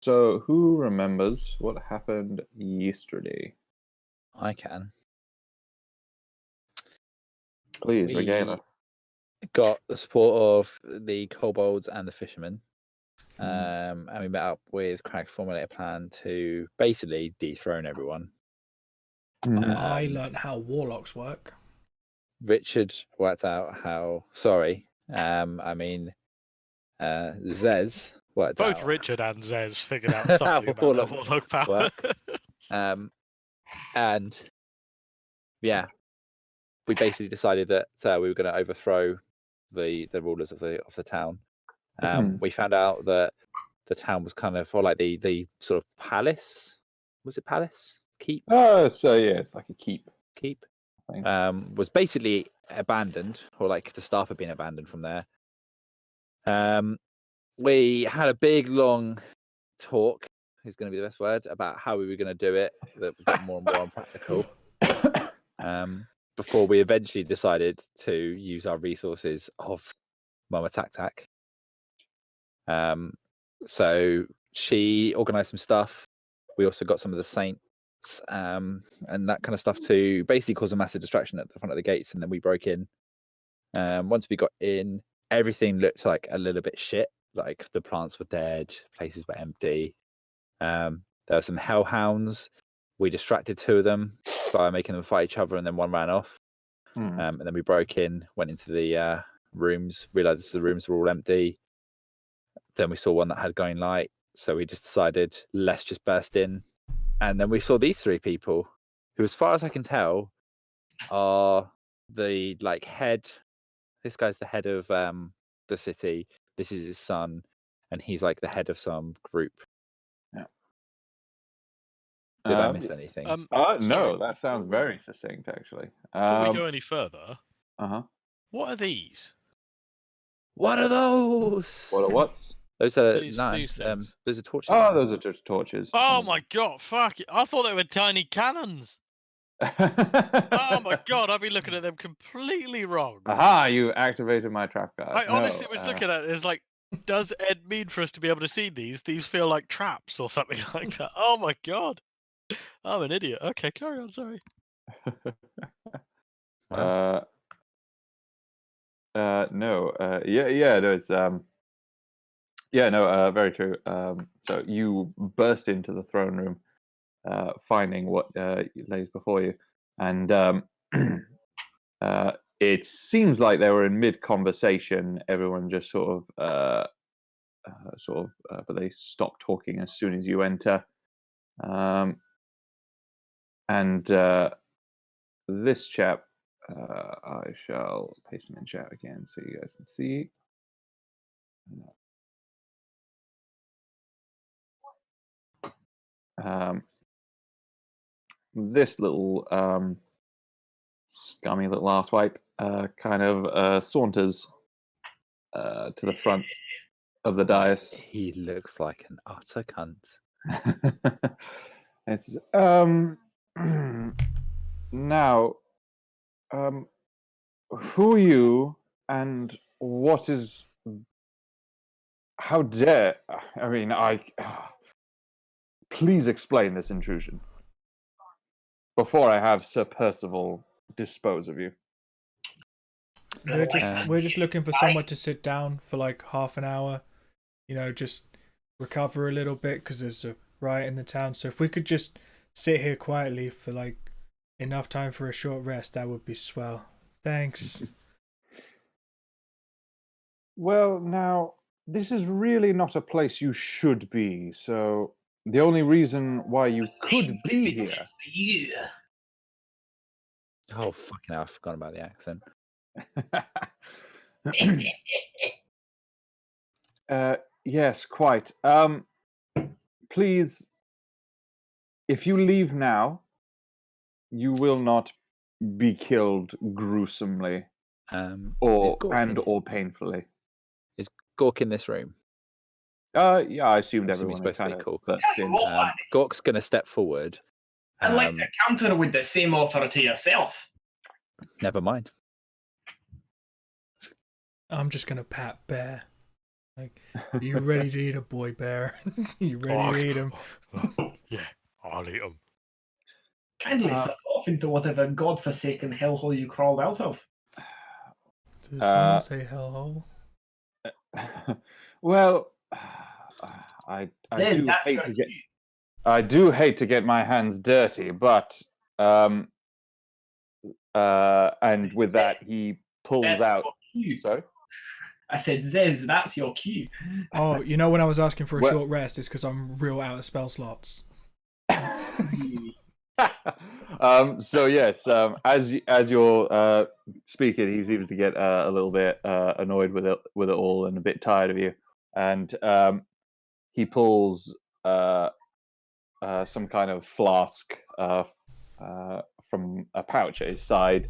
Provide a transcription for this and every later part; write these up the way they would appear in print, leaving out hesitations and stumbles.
So, who remembers what happened yesterday? I can. Please regale We us. got the support of the kobolds and the fishermen, Mm. and we met up with Craig to formulate a plan to basically dethrone everyone. Mhm. I learned how warlocks work. Richard worked out how. Sorry, Zez worked Both out Richard and Zez figured out something about their warlocks warlock power. work. And yeah, we basically decided that we were going to overthrow the rulers of the town. We found out that the town was kind of, or like the sort of palace. Was it palace? Keep? So yeah, it's like a keep. Keep. I think. Was basically abandoned, or like the staff had been abandoned from there. We had a big long talk, is going to be the best word, about how we were going to do it that would get more and more unpractical. Before we eventually decided to use our resources of Mama Tac Tac. So she organised some stuff. We also got some of the saints and that kind of stuff to basically cause a massive distraction at the front of the gates, and then we broke in. Once we got in, everything looked like a little bit shit. Like the plants were dead, places were empty. There were some hellhounds. We distracted two of them by making them fight each other, and then one ran off. And then we broke in, went into the rooms, realized the rooms were all empty. Then we saw one that had going light, so we just decided, let's just burst in. And then we saw these three people, who, as far as I can tell, are the head. This guy's the head of the city. This is his son, and he's like the head of some group. Yeah. Did I miss anything? No, that sounds very succinct, actually. Before we go any further, what are these? What are those? What are what? Those are These things. Those are torches. Oh, those are just torches. Oh my god, fuck it. I thought they were tiny cannons. Oh my god, I've been looking at them completely wrong. Aha, you activated my trap card. I honestly was looking at it as like, does Ed mean for us to be able to see these? These feel like traps or something like that. Oh my god. I'm an idiot. Okay, carry on, sorry. No, no, it's very true. So you burst into the throne room, finding what lays before you, and it seems like they were in mid-conversation. Everyone just sort of, but they stop talking as soon as you enter. And this chap, I shall paste him in chat again so you guys can see. This little scummy little arsewipe kind of saunters to the front of the dais. He looks like an utter cunt. It's now, who are you, and what is? How dare? I mean, please explain this intrusion before I have Sir Percival dispose of you. We're just looking for someone to sit down for like half an hour, just recover a little bit because there's a riot in the town. So if we could just sit here quietly for like enough time for a short rest, that would be swell. Thanks. Well, now, this is really not a place you should be, so the only reason why you could be here... Oh, fucking hell, I forgot about the accent. Yes, quite. Please, if you leave now, you will not be killed gruesomely or painfully. Is Gork in this room? Yeah, I assumed everyone was kind of cool. in. Gork's going to step forward. I'd like to counter with the same offer to yourself. Never mind. I'm just going to pat Bear Like, are you ready to eat a boy bear? You ready to eat him? Yeah, I'll eat them. Kindly fuck off into whatever godforsaken hellhole you crawled out of. Did someone say hellhole? Well, I Liz, do that's hate your to get cue. I do hate to get my hands dirty, but and with that he pulls That's out. your cue. Sorry. I said, Zez, that's your cue. Oh, you know when I was asking for a Well- short rest, it's because I'm real out of spell slots. So yes, as you're speaking, he seems to get a little bit annoyed with it all and a bit tired of you, and he pulls some kind of flask from a pouch at his side,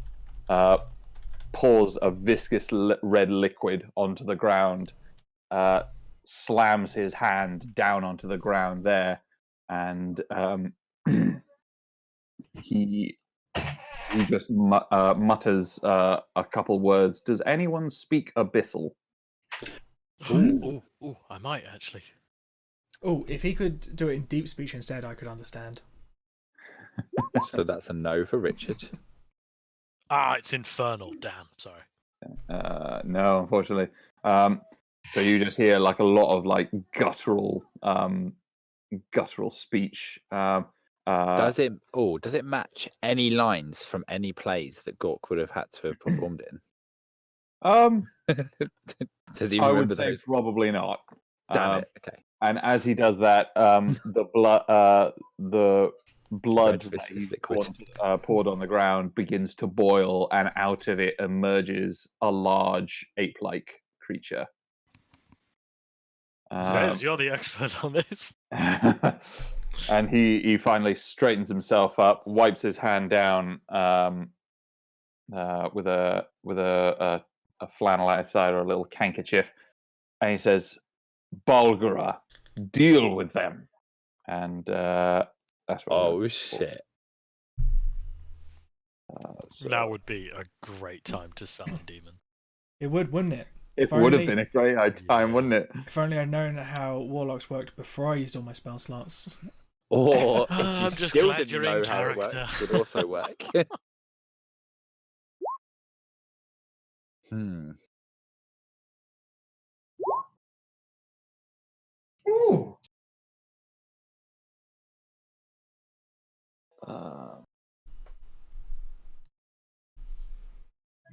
pours a viscous red liquid onto the ground, slams his hand down onto the ground there, and he just mutters a couple words. Does anyone speak Abyssal? Ooh, I might actually. Oh, if he could do it in deep speech instead, I could understand. So that's a no for Richard. Ah, it's infernal. Damn, sorry. No, unfortunately. So you just hear like a lot of like guttural speech. Does it match any lines from any plays that Gork would have had to have performed in? Does he I remember would say those? probably not. Damn it. Okay. And as he does that, the blood Red that viscous he's liquid. poured on the ground begins to boil, and out of it emerges a large ape-like creature. Says you're the expert on this. And he finally straightens himself up, wipes his hand down with a flannel at his side or a little handkerchief, and he says, "Bulgara, deal with them." And that's what. Oh shit! That would be a great time to summon demon. It would, wouldn't it? It If would have only- been a great time, Yeah. wouldn't it? If only I'd known how warlocks worked before I used all my spell slots. Or if you I'm just still glad didn't you're know in how it character. works, would also work. Hmm. Ooh.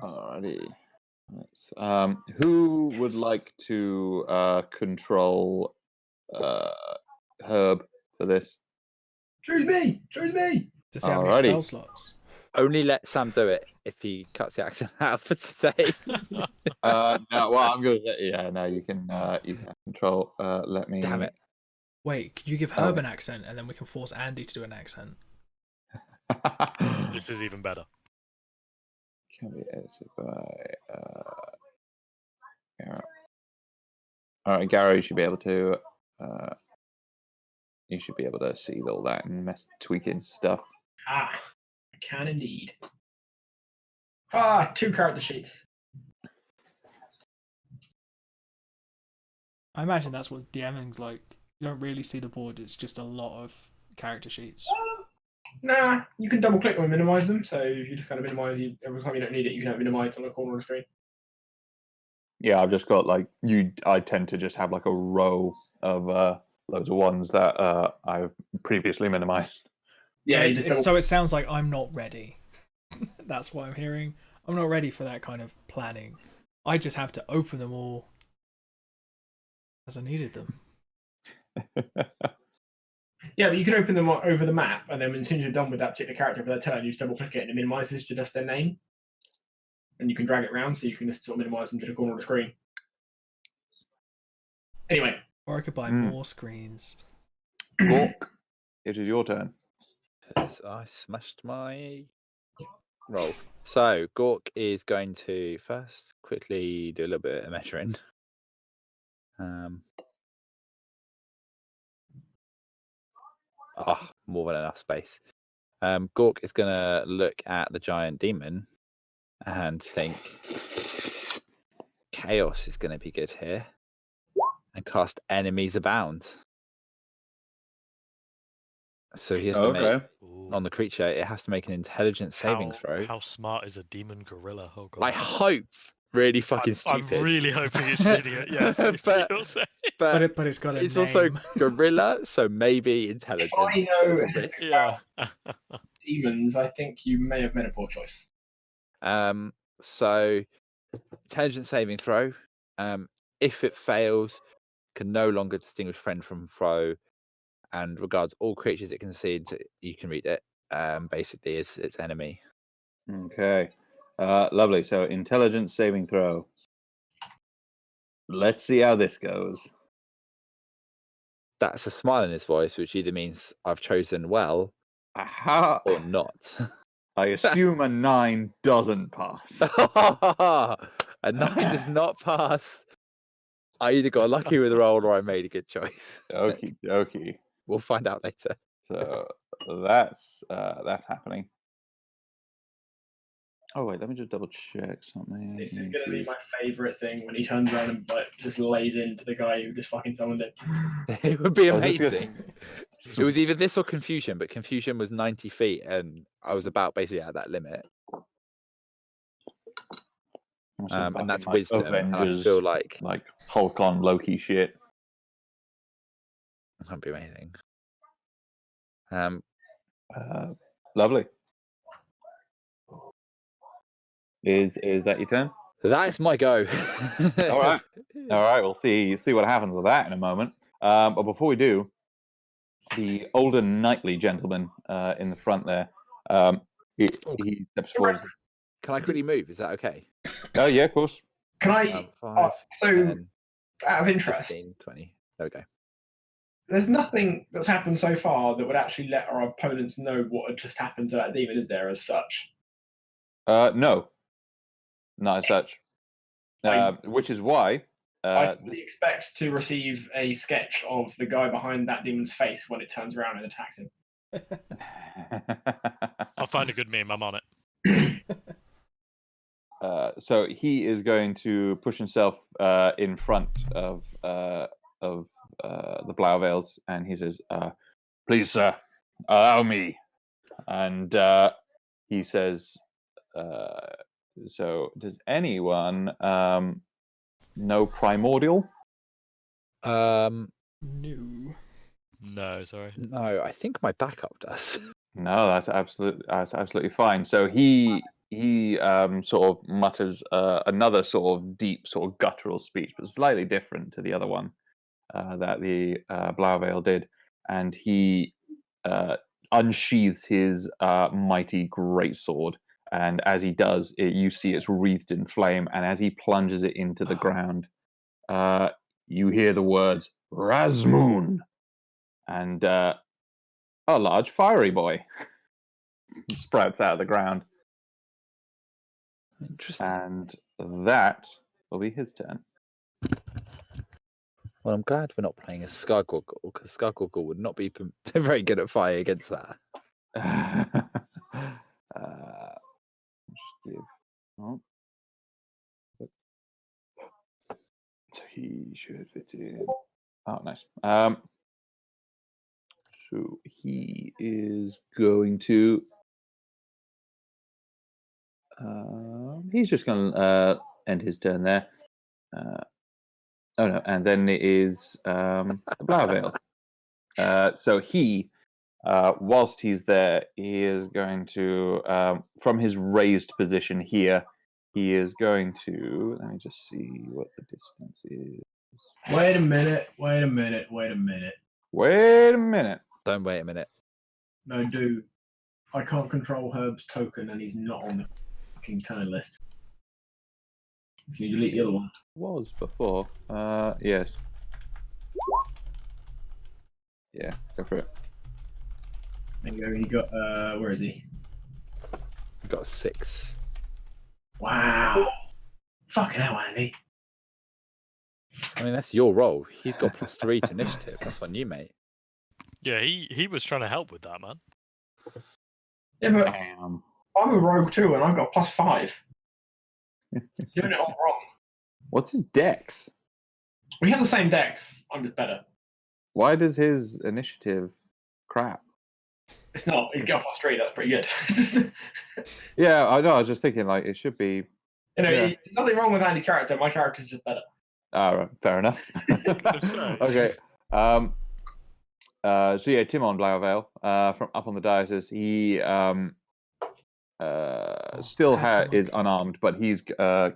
Alrighty. Who would like to control Herb for this? Choose me! Choose me! To see how many Alrighty. spell slots. Only let Sam do it if he cuts the accent out for today. No, well, I'm gonna let you can control. Let me. Damn it! Wait, could you give Oh. Herb an accent and then we can force Andy to do an accent? This is even better. Can be edited by. Gary. All right, Gary, you should be able to. You should be able to see all that and tweaking stuff. Ah, I can indeed. 2 character sheets. I imagine that's what DMing's like. You don't really see the board, it's just a lot of character sheets. Nah, you can double click them and minimize them. So if you just kind of minimize every time you don't need it, you can have it minimized on the corner of the screen. Yeah, I've just got like I tend to just have like a row of loads of ones that I've previously minimized. Yeah, so, you just double- so it sounds like I'm not ready. That's what I'm hearing. I'm not ready for that kind of planning. I just have to open them all as I needed them. Yeah, but you can open them over the map, and then as soon as you're done with that particular character for their turn, you just double click it and it minimizes to just their name. And you can drag it around so you can just sort of minimize them to the corner of the screen. Anyway. Or I could buy more screens. Gork, it is your turn. Yes, I smashed my roll. So Gork is going to first quickly do a little bit of measuring. More than enough space. Gork is going to look at the giant demon and think chaos is going to be good here. and cast Enemies Abound. So he has to make Okay. Ooh. on the creature. It has to make an intelligence saving How- throw. How smart is a demon gorilla? Oh god. I hope really fucking I'm stupid. really hoping it's an idiot. Yeah. But- You'll say. but But it's got a it's name. also gorilla, so maybe intelligence. know It's a anything risk. Yeah. Demons, I think you may have made a poor choice. So intelligence saving throw. If it fails, can no longer distinguish friend from foe, and regards all creatures it concedes. You can read it. Basically, is its enemy. Okay. Lovely. So intelligence saving throw. Let's see how this goes. That's a smile in his voice, which either means I've chosen well Aha. or not. I assume a 9 doesn't pass. A 9 does not pass. I either got lucky with the roll or I made a good choice. Okie dokie. We'll find out later. So that's happening. Oh wait, let me just double check something. This is going to be my favourite thing when he turns around and like just lays into the guy who just fucking summoned it. It would be Oh, this is amazing. It was either this or Confusion, but Confusion was 90 feet and I was about basically at that limit. And that's wisdom. And I feel like Hulk on Loki shit. that'd be amazing. Lovely. Is that your turn? That's my go. All right. All right, we'll see what happens with that in a moment. But before we do, the older knightly gentleman in the front there, he steps forward. Can I quickly move? Is that okay? Oh yeah, of course. Can I? 5, so, 10, out of interest, 15, 20. There we go. there's nothing that's happened so far that would actually let our opponents know what had just happened to that demon, is there, as such? No, not as such. Which is why I fully expect to receive a sketch of the guy behind that demon's face when it turns around and attacks him. I'll find a good meme. I'm on it. So he is going to push himself in front of the Blauvales, and he says, "Please, sir, allow me." And he says, "So, does anyone know Primordial?" No. No, sorry. No, I think my backup does. No, that's absolutely fine. So he sort of mutters another sort of deep, sort of guttural speech, but slightly different to the other one that the Blauvale did, and he unsheathes his mighty greatsword. And as he does, you see it's wreathed in flame, and as he plunges it into the ground, you hear the words "Razmoon," and a large fiery boy sprouts out of the ground. Interesting. And that will be his turn. Well, I'm glad we're not playing a Skargorgol, because Skargorgol would not be very good at fire against that. Just give. Oh. So he should fit in. Oh, nice. So he is going to. He's just going to end his turn there. Oh no, and then it is Blauvale. So he, whilst he's there, he is going to, from his raised position here, he is going to. Let me just see what the distance is. Wait a minute. Wait a minute. Don't wait a minute. No, dude. I can't control Herb's token and he's not on the fucking turn list. Can you delete the other one? Was before. Yes. Yeah, go for it. There you go. He got, where is he? We've got 6. Wow. Fucking hell, Andy. I mean, that's your role. He's got +3 to initiative. That's on you, mate. Yeah, he was trying to help with that, man. Yeah, but I'm a rogue too, and I've got +5. You're doing it all wrong. What's his dex? We have the same decks. I'm just better. Why does his initiative crap? It's not. He's got +3. That's pretty good. Yeah, I know. I was just thinking, like, it should be. You know, Yeah. there's nothing wrong with Andy's character. My character's just better. All right, fair enough. Sorry. Okay. So yeah, Timon Blauvale, from up on the diocese, he still is unarmed, but he's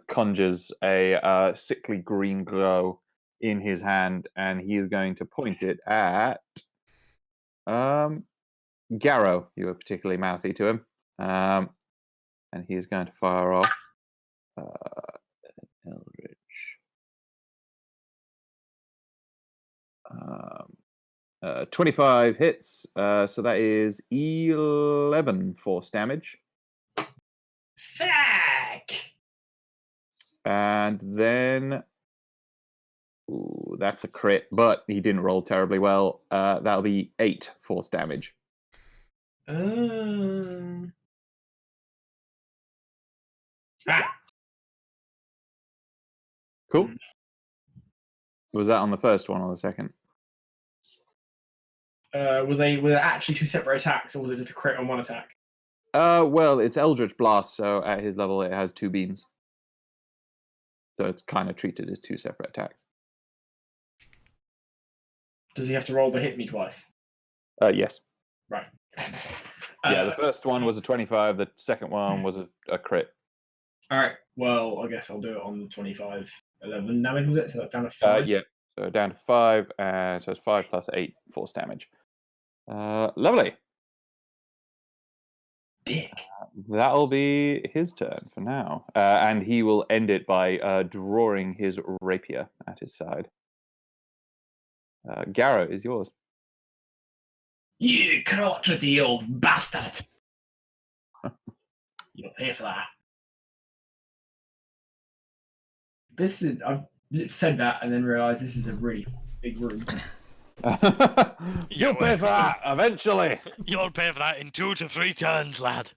conjures a sickly green glow in his hand, and he is going to point it at Garrow. You were particularly mouthy to him, and he is going to fire off Eldritch. 25 hits, so that is 11 force damage. Fuck! And then, ooh, that's a crit, but he didn't roll terribly well. That'll be 8 force damage. Cool. Was that on the first one or the second? Were they actually 2 separate attacks, or was it just a crit on 1 attack? Well, it's Eldritch Blast, so at his level it has 2 beams. So it's kind of treated as 2 separate attacks. Does he have to roll to hit me twice? Yes. Right. Yeah, the first one was a 25, the second one was a crit. Alright, well, I guess I'll do it on the 25. 11 damage, was it? So that's down to 5. Yeah, so down to 5, and so it's 5 plus 8 force damage. Lovely. Dick. That'll be his turn for now. And he will end it by drawing his rapier at his side. Garrow is yours. You crotchety old bastard! You'll pay for that. I've said that and then realised this is a really big room. You'll pay for that eventually. You'll pay for that in 2 to 3 turns, lad.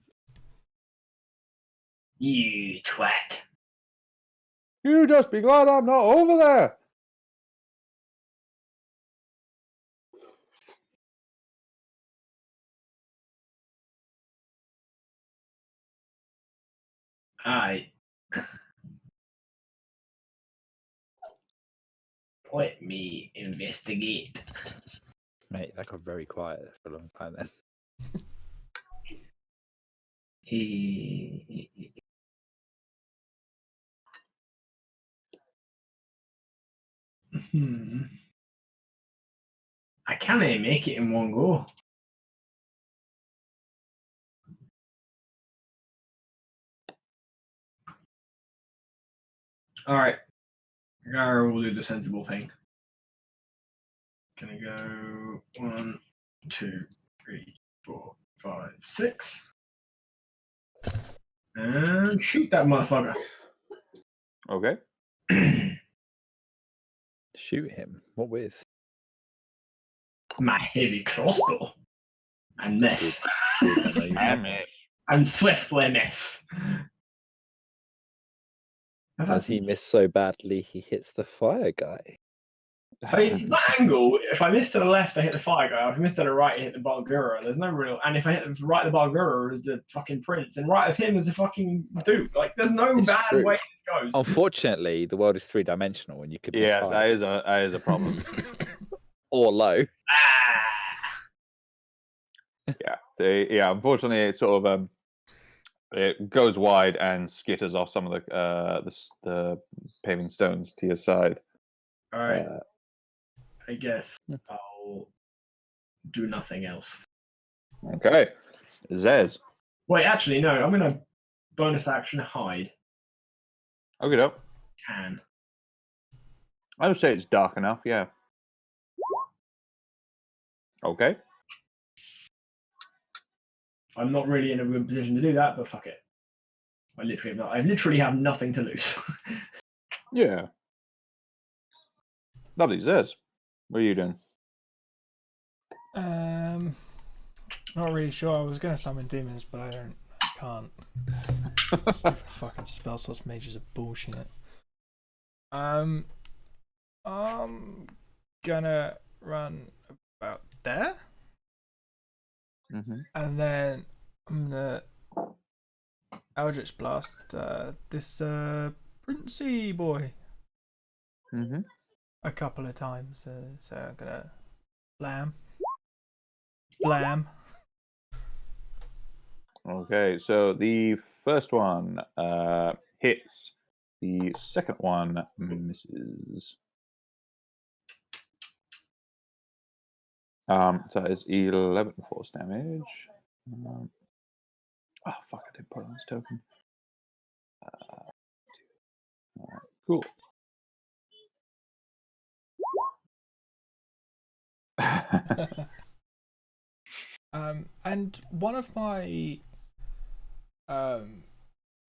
You twat. You just be glad I'm not over there. Aye. Let me investigate. Mate, that got very quiet for a long time then. I can't make it in one go. Alright. Gara will do the sensible thing. Gonna go 1, 2, 3, 4, 5, 6. And shoot that motherfucker. Okay. Shoot him. What with? My heavy crossbow. And miss. Damn it. And swiftly miss. Does he miss so badly he hits the fire guy? I mean, that angle, if I miss to the left, I hit the fire guy. If I miss to the right, I hit the Balgura. There's no real. And if I hit the right of the Balgura is the fucking prince, and right of him is the fucking duke. Like, there's no It's bad true. way this goes. Unfortunately, the world is 3-dimensional and you could miss Yeah, high that is a problem. or low. Yeah. Unfortunately, it sort of it goes wide and skitters off some of the paving stones to your side. All right. I guess I'll do nothing else. Okay, Zez. Wait, actually, no. I'm gonna bonus action hide. Okay, dope. Can. I would say it's dark enough. Yeah. Okay. I'm not really in a good position to do that, but fuck it. I literally have nothing to lose. Yeah. Lovely, Zez. What are you doing? Not really sure. I was gonna summon demons, but I can't. Stupid fucking spell slots mages are bullshit. I'm gonna run about there, Mm-hmm. and then I'm gonna Eldritch Blast this Princey boy Mm-hmm. a couple of times. So I'm gonna blam. Okay, so the first one hits. The second one misses. So that is 11 force damage. Oh, fuck, I didn't put on this token. Cool. And one of my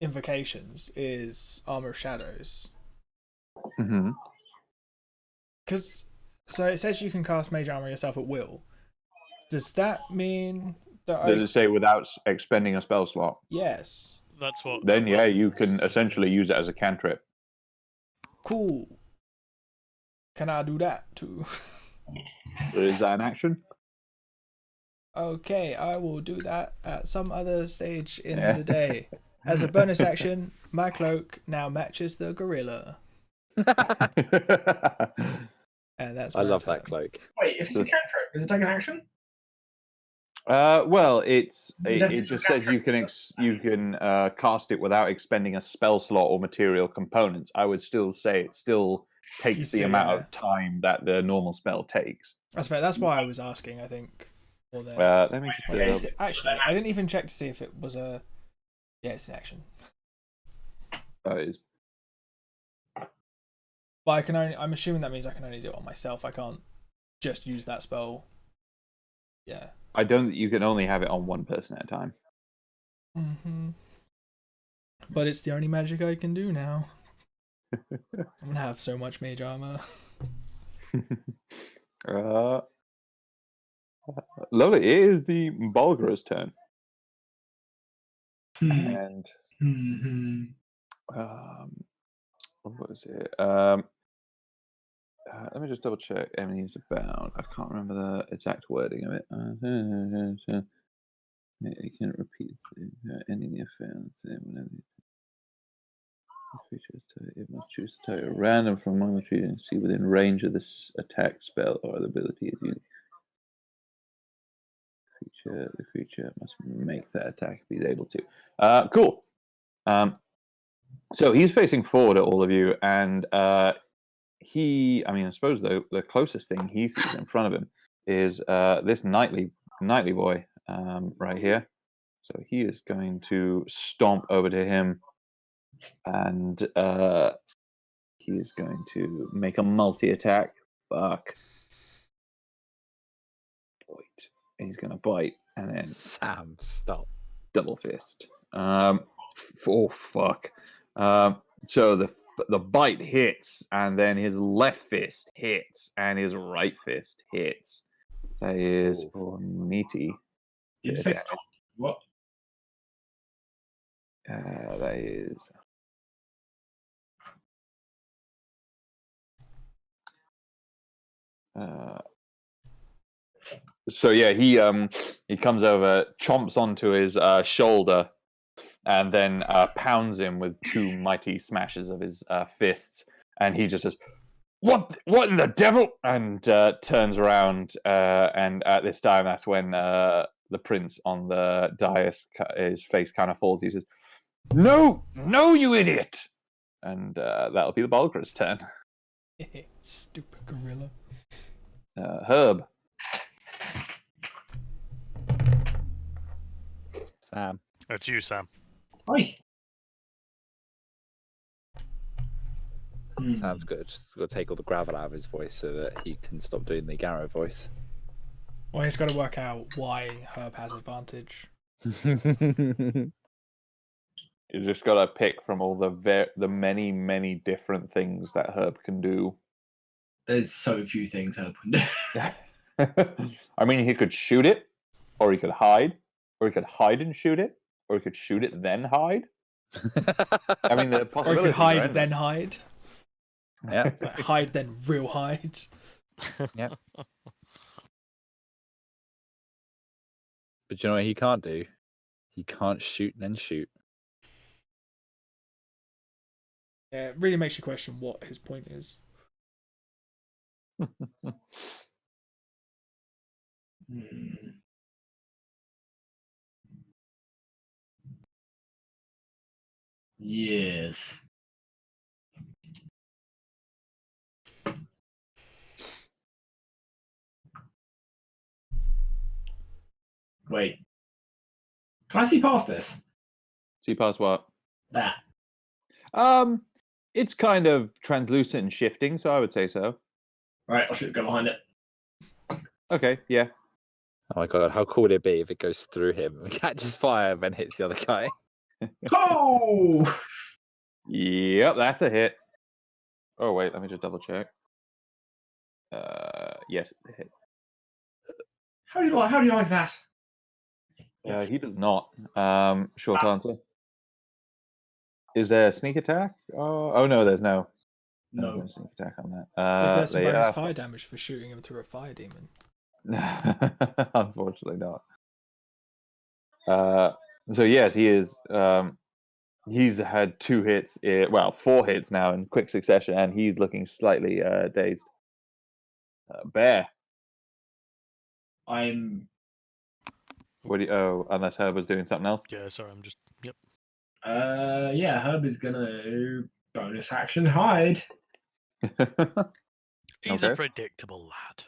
invocations is Armor of Shadows. Mm-hmm. So it says you can cast Mage Armor yourself at will. Does that mean that Does it say without expending a spell slot? Yes. That's what. Then yeah, you can essentially use it as a cantrip. Cool. Can I do that too? Is that an action? Okay, I will do that at some other stage in Yeah. the day. As a bonus action, my cloak now matches the gorilla. And that's I my love turn. that cloak. Wait, if it's a cantrip, does it take an action? Well, it Definitely just says you can cast it without expending a spell slot or material components. I would still say it still takes Yes, the amount yeah. of time that the normal spell takes. That's fair. That's why I was asking, I think. More than... Let me just Wait, actually, I didn't even check to see if it was a... Yeah, it's an action. That is. But I can only... I'm assuming that means I can only do it on myself. I can't just use that spell. Yeah. I don't. You can only have it on one person at a time. Mm-hmm. But it's the only magic I can do now. I'm gonna have so much mage armor. Lovely. It is the Balgra's turn, Hmm. and Hmm. what was it? Let me just double check. Emily's about. I can't remember the exact wording of it. You can repeat ending the affair. Whenever it must choose to target random from among the trees and see within range of this attack spell or the ability is used. The creature must make that attack if he's able to. Cool. So he's facing forward at all of you, and I suppose the closest thing he sees in front of him is this nightly boy right here. So he is going to stomp over to him, and he is going to make a multi-attack. Fuck. Bite. And he's going to bite, and then Sam, stop. double fist. Oh fuck. So the bite hits, and then his left fist hits, and his right fist hits. That is for meaty. Did you say stop? What? That is. So yeah, he comes over, chomps onto his shoulder, and then pounds him with two mighty smashes of his fists, and he just says, "What in the devil?" and turns around, and at this time, that's when the prince on the dais, his face kind of falls. He says, "No, you idiot!" And that'll be the Balgra's turn. Stupid gorilla. Herb. Sam. It's you, Sam. Hi. Sam's good. Just got to take all the gravel out of his voice so that he can stop doing the Garrow voice. Well, he's got to work out why Herb has advantage. You just got to pick from all the many different things that Herb can do. There's so few things Herb can do. I mean, he could shoot it, or he could hide, or he could hide and shoot it, or he could shoot it then hide. I mean, the Or he possibilities could are hide endless. then hide. Yeah. Like hide then real hide. Yeah. But you know what he can't do? He can't shoot then shoot. Yeah, it really makes you question what his point is. Hmm. Yes. Wait. Can I see past this? See past what? That. It's kind of translucent and shifting, so I would say so. Right, I should go behind it. Okay, yeah. Oh my god, how cool would it be if it goes through him and catches fire and then hits the other guy? Oh! Yep, that's a hit. Oh wait, let me just double check. Yes, it's a hit. How do you like that? He does not. Short Ah. answer. Is there a sneak attack? Oh no, there's no. No. There's no sneak attack on that. Is there some they bonus are- fire damage for shooting him through a fire demon? Unfortunately not. So yes, he is. He's had 2 hits. 4 hits now in quick succession, and he's looking slightly dazed. Bear. I'm. What do you, oh, unless Herb was doing something else. Yeah, sorry, I'm just. Yep. Yeah, Herb is gonna bonus action hide. He's a Okay. predictable lad.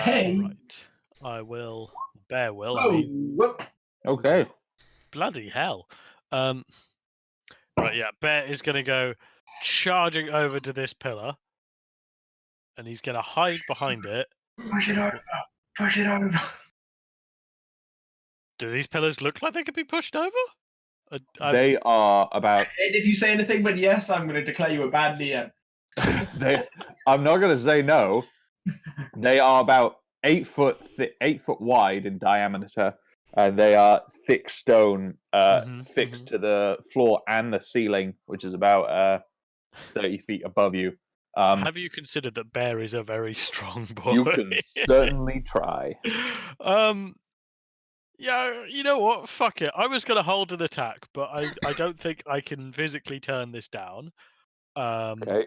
Hey. Right. I will. Bear will. I Oh, mean, whoop. Okay. bloody hell. Right, yeah. Bear is going to go charging over to this pillar, and he's going to hide behind it. Push it over. Push it over. Do these pillars look like they could be pushed over? They are about. And if you say anything but yes, I'm going to declare you a bad DM. I'm not going to say no. They are about 8 foot 8 foot wide in diameter, and they are thick stone fixed to the floor and the ceiling, which is about 30 feet above you. Have you considered that Bear is a very strong boy? You can certainly try. Yeah, you know what? Fuck it. I was going to hold an attack, but I don't think I can physically turn this down. Okay.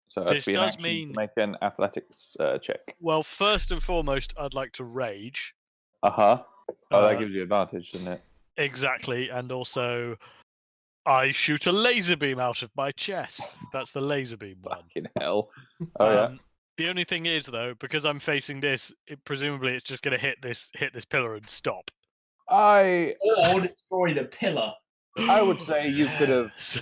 So This that's does to mean- make an athletics check. Well, first and foremost, I'd like to rage. Oh, that Uh, gives you advantage, doesn't it? Exactly, and also I shoot a laser beam out of my chest. That's the laser beam one. Fucking hell. Oh yeah. The only thing is, though, because I'm facing this, presumably it's just going to hit this pillar and stop. I Or destroy the pillar. would say you could have. Yes.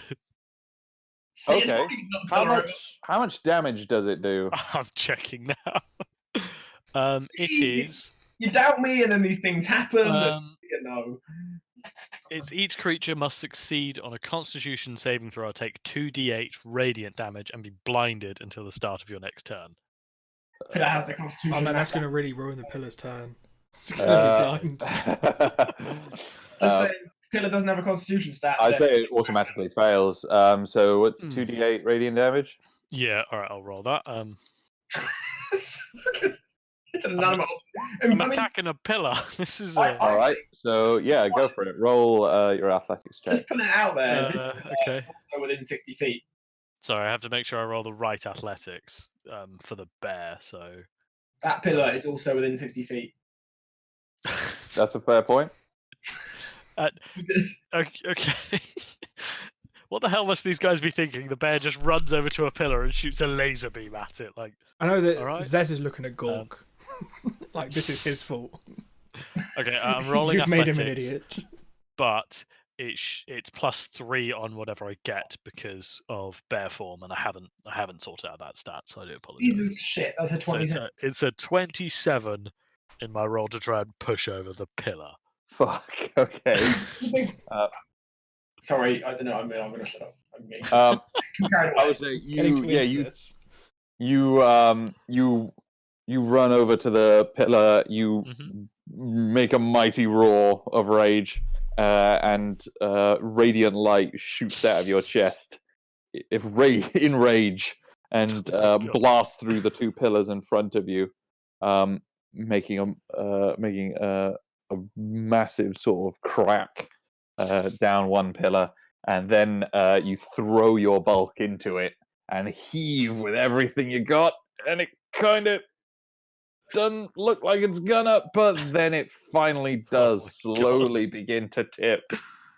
See, it's Okay. fucking not the pillar. How much damage does it do? I'm checking now. It See? is. You doubt me, and then these things happen. You know. It's each creature must succeed on a Constitution saving throw, take 2d8 radiant damage, and be blinded until the start of your next turn. Pillar has the Constitution. Oh man, that's going to really ruin the pillar's turn. It's going to be blind. Just saying, pillar doesn't have a Constitution stat. I'd say it automatically fails. So what's Hmm. 2d8 radiant damage? Yeah, all right, I'll roll that. It's an animal. I'm attacking a pillar. This is a... All right. So yeah, go for it. Roll your athletics check. Just put it out there. okay. It's also within 60 feet. Sorry, I have to make sure I roll the right athletics for the bear. So That pillar is also within 60 feet. That's a fair point. okay. What the hell must these guys be thinking? The bear just runs over to a pillar and shoots a laser beam at it. Like, I know that Alright. Zez is looking at Gorg. Like, this is his fault. okay, I'm rolling You've made athletics, him an idiot. but it's +3 on whatever I get because of bear form, and I haven't sorted out that stat, so I do apologize. Jesus shit, that's a So 27. it's a 27 in my roll to try and push over the pillar. Fuck. Okay. Sorry, I don't know. I'm going to shut up. I'm getting carried I away. would say Getting towards this. you run over to the pillar. You make a mighty roar of rage, and radiant light shoots out of your chest. in rage and God. blast through the two pillars in front of you, making a massive sort of crack down one pillar, and then you throw your bulk into it and heave with everything you got, and it kind of doesn't look like it's gonna, but then it finally does my God. slowly begin to tip.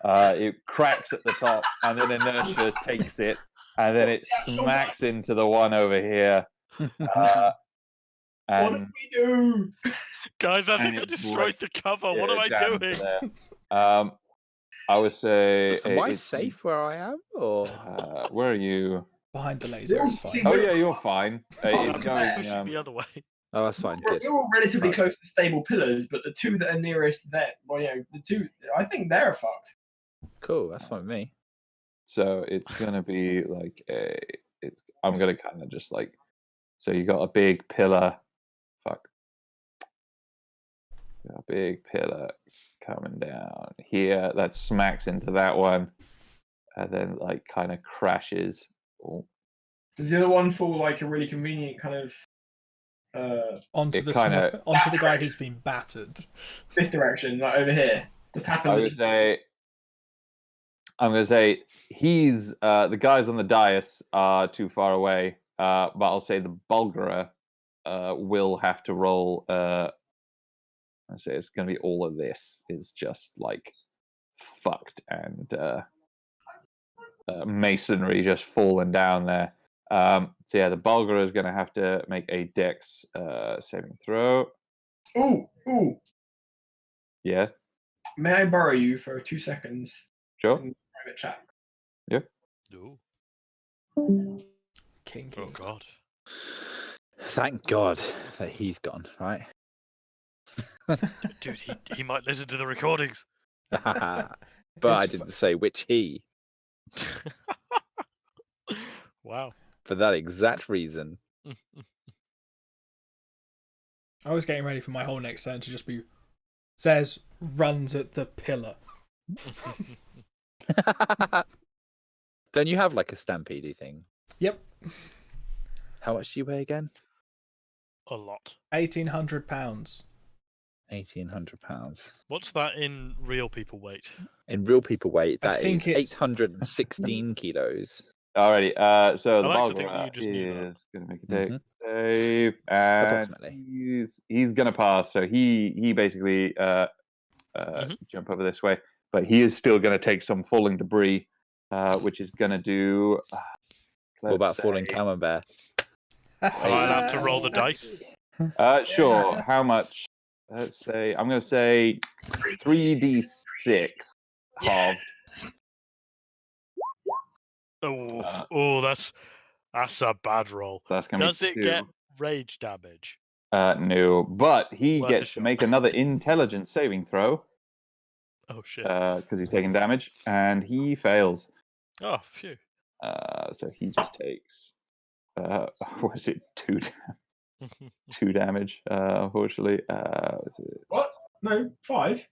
It cracks at the top, and then inertia takes it, and then it smacks into the one over here. What And did we do? Guys, I and think I it destroyed the cover. What am I down to doing? there. I would say Am I it's safe where I am, or where are you? Behind the laser is fine. Oh yeah, you're fine. Oh, It's I'm Pushing the other way. oh, that's fine. We're, Good. we're all relatively Right. close to stable pillars, but the two that are nearest there, well, the two, I think they're fucked. Cool. That's fine with me. So it's gonna be like I'm gonna kind of just like. So you got a big pillar. Fuck. Got a big pillar coming down here that smacks into that one, and then like kind of crashes. Oh, Does the other one fall like a really convenient kind of Onto It the kinda- onto the guy who's been battered. this direction, like over here? Just I happened. would say. I'm gonna say he's the guys on the dais are too far away, but I'll say the Bulgara will have to roll. I say it's gonna be all of this is just like fucked and masonry just falling down there. So yeah, the Bulgara is gonna have to make a Dex saving throw. Ooh. Yeah, May I borrow you for 2 seconds sure. in private chat? Ooh. Kinky. Oh God. Thank God that he's gone. Right. Dude, he might listen to the recordings. But I didn't say which he. Wow. For that exact reason. I was getting ready for my whole next turn to just be Zez runs at the pillar. Don't you have like a stampede thing? Yep. How much do you weigh again? A lot. £1,800. £1,800. What's that in real people weight? In real people weight, I that think is it's- 816 kilos. Alrighty. So the I like to think Bulgara you just knew that. is gonna make a Dex save, and Approximately. he's gonna pass. So he basically jump over this way, but he is still gonna take some falling debris, which is gonna do. What about let's falling say- camembert? Am I allowed to roll the dice? Sure. How much? Let's say I'm gonna say 3d6 halved. Oh, that's a bad roll. That's gonna Does be it 2. get rage damage? No, but he Worth a gets to shot. make another intelligence saving throw Oh shit. because he's taking damage, and he fails. Oh phew. So he just takes what is it, 2 damage, unfortunately. Is it What? No, 5.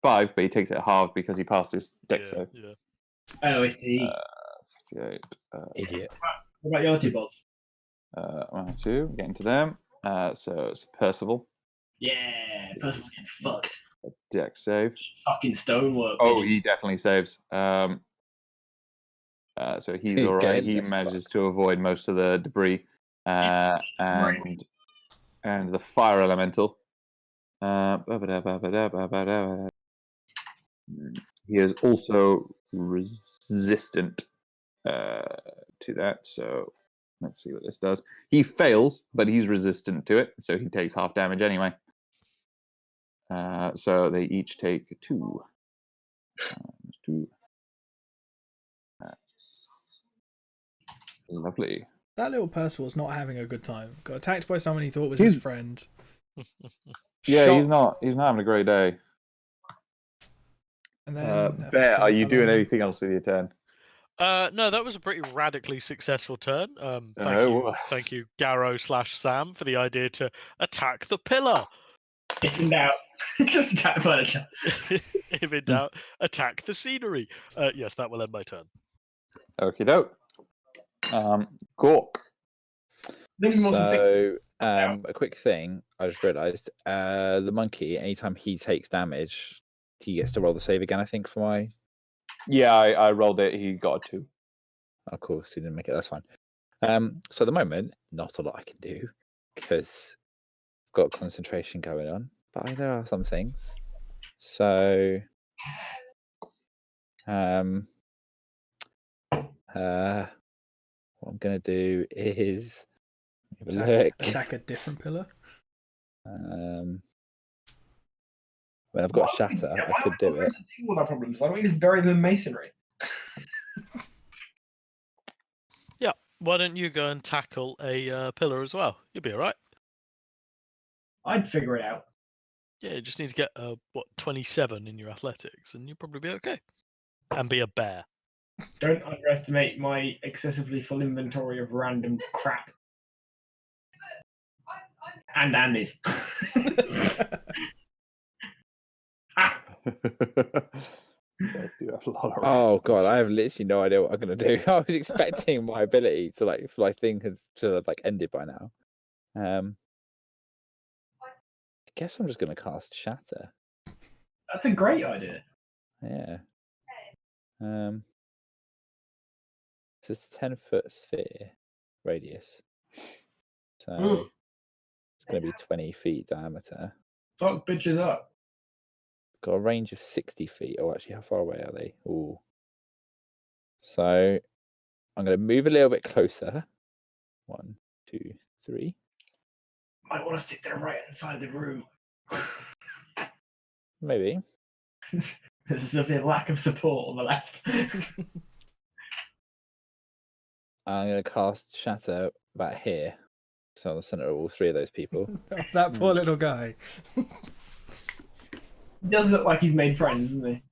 5, but he takes it halved because he passed his dex Yeah, save. yeah. Oh, I see. 68. Idiot. What about your other two bots? 1 and 2, getting to them. So it's Percival, Yeah, Percival's getting fucked. a dex save. Fucking stonework. Oh, bitch. he definitely saves. So he's Good all right. He game, that's manages to avoid most of the debris, and the fire elemental. He is also resistant to that. So let's see what this does. He fails, but he's resistant to it, so he takes half damage anyway. So they each take 2. 2. Lovely. That little Percival's not having a good time. Got attacked by someone he thought was his He's- friend. Yeah, Shot, he's not having a great day. And then Bear, are you fell doing on him. anything else with your turn? No, that was a pretty radically successful turn. Oh. Thank you, Garrow/Sam, for the idea to attack the pillar. If in doubt, just attack the furniture. If in doubt, attack the scenery. Yes, that will end my turn. Okie doke. Gork. Think more succinct. So, a quick thing I just realised: the monkey, anytime he takes damage, he gets to roll the save again. I think for my. Yeah, I rolled it. He got a 2. Oh, cool. So he didn't make it. That's fine. So at the moment, not a lot I can do because I've got concentration going on. But there are some things. So, what I'm gonna do is have a look. Attack a different pillar. When I've got a shatter, I could do it. All that problems. Why don't we just bury them in masonry? Yeah. Why don't you go and tackle a pillar as well? You'll be all right. I'd figure it out. Yeah, you just need to get 27 in your athletics, and you'll probably be okay. And be a bear. Don't underestimate my excessively full inventory of random crap. And Andy's. You guys do have a lot of. Oh god, I have literally no idea what I'm gonna do. I was expecting my ability to think to have ended by now. I guess I'm just gonna cast Shatter. That's a great idea. Yeah. So it's a 10-foot sphere radius. So it's gonna be 20 feet diameter. Fuck bitches up. Got a range of 60 feet. Oh, actually, how far away are they? Ooh. So I'm going to move a little bit closer. 1, 2, 3. Might want to stick them right inside the room. Maybe. There's a severe lack of support on the left. I'm going to cast Shatter about here. So on the center of all 3 of those people. That poor little guy. He does look like he's made friends, doesn't he?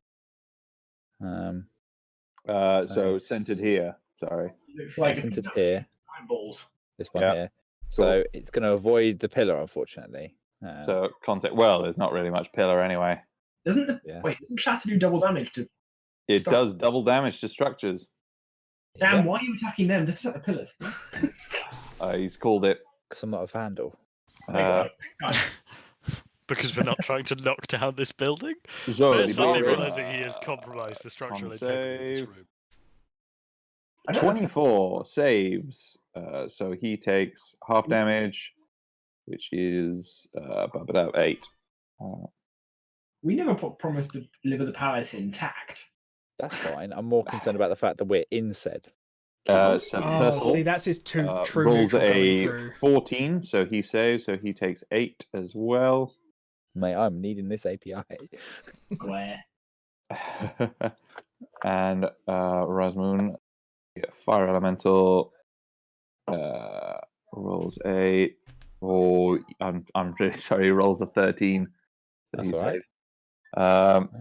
So centered here. Sorry. He looks like centered here. Balls. This one here. So it's going to avoid the pillar, unfortunately. So context. Well, there's not really much pillar anyway. Doesn't Shatter do double damage to? It does double damage to structures. Damn! Why are you attacking them? Just attack the pillars. He's called it. Because I'm not a vandal. Because we're not trying to knock down this building. So We're suddenly realizing he has compromised the structural integrity of this room. 24 saves. So he takes half damage, which is 8. We never promised to deliver the palace intact. That's fine. I'm more concerned about the fact that we're in said. See, that's his true rolls neutral coming a through. 14, so he saves, so he takes 8 as well. Mate, I'm needing this API. Glare. And Razmoon, fire elemental, rolls a. Oh, I'm really sorry. He rolls a 13. That's all right.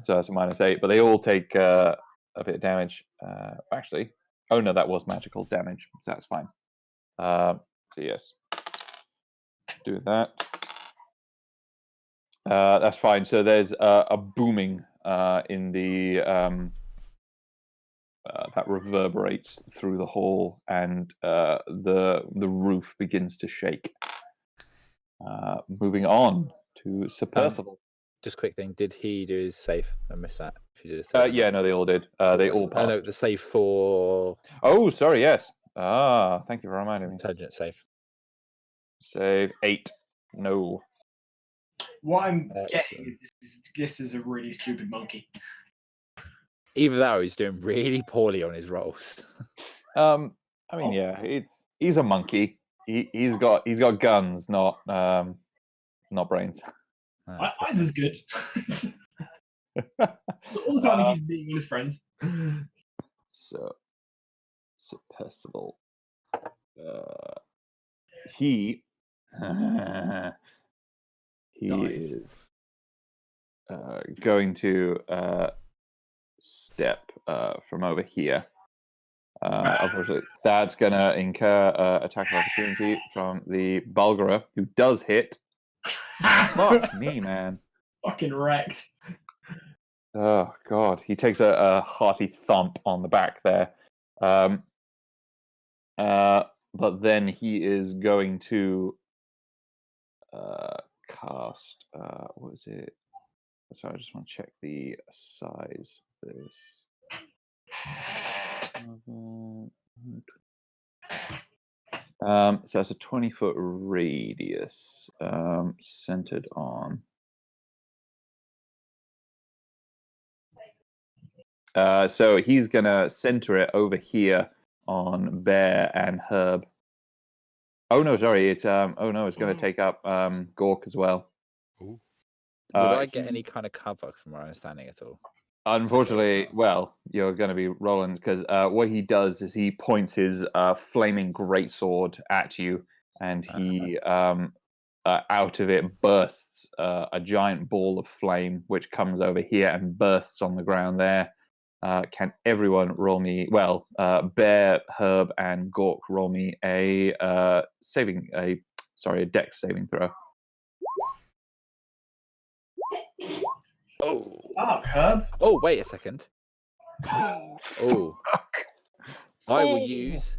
So that's a -8, but they all take a bit of damage. Actually, oh no, that was magical damage, so that's fine. So yes, do that. That's fine. So there's a booming in the that reverberates through the hall, and the roof begins to shake. Moving on to Sir Percival. Just a quick thing. Did he do his save? I missed that. If he did a save. Yeah, no, they all did. They all passed. No, the save for. Oh, sorry. Yes. Thank you for reminding me. Intelligence save. Save 8. No. What I'm getting is this is a really stupid monkey. Either that or he's doing really poorly on his rolls. I mean, yeah, he's a monkey. He's got guns, not brains. Either's good. All the time he's being with his friends. So Percival, he is going to step from over here. Unfortunately, that's going to incur attack of opportunity from the Bulgara, who does hit. Fuck me, man. Fucking wrecked. Oh, God. He takes a hearty thump on the back there. But then he is going to cast. What is it? Sorry, I just want to check the size of this. So that's a 20-foot radius, centered on. So he's gonna center it over here on Bear and Herb. Oh no, sorry, it's it's gonna take up Gork as well. Ooh. Would I get he- any kind of cover from where I'm standing at all? Unfortunately, that. well, you're going to be rolling because what he does is he points his flaming greatsword at you, and he out of it bursts a giant ball of flame, which comes over here and bursts on the ground there. Can everyone roll me? Well, Bear, Herb, and Gork roll me a dex saving throw. Oh. Fuck, Herb. Oh, wait a second. Oh. I will use.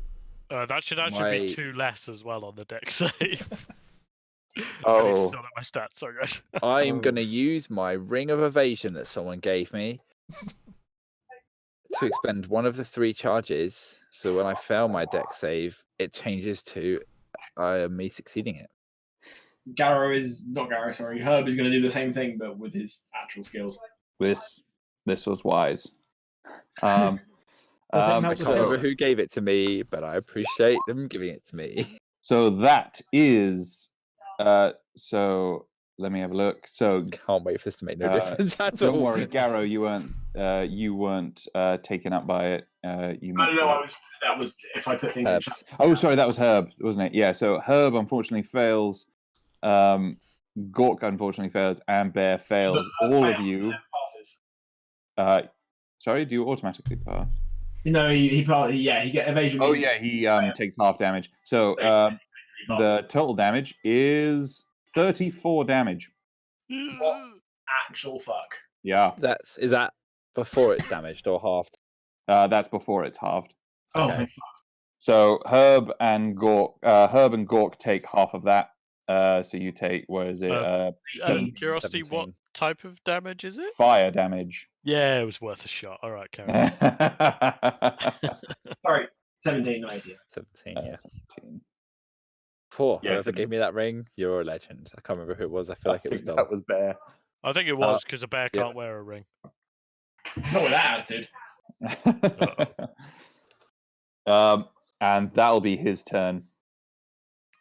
That should actually be My- 2 less as well on the deck save. I need to Oh, sort out my stats. Sorry, guys. I'm going to use my ring of evasion that someone gave me to expend one of the 3 charges. So when I fail my deck save, it changes to me succeeding it. Herb is going to do the same thing, but with his actual skills. this was wise. Does it I melt can't the remember pillar? who gave it to me, but I appreciate them giving it to me. So that is so let me have a look. So Can't wait for this to make no difference at don't all. worry, Garrow, you weren't taken up by it. You I don't know. That was if I put things in chat. Herbs. Oh, sorry, that was Herb, wasn't it? Yeah. So Herb unfortunately fails. Gork unfortunately fails, and Bear fails. All of you. Passes. Sorry, do you automatically pass? No, he get evasion. Oh means yeah, he takes half damage. So the total damage is 34 damage. What? Actual fuck. Yeah, Is that before it's damaged or halved? that's before it's halved. Oh, Okay. thank fuck. So Herb and Gork take half of that. So you take, what is it? Curiosity, what 17. type of damage is it? Fire damage. Yeah, it was worth a shot. All right, carry on. Sorry, 17, not 18. 17, yeah. 17. Poor. Yeah, Whoever 17. gave me that ring, you're a legend. I can't remember who it was. I feel like it was Dom. That was Bear. I think it was because a bear yeah. can't wear a ring. Not with that attitude. And that'll be his turn.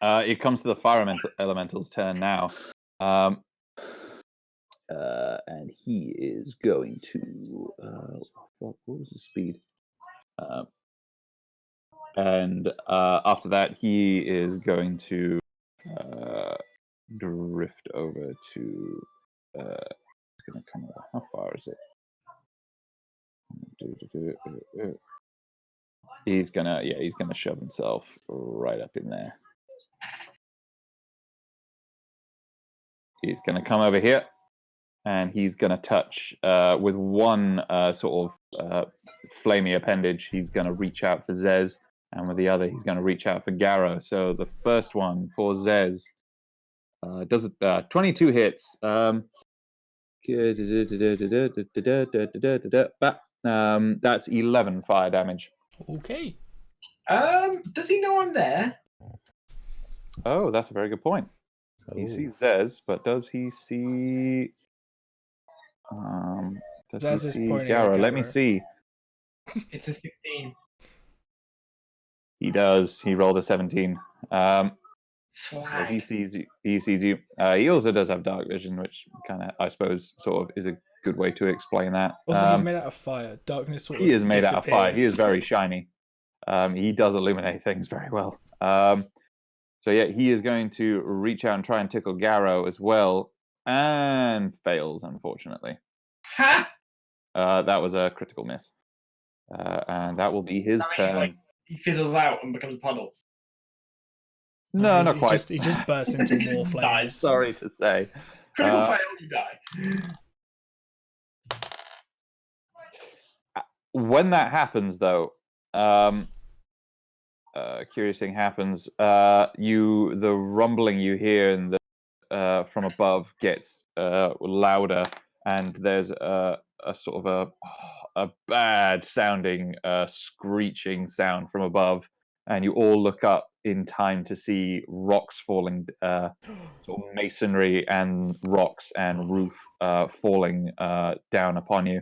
It comes to the fire elemental's turn now. And he is going to. What was his speed? And after that, he is going to drift over to. It's going to come over. How far is it? He's gonna shove himself right up in there. He's gonna come over here, and he's gonna touch with one sort of flamey appendage. He's gonna reach out for Zez, and with the other, he's gonna reach out for Garrow. So the first one for Zez does 22 hits. That's 11 fire damage. Okay. Does he know I'm there? Oh, that's a very good point. He sees Zez, but does he see? Does Zez he is see pointing at Garrow? Let me Garrow. see. It's a 16. He does. He rolled a 17. So Slag. he sees you. He sees you. He also does have dark vision, which kind of, I suppose, sort of is a good way to explain that. Also, he's made out of fire. Darkness sort of He is made out of fire. He is disappears. very shiny. He does illuminate things very well. So yeah, he is going to reach out and try and tickle Garrow as well, and fails, unfortunately. Ha! That was a critical miss. And that will be his Does that mean, turn. like, he fizzles out and becomes a puddle. No, not He quite. He just bursts into more flames. Dies. Sorry to say. Critical Uh, fail, you die. When that happens, though, curious thing happens. The rumbling you hear in the from above gets louder, and there's a sort of a bad sounding screeching sound from above, and you all look up in time to see rocks falling, sort of masonry and rocks and roof falling down upon you.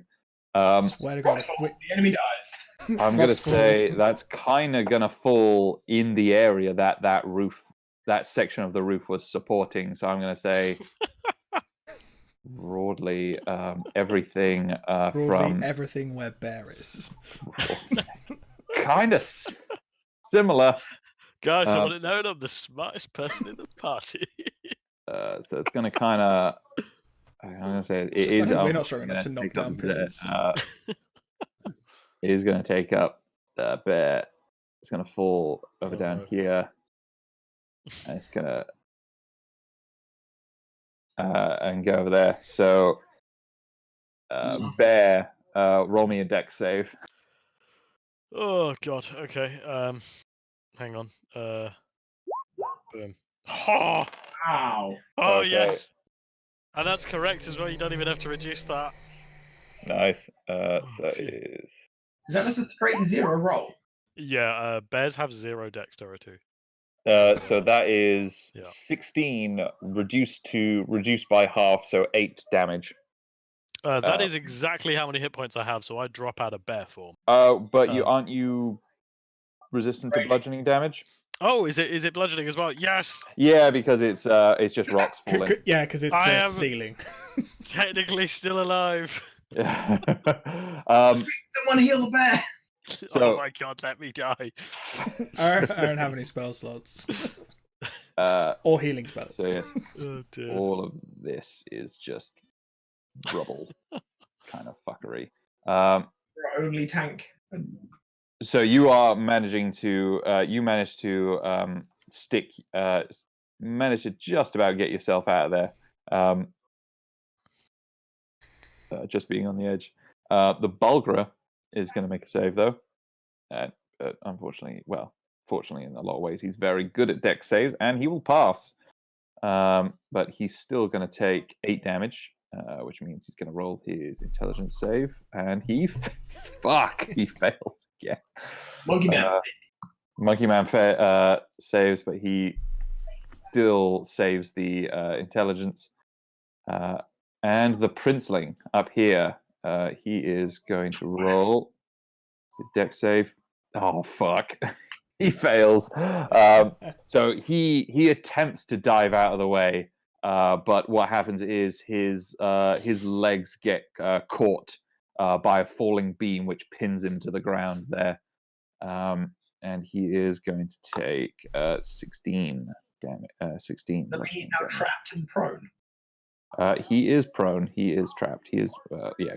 Swear to God, if we... The enemy dies. I'm gonna Rocks say falling. that's kind of gonna fall in the area that roof, that section of the roof was supporting. So I'm gonna say broadly everything broadly from everything where Bear is. kind of similar. Guys, I want to know I'm the smartest person in the party. So it's gonna kind of. I'm gonna say it Just is. I think we're not strong enough to knock take up down the- pillars. It is gonna take up the Bear. It's gonna fall over Oh, down no. here, and it's gonna and go over there. So Bear, roll me a dex save. Oh god. Okay. Hang on. Boom. Oh, Ow. oh Okay. yes. And that's correct as well. You don't even have to reduce that. Nice. So shit. it is. Is that just a straight 0 roll? Yeah. Bears have 0 dexterity. So that is Yeah. 16 reduced by half, so 8 damage. That is exactly how many hit points I have. So I drop out of bear form. But aren't you resistant to Right. bludgeoning damage? Oh, is it bludgeoning as well? Yes. Yeah, because it's just rocks falling. Yeah, because it's I the am- ceiling. Technically still alive. Someone heal the bear! Oh my god, let me die. I don't have any spell slots. Or healing spells. So yes, Oh dear. all of this is just rubble, kind of fuckery. Our only tank. So you are managing to manage to manage to just about get yourself out of there. Just being on the edge. The Bulgra is going to make a save though, but unfortunately, fortunately in a lot of ways, he's very good at dex saves and he will pass. But he's still going to take 8 damage, which means he's going to roll his intelligence save, and he fails again. Monkey Man. Monkey Man saves, but he still saves the intelligence. And the princeling up here, he is going to roll his dex save. Oh fuck! He fails. So he attempts to dive out of the way, but what happens is his legs get caught by a falling beam, which pins him to the ground there. And he is going to take 16 damage. 16. That means he's now trapped and prone. He is prone. He is trapped. He is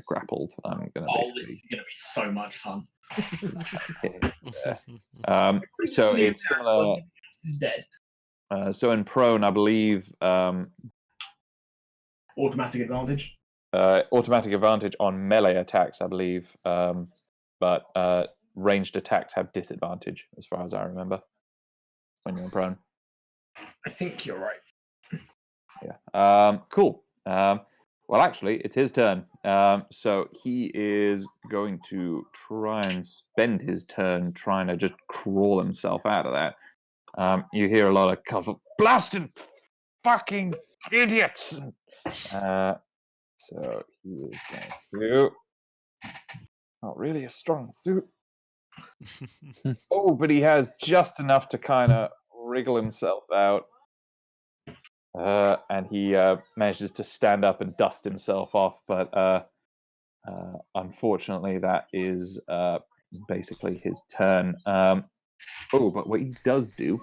grappled. I'm gonna This is basically. going to be so much fun. So it's similar. He's dead. So in prone, I believe Automatic advantage. automatic advantage on melee attacks, I believe, but ranged attacks have disadvantage, as far as I remember, when you're in prone. I think you're right. Yeah. Cool. Well, actually, it's his turn. So he is going to try and spend his turn trying to just crawl himself out of that. You hear a lot of cover, blasted fucking idiots. So he is going to. Not really a strong suit. Oh, but he has just enough to kind of wriggle himself out. And he manages to stand up and dust himself off, but unfortunately, that is basically his turn. But what he does do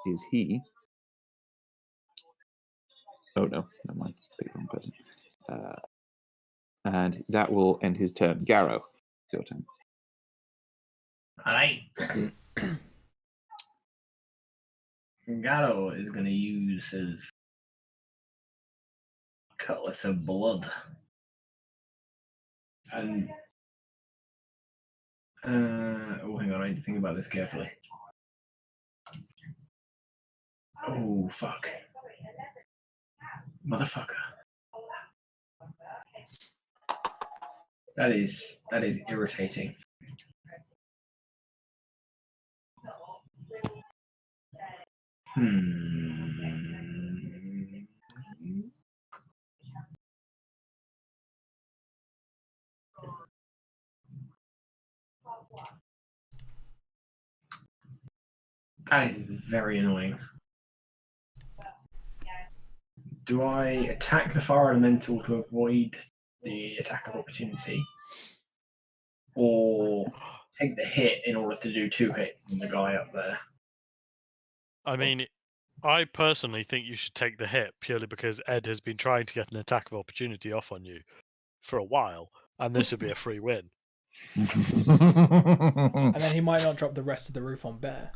is he. Oh no, never mind. Pick the wrong person. And that will end his turn. Garrow, it's your turn. Alright. Gato is going to use his Cutlass of Blood and Oh, hang on. I need to think about this carefully. Oh, fuck. Motherfucker. That is irritating. That is very annoying. Do I attack the fire elemental to avoid the attack of opportunity? Or take the hit in order to do 2 hits on the guy up there? I mean, I personally think you should take the hit purely because Ed has been trying to get an attack of opportunity off on you for a while, and this would be a free win. And then he might not drop the rest of the roof on Bear.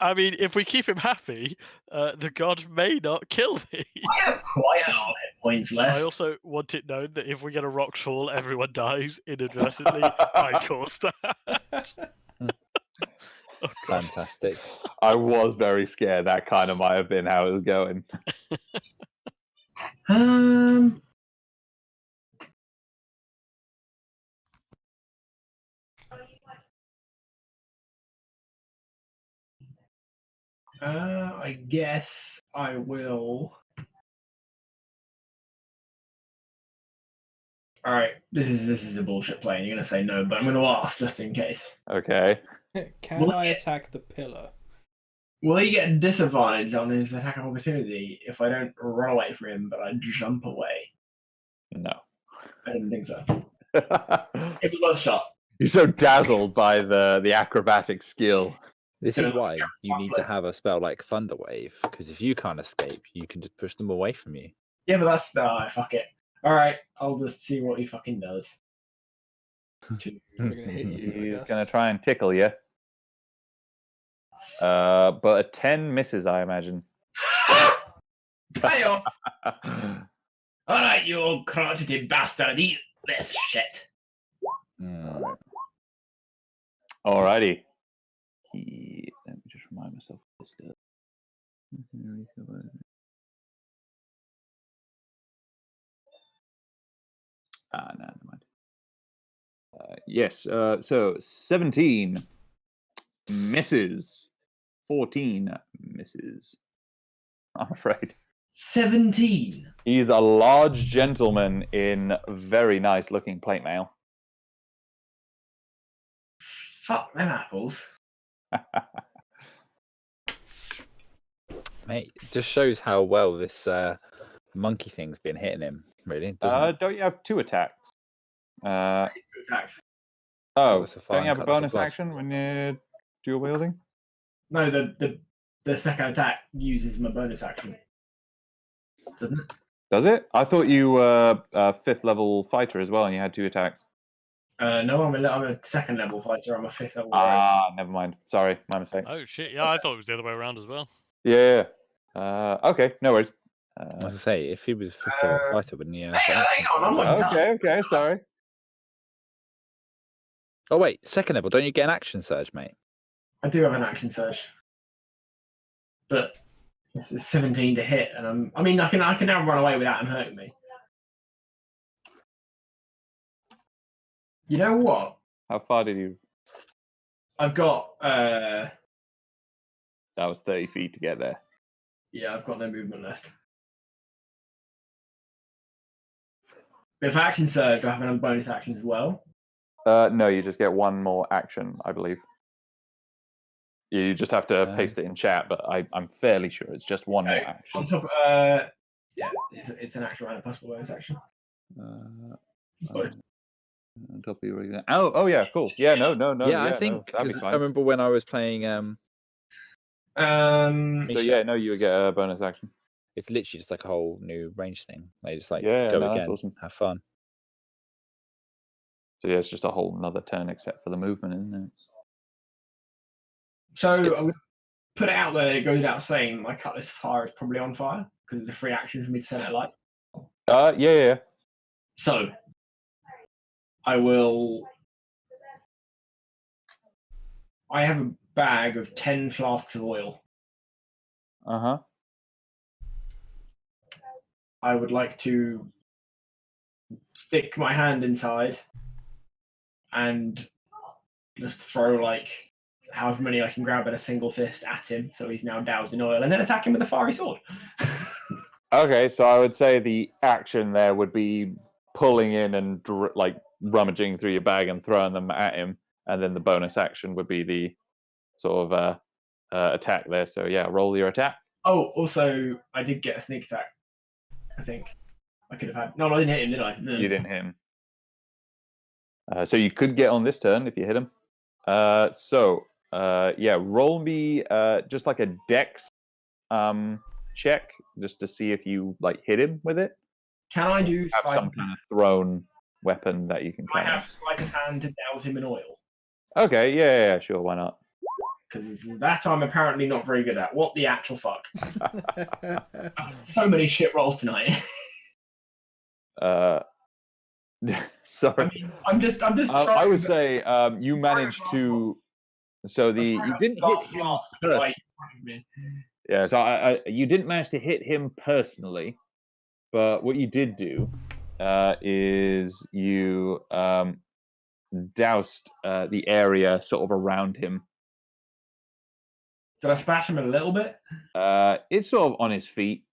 I mean, if we keep him happy, the god may not kill me. I have quite a lot of hit points left. I also want it known that if we get a rock fall, everyone dies inadvertently. I caused that. Oh, God. Fantastic. I was very scared. That kind of might have been how it was going. I guess I will. All right, this is a bullshit play, and you're gonna say no, but I'm gonna ask just in case. Okay. Can Well, I yeah. attack the pillar? Will he get a disadvantage on his attack of opportunity if I don't run away from him, but I jump away? No. I didn't think so. It was a shot. You're so dazzled by the acrobatic skill. This Yeah, is why you need to conflict. have a spell like Thunder Wave, because if you can't escape, you can just push them away from you. Yeah, but that's fuck it. All right, I'll just see what he fucking does. They're gonna hit you. I He's guess. gonna try and tickle you. But a 10 misses, I imagine. Pay off! All right, you old crotchety bastard, eat this shit. Mm. Alrighty. Let me just remind myself of this stuff. No, never mind. Yes, so 17 misses. 14 misses. I'm afraid. 17. He's a large gentleman in very nice looking plate mail. Fuck them apples. Mate, it just shows how well this monkey thing's been hitting him, really, doesn't it? Don't you have 2 attacks? Attacks. Oh, that's a don't fine you have a cut, that's a bonus blood. action when you're dual wielding? No, the second attack uses my bonus action. Doesn't it? Does it? I thought you were a 5th level fighter as well, and you had 2 attacks. No, I'm a second level fighter. I'm a 5th level warrior. Ah, never mind. Sorry, my mistake. Oh shit! Yeah, I thought it was the other way around as well. Yeah. Okay, no worries. As I say, if he was a fifth level fighter, wouldn't he? Hey, hang on, I'm like- Okay, sorry. Oh wait, second level. Don't you get an action surge, mate? I do have an action surge, but this is 17 to hit, and I can now run away without him hurting me. You know what? How far did you? I've got That was 30 feet to get there. yeah, I've got no movement left. But if I action surge, I have a bonus action as well. No, you just get 1 more action, I believe. You just have to paste it in chat, but I'm fairly sure it's just 1 more On action. top, yeah, it's an action and a possible bonus action. On top of your regular. Oh yeah, cool. Yeah, no. yeah, I think that'd be 'cause fine. I remember when I was playing. So yeah, no, you would get a bonus action. It's literally just like a whole new range thing. They just like Yeah, go no, that's again, awesome. have fun. So yeah, it's just a whole another turn except for the movement, isn't it? So I'm Just gonna put it out there. It goes without saying my cutlass fire is probably on fire because it's a free action for me to set it alight. Yeah. So I will I have a bag of 10 flasks of oil. Uh-huh. I would like to stick my hand inside and just throw like however many I can grab in a single fist at him, so he's now doused in oil, and then attack him with a fiery sword. Okay, so I would say the action there would be pulling in and like rummaging through your bag and throwing them at him, and then the bonus action would be the sort of attack there. So yeah, roll your attack. Oh, also, I did get a sneak attack. I think I could have had. No, I didn't hit him, did I? No. You didn't hit him. So you could get on this turn if you hit him. Yeah, roll me just like a dex check just to see if you like hit him with it. Can I do Have some kind of thrown weapon that you can I kind have sleight of hand to douse him in oil? Okay, yeah, sure, why not? Because that I'm apparently not very good at. What the actual fuck? So many shit rolls tonight. Sorry. I mean, I'm just trying. I would say you managed to. So you didn't hit him. Yeah, so you didn't manage to hit him personally, but what you did do is you doused the area sort of around him. Did I splash him a little bit? It's sort of on his feet,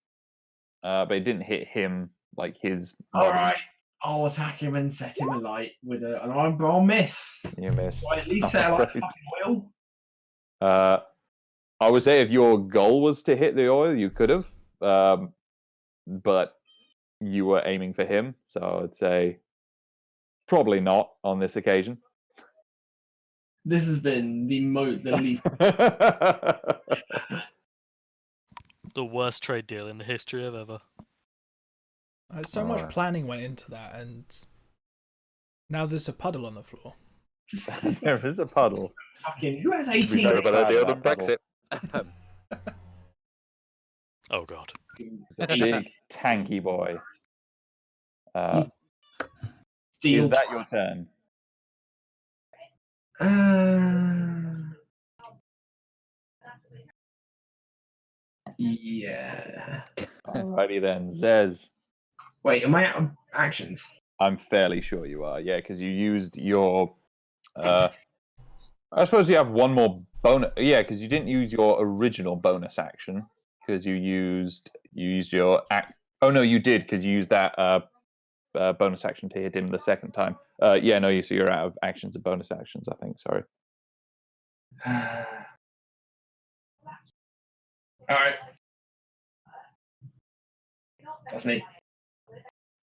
but it didn't hit him like his. All right, I'll attack him and set him alight with and I'll miss. You miss. Do I at least set alight the fucking oil? I would say if your goal was to hit the oil, you could have, but you were aiming for him, so I'd say probably not on this occasion. This has been the least. The worst trade deal in the history of ever. So much planning went into that, and now there's a puddle on the floor. There is a puddle. Fucking who has 18? Terrible idea than Brexit. Oh god. Big tanky boy. Steel. Is that your turn? Yeah. Alrighty then, Zez. Wait, am I out of actions? I'm fairly sure you are. Yeah, because you used your. I suppose you have one more bonus. Yeah, because you didn't use your original bonus action because you used your Oh no, you did because you used that bonus action to hit him the second time. Yeah, no, so you're out of actions and bonus actions. I think. Sorry. All right. That's me.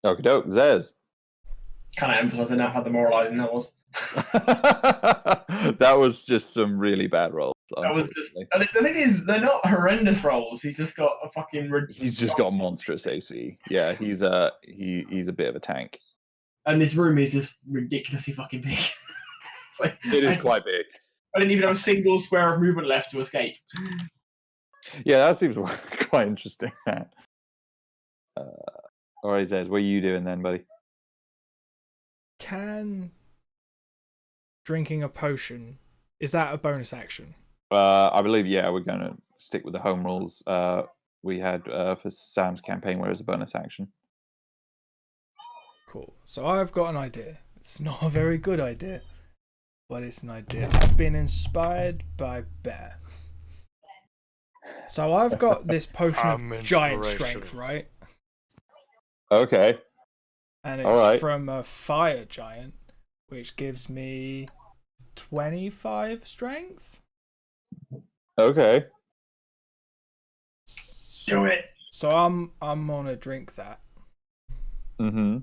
Okie doke, Zez. Can't emphasize enough how demoralizing that was. That was just some really bad rolls. That was just. And the thing is, they're not horrendous rolls. He's just got a fucking. He's just got monstrous AC. Yeah, he's a bit of a tank. And this room is just ridiculously fucking big. It's like, It is quite big. I didn't even have a single square of movement left to escape. Yeah, that seems quite interesting. All right, Zez, what are you doing then, buddy? Can drinking a potion, is that a bonus action? I believe, yeah, we're going to stick with the home rules we had for Sam's campaign, where it's a bonus action. Cool. So I've got an idea. It's not a very good idea, but it's an idea. I've been inspired by Bear. So I've got this potion of giant strength, right? Okay. And it's right. from a fire giant, which gives me 25 strength. Okay. Do it. So I'm gonna drink that. Mm-hmm.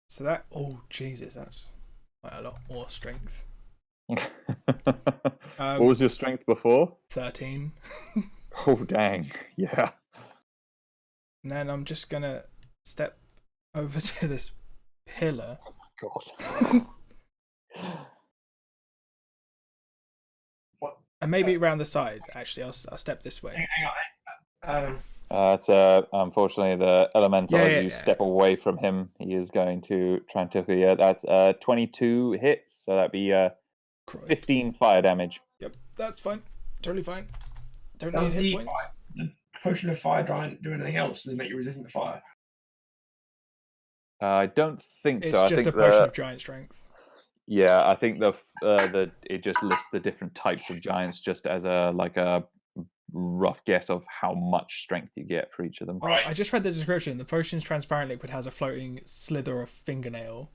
So that, oh Jesus, that's quite a lot more strength. What was your strength before? 13. Oh dang, yeah. And then I'm just gonna step over to this pillar. God. What? And maybe around the side, actually. I'll step this way. Hang on. Unfortunately the elemental. Yeah, As yeah, you yeah. step away from him, he is going to try and tickle you. That's 22 hits, so that'd be Christ. 15 fire damage. Yep, that's fine. Totally fine. Don't Does need hit the, points. the potion of fire giant do anything else? Does it make you resistant to fire? I don't think It's so. I just think a potion of giant strength. Yeah, I think it just lists the different types of giants just as a rough guess of how much strength you get for each of them. Oh, I just read the description. The potion's transparent liquid has a floating slither of fingernail.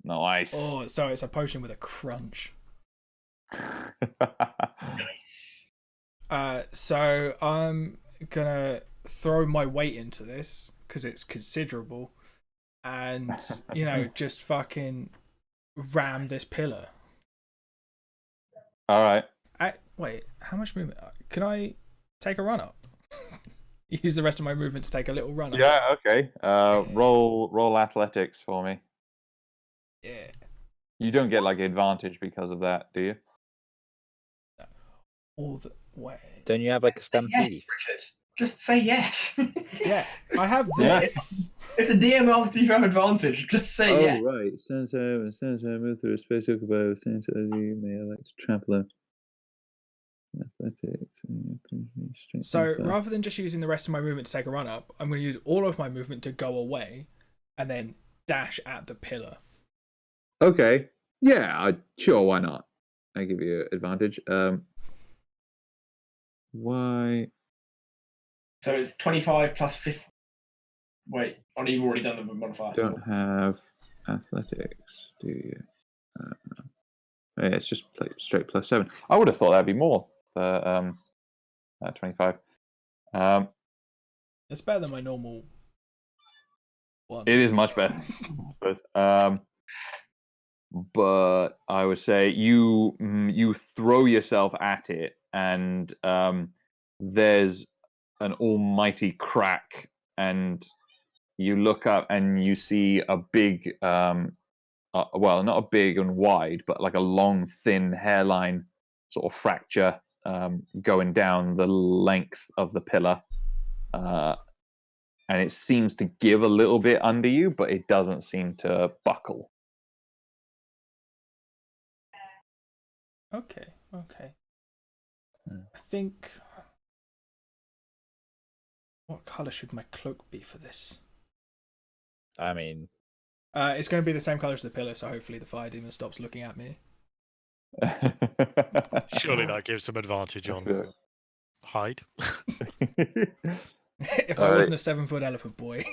Nice. Oh, so it's a potion with a crunch. Nice. So I'm gonna throw my weight into this because it's considerable, and just fucking ram this pillar. All right. Wait, how much movement? Can I take a run up? Use the rest of my movement to take a little run up. Yeah. Okay. Roll athletics for me. Yeah. You don't get like advantage because of that, do you? All the way. Don't you have like a Yes, stampede? Richard. Just say yes. Yeah, I have Yeah. this. If the DM asks you have advantage, just say yes. right. Since I move through a space occupied with things as you may like to trample them. Athletics. So rather than just using the rest of my movement to take a run up, I'm going to use all of my movement to go away, and then dash at the pillar. Okay. Yeah. Sure. Why not? I give you advantage. Why? So it's 25 plus 50. Wait, you've already done the modifier. Don't have athletics, do you? Yeah, it's just straight +7. I would have thought that'd be more for 25. It's better than my normal one. It is much better, I suppose. But I would say you throw yourself at it, and there's an almighty crack, and you look up and you see a big, well, not a big and wide, but like a long, thin hairline sort of fracture going down the length of the pillar. And it seems to give a little bit under you, but it doesn't seem to buckle. Okay. I think. What color should my cloak be for this? I mean, it's going to be the same color as the pillar, so hopefully the fire demon stops looking at me. Surely that gives some advantage on hide. If I wasn't a 7-foot elephant boy,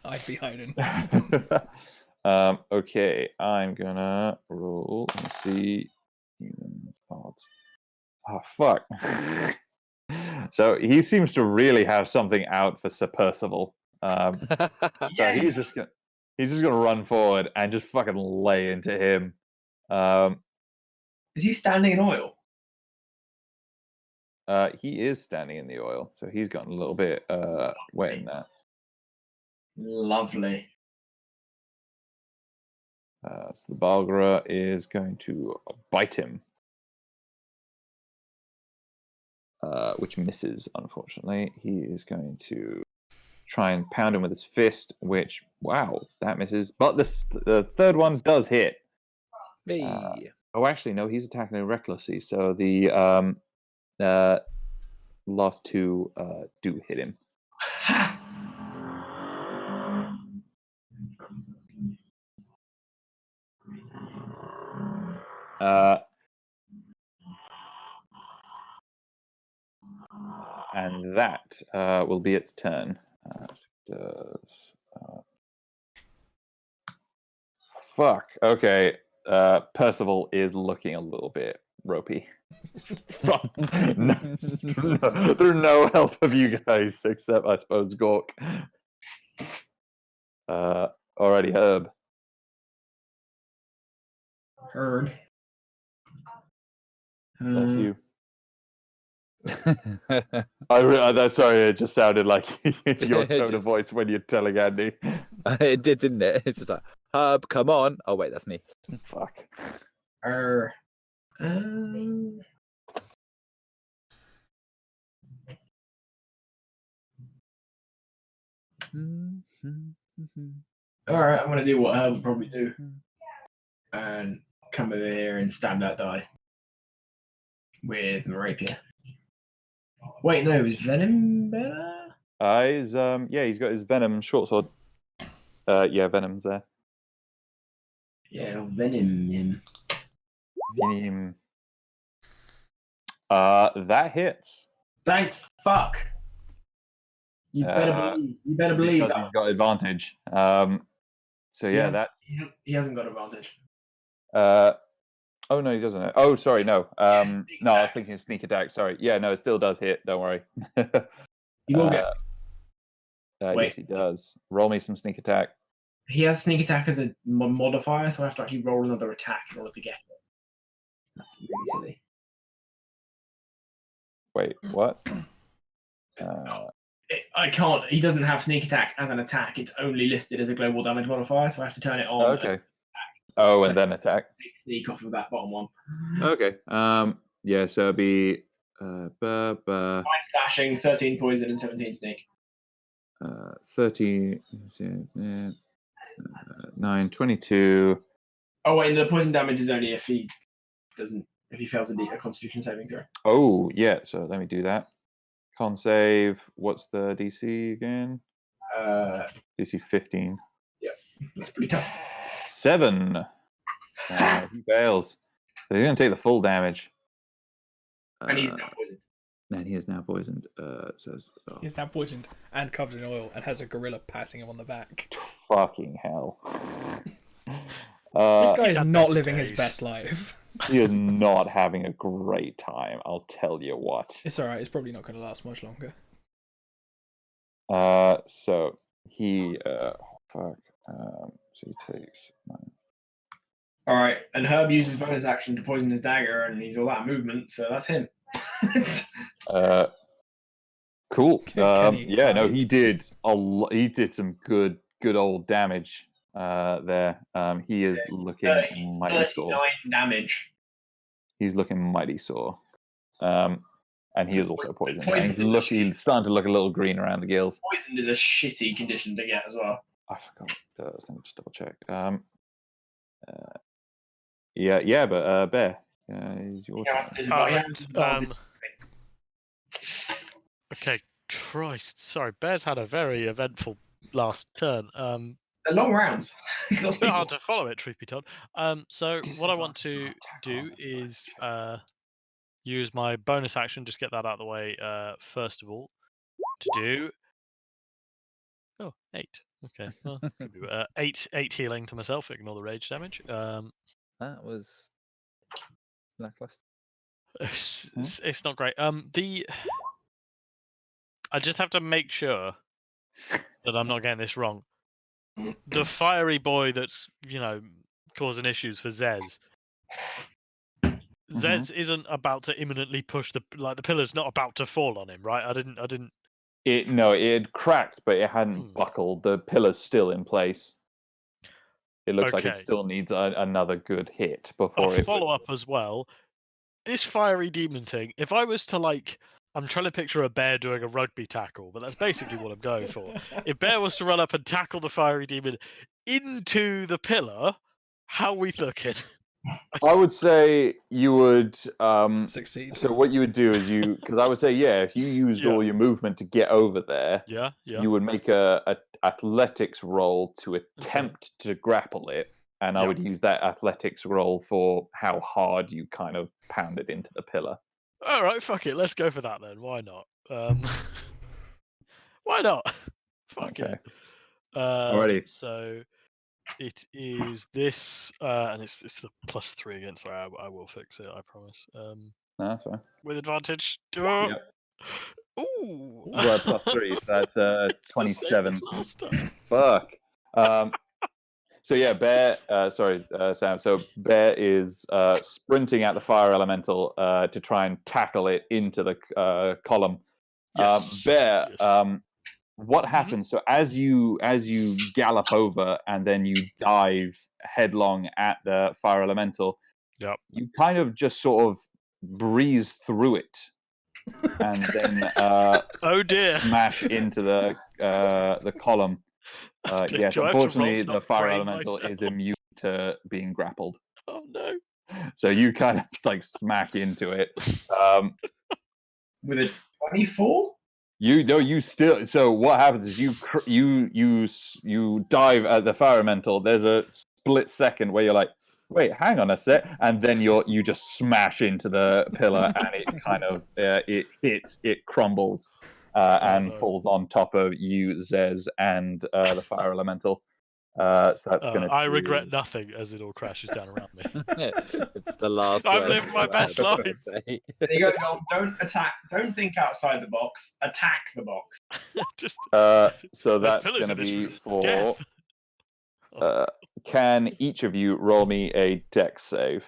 I'd be hiding. Okay, I'm gonna roll. Let's see. Odds. Oh fuck! So he seems to really have something out for Sir Percival. So he's just gonna run forward and just fucking lay into him. Is he standing in oil? He is standing in the oil, so he's gotten a little bit wet in that. Lovely. So the Balgara is going to bite him, which misses, unfortunately. He is going to try and pound him with his fist, which, wow, that misses. But the third one does hit. Oh, actually, no, he's attacking recklessly, so the last two do hit him. Ha! And that will be its turn. Fuck. Okay. Percival is looking a little bit ropey. Through no help of you guys, except I suppose Gork. Alrighty, Herb. Herb. That's you. That's sorry. It just sounded like your tone of voice when you're telling Andy. It did, didn't it? It's just like, Herb, come on. Oh wait, that's me. Fuck. All right, I'm gonna do what Herb would probably do, and come over here and stab that die with my rapier. Wait, no, is venom better? He's got his venom short sword. Venom's there. Yeah, I'll venom him. Venom. That hits. Thank fuck. You better believe because that. he's got advantage. So yeah, that's. He hasn't got advantage. Oh no, he doesn't. Oh, sorry, no. Sneak No, I was attack. thinking sneak attack. Sorry. Yeah, no, it still does hit. Don't worry. He will get. Wait. Yes, he does. Roll me some sneak attack. He has sneak attack as a modifier, so I have to actually roll another attack in order to get it. That's really silly. Wait, what? I can't. He doesn't have sneak attack as an attack. It's only listed as a global damage modifier, so I have to turn it on. Okay. Oh, and then attack. Sneak off of that bottom one. Okay. Yeah. So it'd be 9 slashing, 13 poison, and 17 sneak. 13, 9, 22. Oh wait, the poison damage is only if he fails a Constitution saving throw. Oh yeah. So let me do that. Con save. What's the DC again? DC 15. Yeah, that's pretty tough. 7. He fails. So he's gonna take the full damage. And he's now poisoned. And he is now poisoned. It says. Oh, He's now poisoned and covered in oil and has a gorilla patting him on the back. fucking hell. This guy is had not better living his days. best life. He is not having a great time. I'll tell you what. It's alright, it's probably not going to last much longer. So he. So he takes 9. All right, and Herb uses bonus action to poison his dagger, and he's all out of movement, so that's him. Cool. Can he Yeah, no, hide? he did a lot. He did some good old damage there. He is looking mighty sore. 39 damage. He's looking mighty sore. And he is also poisoned. Poisoned And is he's starting to look a little green around the gills. Poisoned is a shitty condition to get as well. I forgot what it does. Let me just double check. But Bear, is your Yeah, turn. that's Alright, disadvantage. Okay, Christ. Sorry, Bear's had a very eventful last turn. They're long rounds. It's not It's a bit hard people. to follow it, truth be told. So what I want to do is use my bonus action, just get that out of the way first of all, to do... Oh, 8. Okay, well, 8 healing to myself, ignore the rage damage. That was lackluster. It's not great. I just have to make sure that I'm not getting this wrong. The fiery boy that's causing issues for Zez. Zez isn't about to imminently push the pillar's not about to fall on him, right? I didn't. It had cracked, but it hadn't buckled. The pillar's still in place. It looks like it Okay. still needs another good hit before A it. follow up as well. This fiery demon thing. If I was to I'm trying to picture a bear doing a rugby tackle, but that's basically what I'm going for. If Bear was to run up and tackle the fiery demon into the pillar, how are we looking? I would say you would. Succeed. So what you would do is because I would say if you used all your movement to get over there, Yeah. you would make a athletics roll to attempt to grapple it, and I would use that athletics roll for how hard you kind of pounded into the pillar. All right, fuck it. Let's go for that then. Why not? Why not? Fuck Okay. it. Alrighty. So it is this, and it's the +3 again. Sorry, I will fix it. I promise. No, that's fine. With advantage. Yep. Ooh. Well, +3, so that's It's the same 27. as last time. Fuck. So yeah, Bear. Sorry, Sam. So Bear is sprinting at the fire elemental to try and tackle it into the column. Yes. Bear. Yes. What happens? So as you gallop over and then you dive headlong at the fire elemental, Yep. you kind of just sort of breeze through it. and then Oh dear. smash into the column. Do Yes, I have to roll unfortunately, to the not fire brain elemental is myself? immune to being grappled. Oh no. So you kind of just, like smack into it. With a 24? You still. So what happens is you dive at the fire elemental. There's a split second where you're like, wait, hang on a sec, and then you just smash into the pillar, and it kind of it crumbles and no. falls on top of you, Zez, and the fire elemental. So that's gonna. I do- regret nothing as it all crashes down around me. It's the last. I've word lived my I've best ever life. say. There you go, Dom. Don't attack. Don't think outside the box. Attack the box. Just So there's that's pillars gonna in this be room. for. Death. Can each of you roll me a dex save?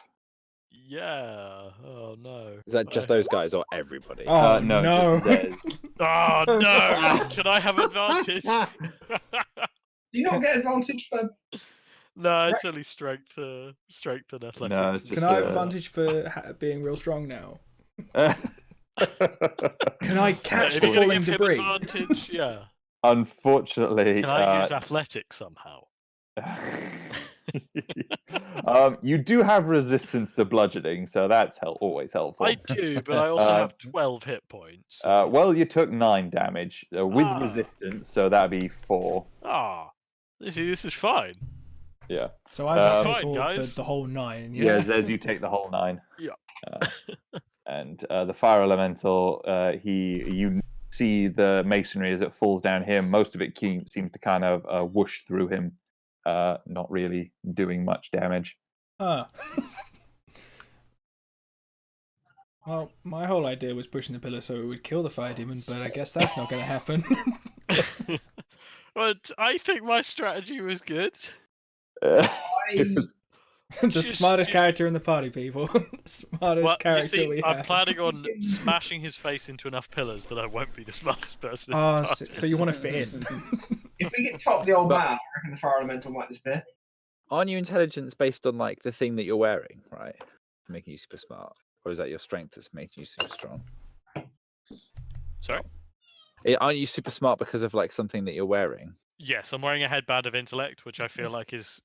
Yeah. Oh no. Is that just those guys or everybody? Oh no, no! just Zez. Oh no! Can I have advantage? Do you not get advantage for? No, it's only strength and athletics. No, it's Can just I have advantage for being real strong now? Can I catch If the you're gonna falling give him debris? advantage, yeah. Unfortunately, Can I use athletics somehow? you do have resistance to bludgeoning, so that's always helpful. I do, but I also have 12 hit points. Well, you took 9 damage with Ah. resistance, so that'd be 4. This is fine. Yeah. So I just Fine, take all guys. the whole 9. Yeah, Yeah. Zez, you take the whole 9. Yeah. And the fire elemental, you see the masonry as it falls down him. Most of it seems to kind of whoosh through him, not really doing much damage. Huh. Well, my whole idea was pushing the pillar so it would kill the fire demon, but I guess that's not going to happen. But I think my strategy was good. It was- The Just- smartest character in the party, people. The smartest Well, you character see, we I'm have. planning on smashing his face into enough pillars that I won't be the smartest person. in the Oh, party. so you want to fit in? If we get top the old But- man, I reckon the fire elemental might disappear. Aren't you intelligence based on like the thing that you're wearing, right? Making you super smart, or is that your strength that's making you super strong? Sorry? Aren't you super smart because of like something that you're wearing? Yes, I'm wearing a headband of intellect, which I feel like is.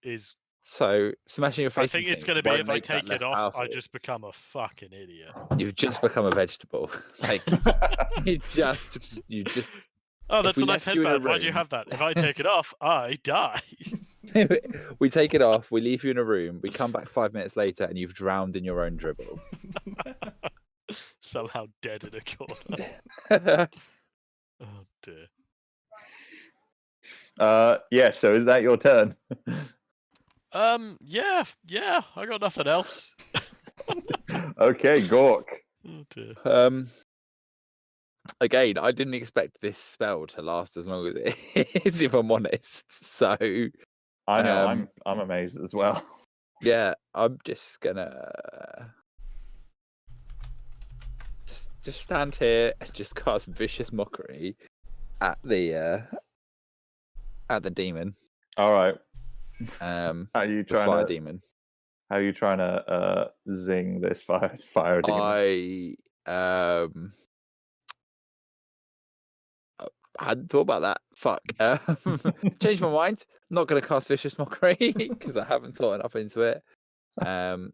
So smashing your I face. think in it's things going to be won't if I make that take less it off, powerful. I just become a fucking idiot. You've just become a vegetable. Like you just. Oh, If that's we a nice left you in a headband. Why'd you room- have that? If I take it off, I die. We take it off. We leave you in a room. We come back 5 minutes later, and you've drowned in your own dribble. Somehow dead in a corner. Oh dear. Yeah, so is that your turn? Yeah, I got nothing else. Okay, Gork. Oh dear. Again, I didn't expect this spell to last as long as it is, if I'm honest. So I know, Um, I'm amazed as well. yeah, I'm just gonna just stand here and just cast vicious mockery at the demon, All right. the How are you fire trying to demon. How are you trying to zing this fire demon? I hadn't thought about that. Fuck. Changed my mind. Not gonna cast vicious mockery because I haven't thought enough into it. I'm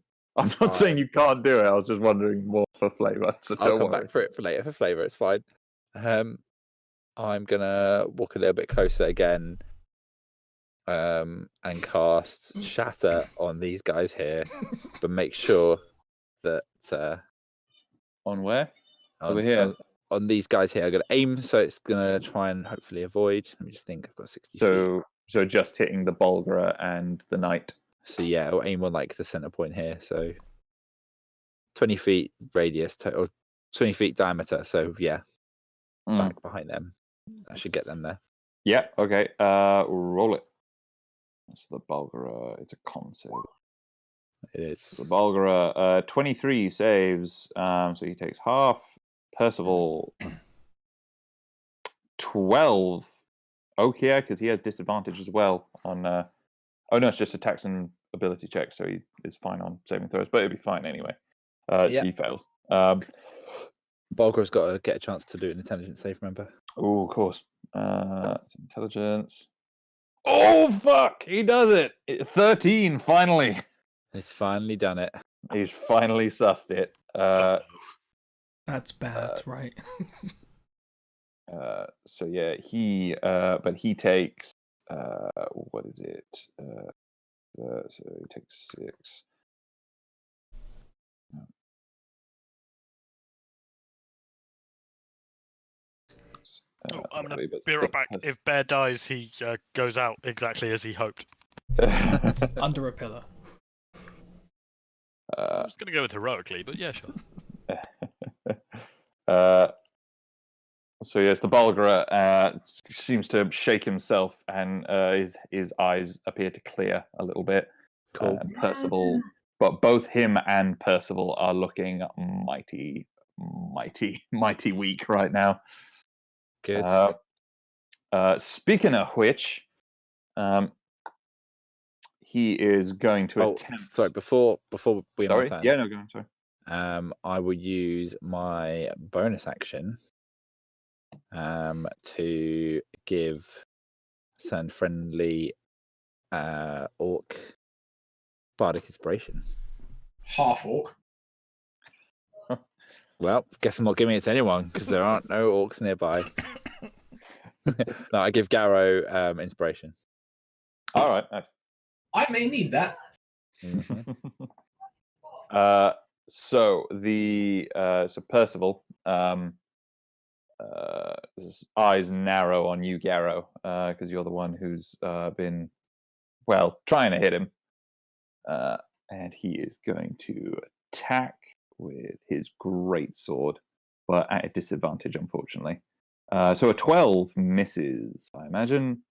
not saying you can't do it. I was just wondering more for flavour. So I'll don't come worry. back for it for later. For flavour, it's fine. I'm gonna walk a little bit closer again, and cast Shatter on these guys here, but make sure that On where? Over on, here. on these guys here, I'm gonna aim, so it's gonna try and hopefully avoid. Let me just think. I've got 60 feet. So just hitting the Bulgara and the knight. So yeah, I'll aim on like the center point here. So 20 feet radius, or 20 feet diameter. So yeah, back behind them. I should get them there. Yeah. Okay. Roll it. That's the Bulgara. It's a con save. It is. The Bulgara, 23 saves. So he takes half. Percival, 12. Okay, yeah, because he has disadvantage as well on. Oh no, it's just attacks and ability checks, so he is fine on saving throws, but it'll be fine anyway. Yeah. He fails. Bulgar's got to get a chance to do an intelligence save, remember? Oh, of course. It's intelligence. Oh, fuck! He does it! 13, finally! He's finally done it. He's finally sussed it. That's bad, right? So yeah, but he takes, what is it? So he takes 6. I'm gonna be right back. If Bear dies, he goes out exactly as he hoped. Under a pillar. I was gonna go with heroically, but yeah, sure. So yes, the Bulgar seems to shake himself, and his eyes appear to clear a little bit. Cool. And Percival, but both him and Percival are looking mighty weak right now. Good. Speaking of which, he is going to Oh, attempt. sorry. Before we Sorry, turn, yeah, no, go on. Sorry. I will use my bonus action to give certain friendly orc bardic inspiration. Half orc. Well, guess I'm not giving it to anyone because there aren't no orcs nearby. No, I give Garrow inspiration. All right. Nice. I may need that. Mhm. So Percival, his eyes narrow on you, Garrow, because you're the one who's been, trying to hit him, and he is going to attack with his great sword, but at a disadvantage, unfortunately. So a 12 misses, I imagine.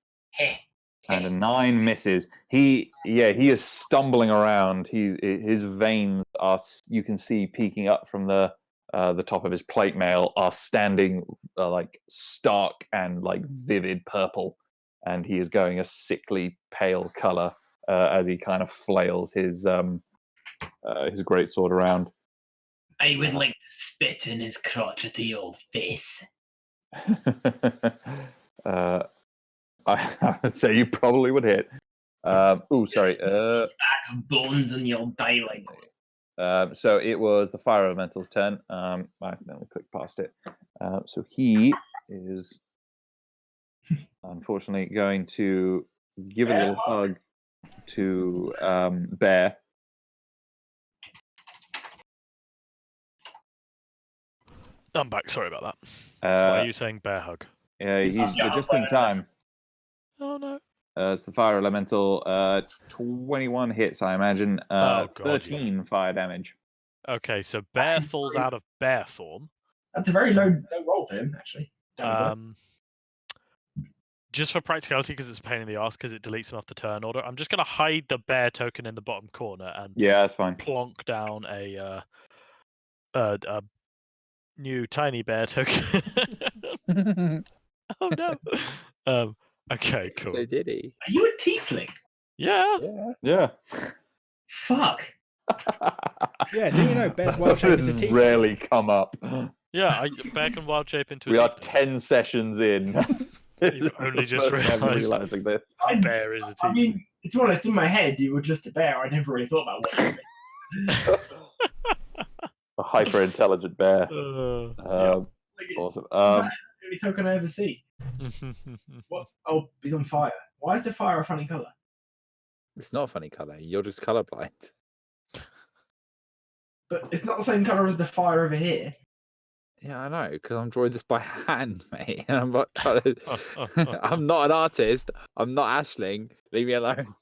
And a 9 misses. He is stumbling around. His veins are, you can see, peeking up from the top of his plate mail, are standing like stark and like vivid purple, and he is going a sickly pale color as he kind of flails his greatsword around. I would like to spit in his crotchety old face. I would say you probably would hit. Sorry. Stack of bones and you'll die like. So it was the fire elemental's turn. I accidentally clicked past it. So he is unfortunately going to give a little hug to Bear. I'm back. Sorry about that. Why are you saying bear hug? Yeah, he's just in time. Oh no. It's the fire elemental. 21 hits, I imagine. Oh, God, 13 fire damage. Okay, so Bear falls out of bear form. That's a very low roll for him, actually. Just for practicality, because it's a pain in the ass, because it deletes him off the turn order. I'm just going to hide the bear token in the bottom corner and that's fine. Plonk down a new tiny bear token. Oh no. Okay, cool. So did he? Are you a tiefling? Yeah. Yeah. Fuck. Yeah, do you know Bear's wild shape is a This tiefling? rarely come up. Yeah, Bear can wild shape into a We are tiefling. 10 sessions in. You've only just realizing this. Bear is a tiefling. I mean, to be honest, in my head, you were just a bear. I never really thought about what you were. A hyper intelligent bear. Awesome. That's the only token I ever see. What? Oh, he's on fire. Why is the fire a funny colour? It's not a funny color. You're just colorblind. But it's not the same colour as the fire over here. Yeah, I know, because I'm drawing this by hand, mate. And I'm not trying to. I'm not an artist. I'm not Ashling. Leave me alone.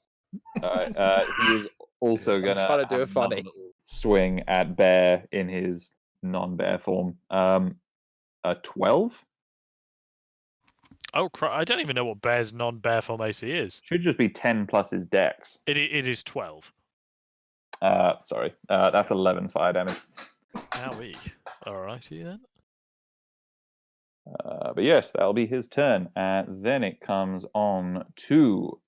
All right. He is also going trying to do a funny swing at Bear in his non-bear form. 12? Oh, I don't even know what Bear's non-bear form AC is. Should just be 10 plus his dex. It is 12. Sorry. That's 11 fire damage. Owie. Alrighty then. But yes, that'll be his turn. And then it comes on to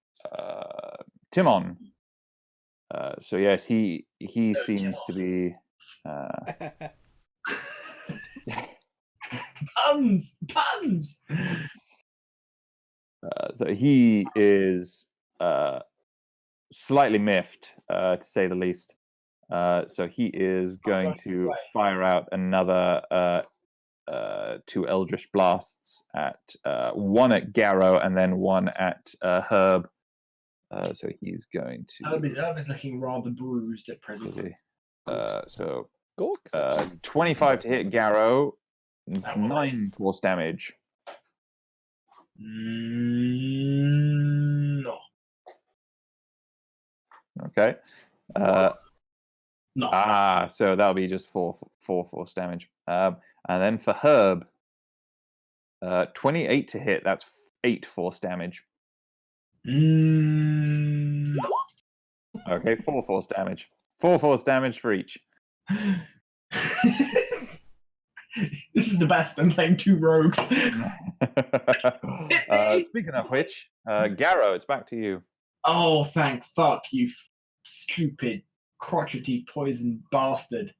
Timon. So yes, he seems to be Puns. So he is slightly miffed, to say the least. So he is going to fire out another 2 Eldritch Blasts at one at Garrow and then one at Herb. So he's going to. Herb is looking rather bruised at present. So Gorks. 25 to hit Garrow, 9 force damage. No. Okay. No. So that'll be just 4 force damage. And then for Herb, 28 to hit. That's 8 force damage. No. Okay, 4 force damage. 4 force damage for each. This is the best. I'm playing 2 rogues. Speaking of which, Garrow, it's back to you. Oh, thank fuck, you stupid, crotchety poison bastard.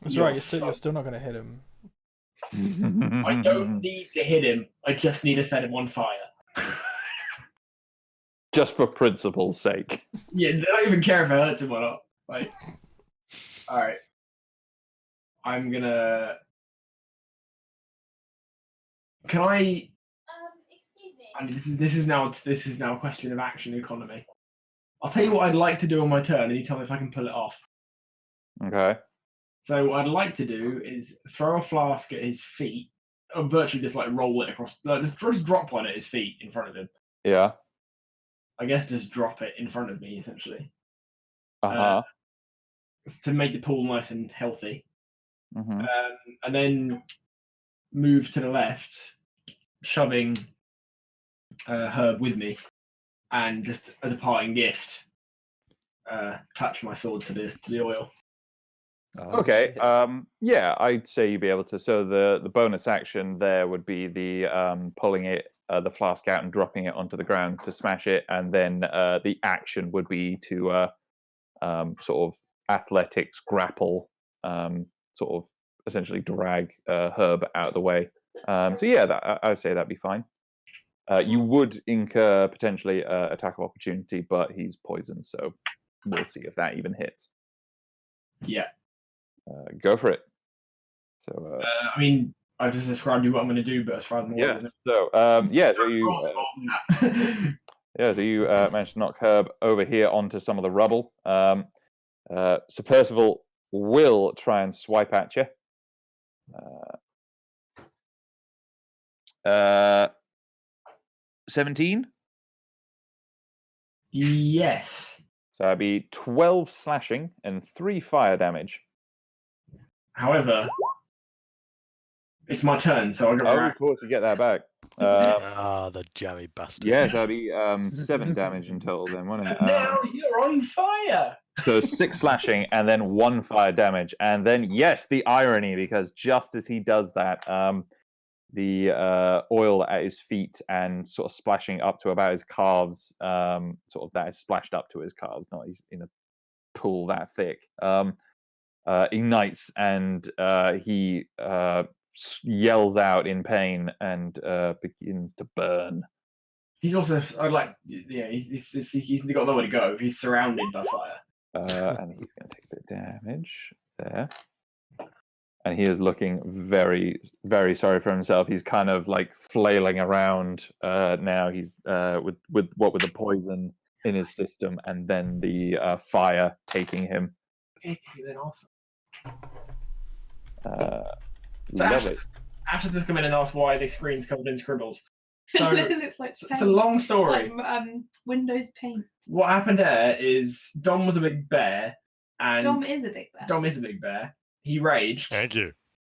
That's You're right. so- You're still not going to hit him. I don't need to hit him. I just need to set him on fire. Just for principle's sake. Yeah, I don't even care if it hurts him or not. Like, all right, I'm gonna. Can I? Excuse me. I mean, this is now a question of action economy. I'll tell you what I'd like to do on my turn, and you tell me if I can pull it off. Okay. So what I'd like to do is throw a flask at his feet, or virtually just like roll it across, just drop one at his feet in front of him. Yeah. I guess just drop it in front of me, essentially, Uh-huh. to make the pool nice and healthy. Mhm. And then move to the left, shoving Herb with me, and just as a parting gift, touch my sword to the oil. Okay. Yeah, I'd say you'd be able to. So the bonus action there would be the pulling it, the flask out and dropping it onto the ground to smash it, and then the action would be to sort of athletics grapple, sort of essentially drag Herb out of the way. So yeah, I'd say that'd be fine. You would incur potentially attack of opportunity, but he's poisoned, so we'll see if that even hits. Yeah. Go for it. So I mean, I just described you what I'm going to do, but as far as more, yeah. So so you managed to knock Herb over here onto some of the rubble. So Percival will try and swipe at you. 17. Yes. So that'd be 12 slashing and 3 fire damage. However, it's my turn, so I got. Oh, of course, you get that back. The jammy bastard. Yeah, that'd be 7 damage in total then, wouldn't it? Now you're on fire. So 6 slashing and then 1 fire damage. And then, yes, the irony, because just as he does that, the oil at his feet and sort of splashing up to about his calves, sort of that is splashed up to his calves, not he's in a pool that thick, ignites, and he yells out in pain and begins to burn. He's also, he's got nowhere to go. He's surrounded by fire. And he's going to take a bit of damage there. And he is looking very, very sorry for himself. He's kind of like flailing around now. He's with the poison in his system, and then the fire taking him. Okay, then awesome. Lovely. After this, come in and ask why the screen's covered in scribbles. So It's like it's a long story. It's like Windows Paint. What happened there is Dom was a big bear, and Dom is a big bear. Dom is a big bear. He raged. Thank you.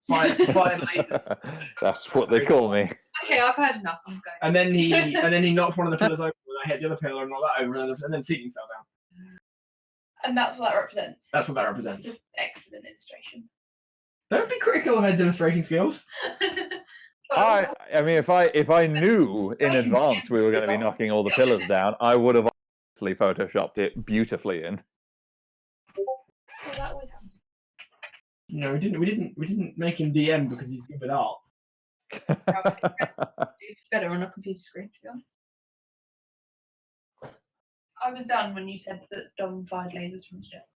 Fired laser, That's what they call me. Okay, I've heard enough. I'm going. and then he knocked one of the pillars over, and I hit the other pillar and knocked that over, and then the ceiling fell down. And that's what that represents. That's what that It's represents. an excellent illustration. Don't be critical of my demonstration skills. I mean, if I knew in advance we were going to be knocking all the pillars down, I would have obviously photoshopped it beautifully in. Well, that always happens. No, we didn't make him DM because he's good with art. It's better on a computer screen, to be honest. I was done when you said that Dom fired lasers from his chest.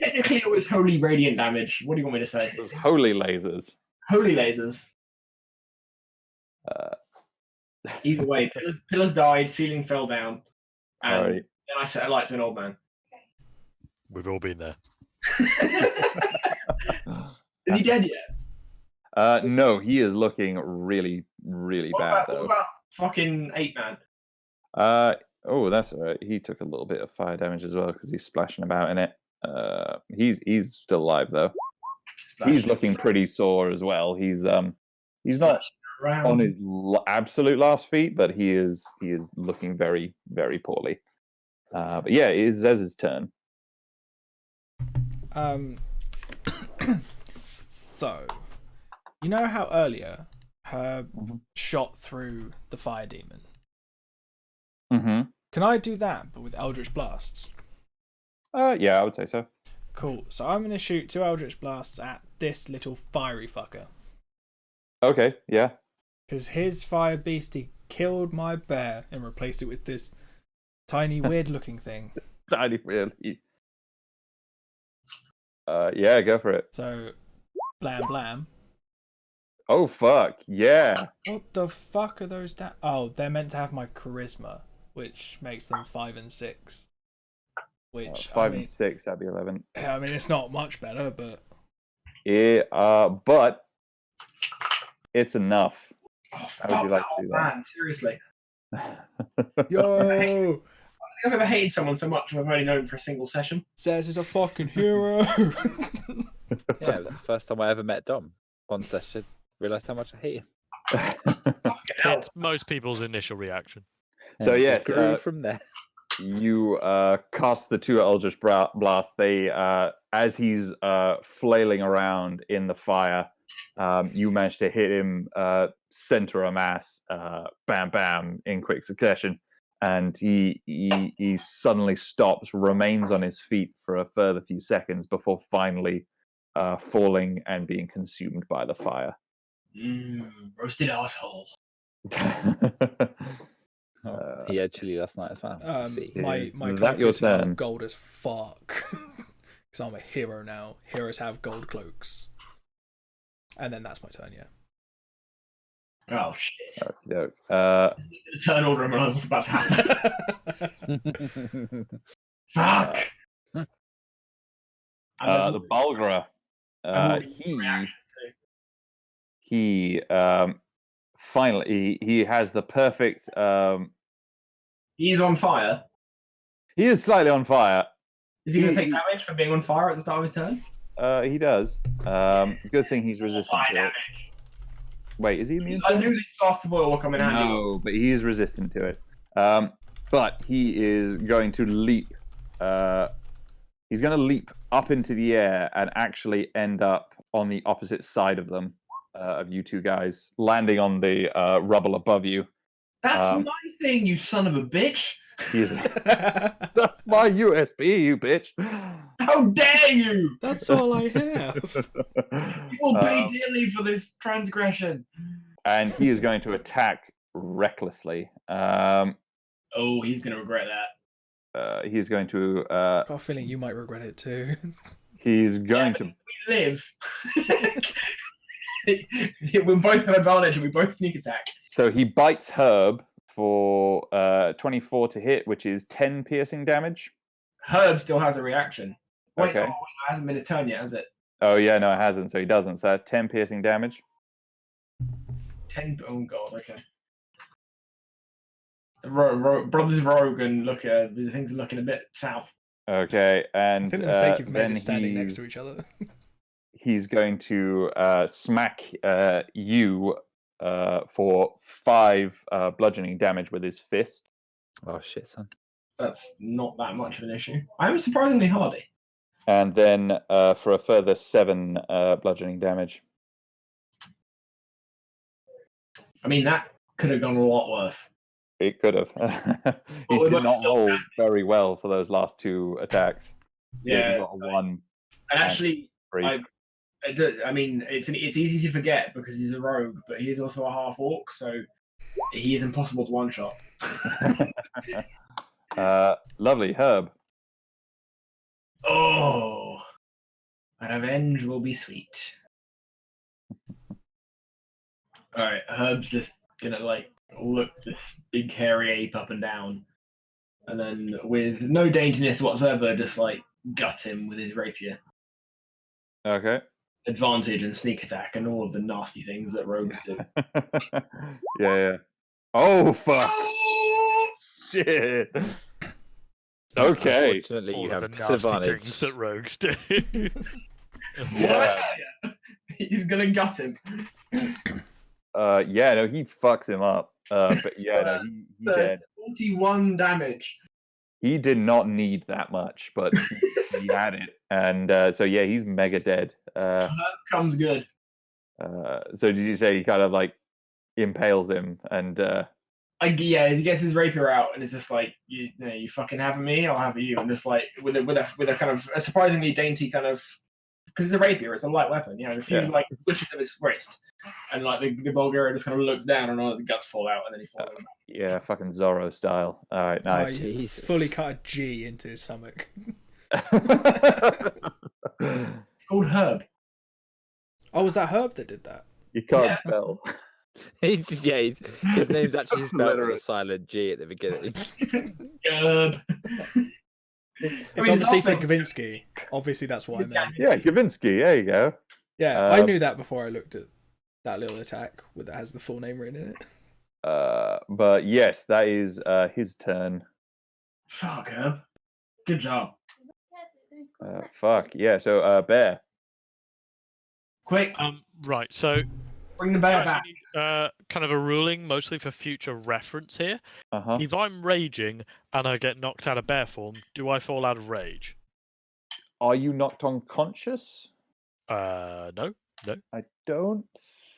Technically, it was holy radiant damage. What do you want me to say? Those holy lasers. Holy lasers. Either way, pillars died, ceiling fell down, and Alright. then I set a light to an old man. We've all been there. Is he dead yet? No, he is looking really, really bad What though. about fucking 8-man? Oh, that's all right. He took a little bit of fire damage as well because he's splashing about in it. He's still alive though. He's looking pretty sore as well. He's not on his absolute last feet, but he is looking very, very poorly. But yeah, it is Zez's turn. So, you know how earlier Herb shot through the fire demon? Mm-hmm. Can I do that, but with Eldritch Blasts? Yeah, I would say so. Cool. So I'm going to shoot 2 Eldritch Blasts at this little fiery fucker. Okay, yeah. Because his fire beastie killed my bear and replaced it with this tiny weird-looking thing. Tiny really. Yeah, go for it. So, blam blam. Oh fuck, yeah. What the fuck are those Oh, they're meant to have my charisma, which makes them 5 and 6. Which 5 and 6, that'd be 11. I mean, it's not much better, but but it's enough. Oh, How would you like to do that? Man, seriously. yo, I think I've ever hated someone so much if I've only known him for a single session. Says is a fucking hero. Yeah, it was the first time I ever met Dom. One session, realised how much I hate him. It's most people's initial reaction. So And it yes, grew from there. you cast the 2 Eldritch Blasts. They, as he's flailing around in the fire, you manage to hit him center of mass, bam, bam, in quick succession, and he suddenly stops, remains on his feet for a further few seconds before finally falling and being consumed by the fire. Roasted asshole. He had chili last night as well. See. My Is cloak that your is now turn? gold as fuck. Because I'm a hero now. Heroes have gold cloaks. And then that's my turn, yeah. Oh shit! Okey-doke. Turn order and I was about to happen. Fuck! The Bulgara. He finally he has the perfect. He's on fire. He is slightly on fire. Is he going to take damage for being on fire at the start of his turn? He does. Good thing he's resistant to it. Wait, is he immune? I knew these fast to boil were coming out. No, but he is resistant to it. But he is going to leap. He's going to leap up into the air and actually end up on the opposite side of them, of you two guys, landing on the rubble above you. That's my thing, you son of a bitch! That's my USB, you bitch! How dare you! That's all I have. You will pay dearly for this transgression. And he is going to attack recklessly. Oh, he's going to regret that. He is going to. I've got a feeling you might regret it too. He's going to. We live. We both have advantage and we both sneak attack. So he bites Herb for 24 to hit, which is 10 piercing damage. Herb still has a reaction. Wait, Okay. it hasn't been his turn yet, has it? Oh yeah, no, it hasn't. So he doesn't. So that's 10 piercing damage. 10. Oh god, okay. Brothers Rogue and things are looking a bit south. Okay, and I think the mistake you've made then is standing next to each other. He's going to smack you for 5 bludgeoning damage with his fist. Oh shit, son. That's not that much of an issue. I'm surprisingly hardy. And then for a further 7 bludgeoning damage. I mean, that could have gone a lot worse. It could have. He Well, did it not still roll very well for those last 2 attacks. Yeah. He got a 1. And actually, freak. I mean, it's easy to forget because he's a rogue, but he is also a half orc, so he is impossible to one shot. Lovely, Herb. Oh, revenge will be sweet. All right, Herb's just gonna like look this big hairy ape up and down, and then with no daintiness whatsoever, just like gut him with his rapier. Okay. Advantage and sneak attack and all of the nasty things that rogues do. Yeah. Oh fuck! Shit. Okay. Unfortunately, All you of have the nasty disadvantage. things that rogues do. What did I Yeah. tell you? He's gonna gut him. Yeah, no, he fucks him up. But yeah, no, he dead. 41 damage. He did not need that much, but he had it, and so yeah, he's mega dead. That comes good. So did you say he kind of like impales him and? Yeah, he gets his rapier out and it's just like, you fucking having me, I'll have you. And just like with a kind of a surprisingly dainty kind of, because it's a rapier, it's a light weapon. You know, a few like switches of his wrist, and like the Bulgarian just kind of looks down and all his guts fall out, and then he falls. Yeah, fucking Zorro style. All right, nice. Oh, yeah. Jesus. Fully cut a G into his stomach. It's called Herb. Oh, was that Herb that did that? You can't Yeah. spell. His name's actually spelled with Literally. a silent G at the beginning. Herb. It's I mean, obviously it's for also- Kavinsky. Obviously, that's what I meant. Yeah, Kavinsky. There you go. Yeah, I knew that before I looked at that little attack that has the full name written in it. But yes, that is his turn. Fuck, Herb. Good job. Fuck yeah. So Bear. Quick, Right, so bring the bear back. kind of a ruling, mostly for future reference here. Uh-huh. If I'm raging and I get knocked out of bear form, do I fall out of rage? Are you knocked unconscious? No. I don't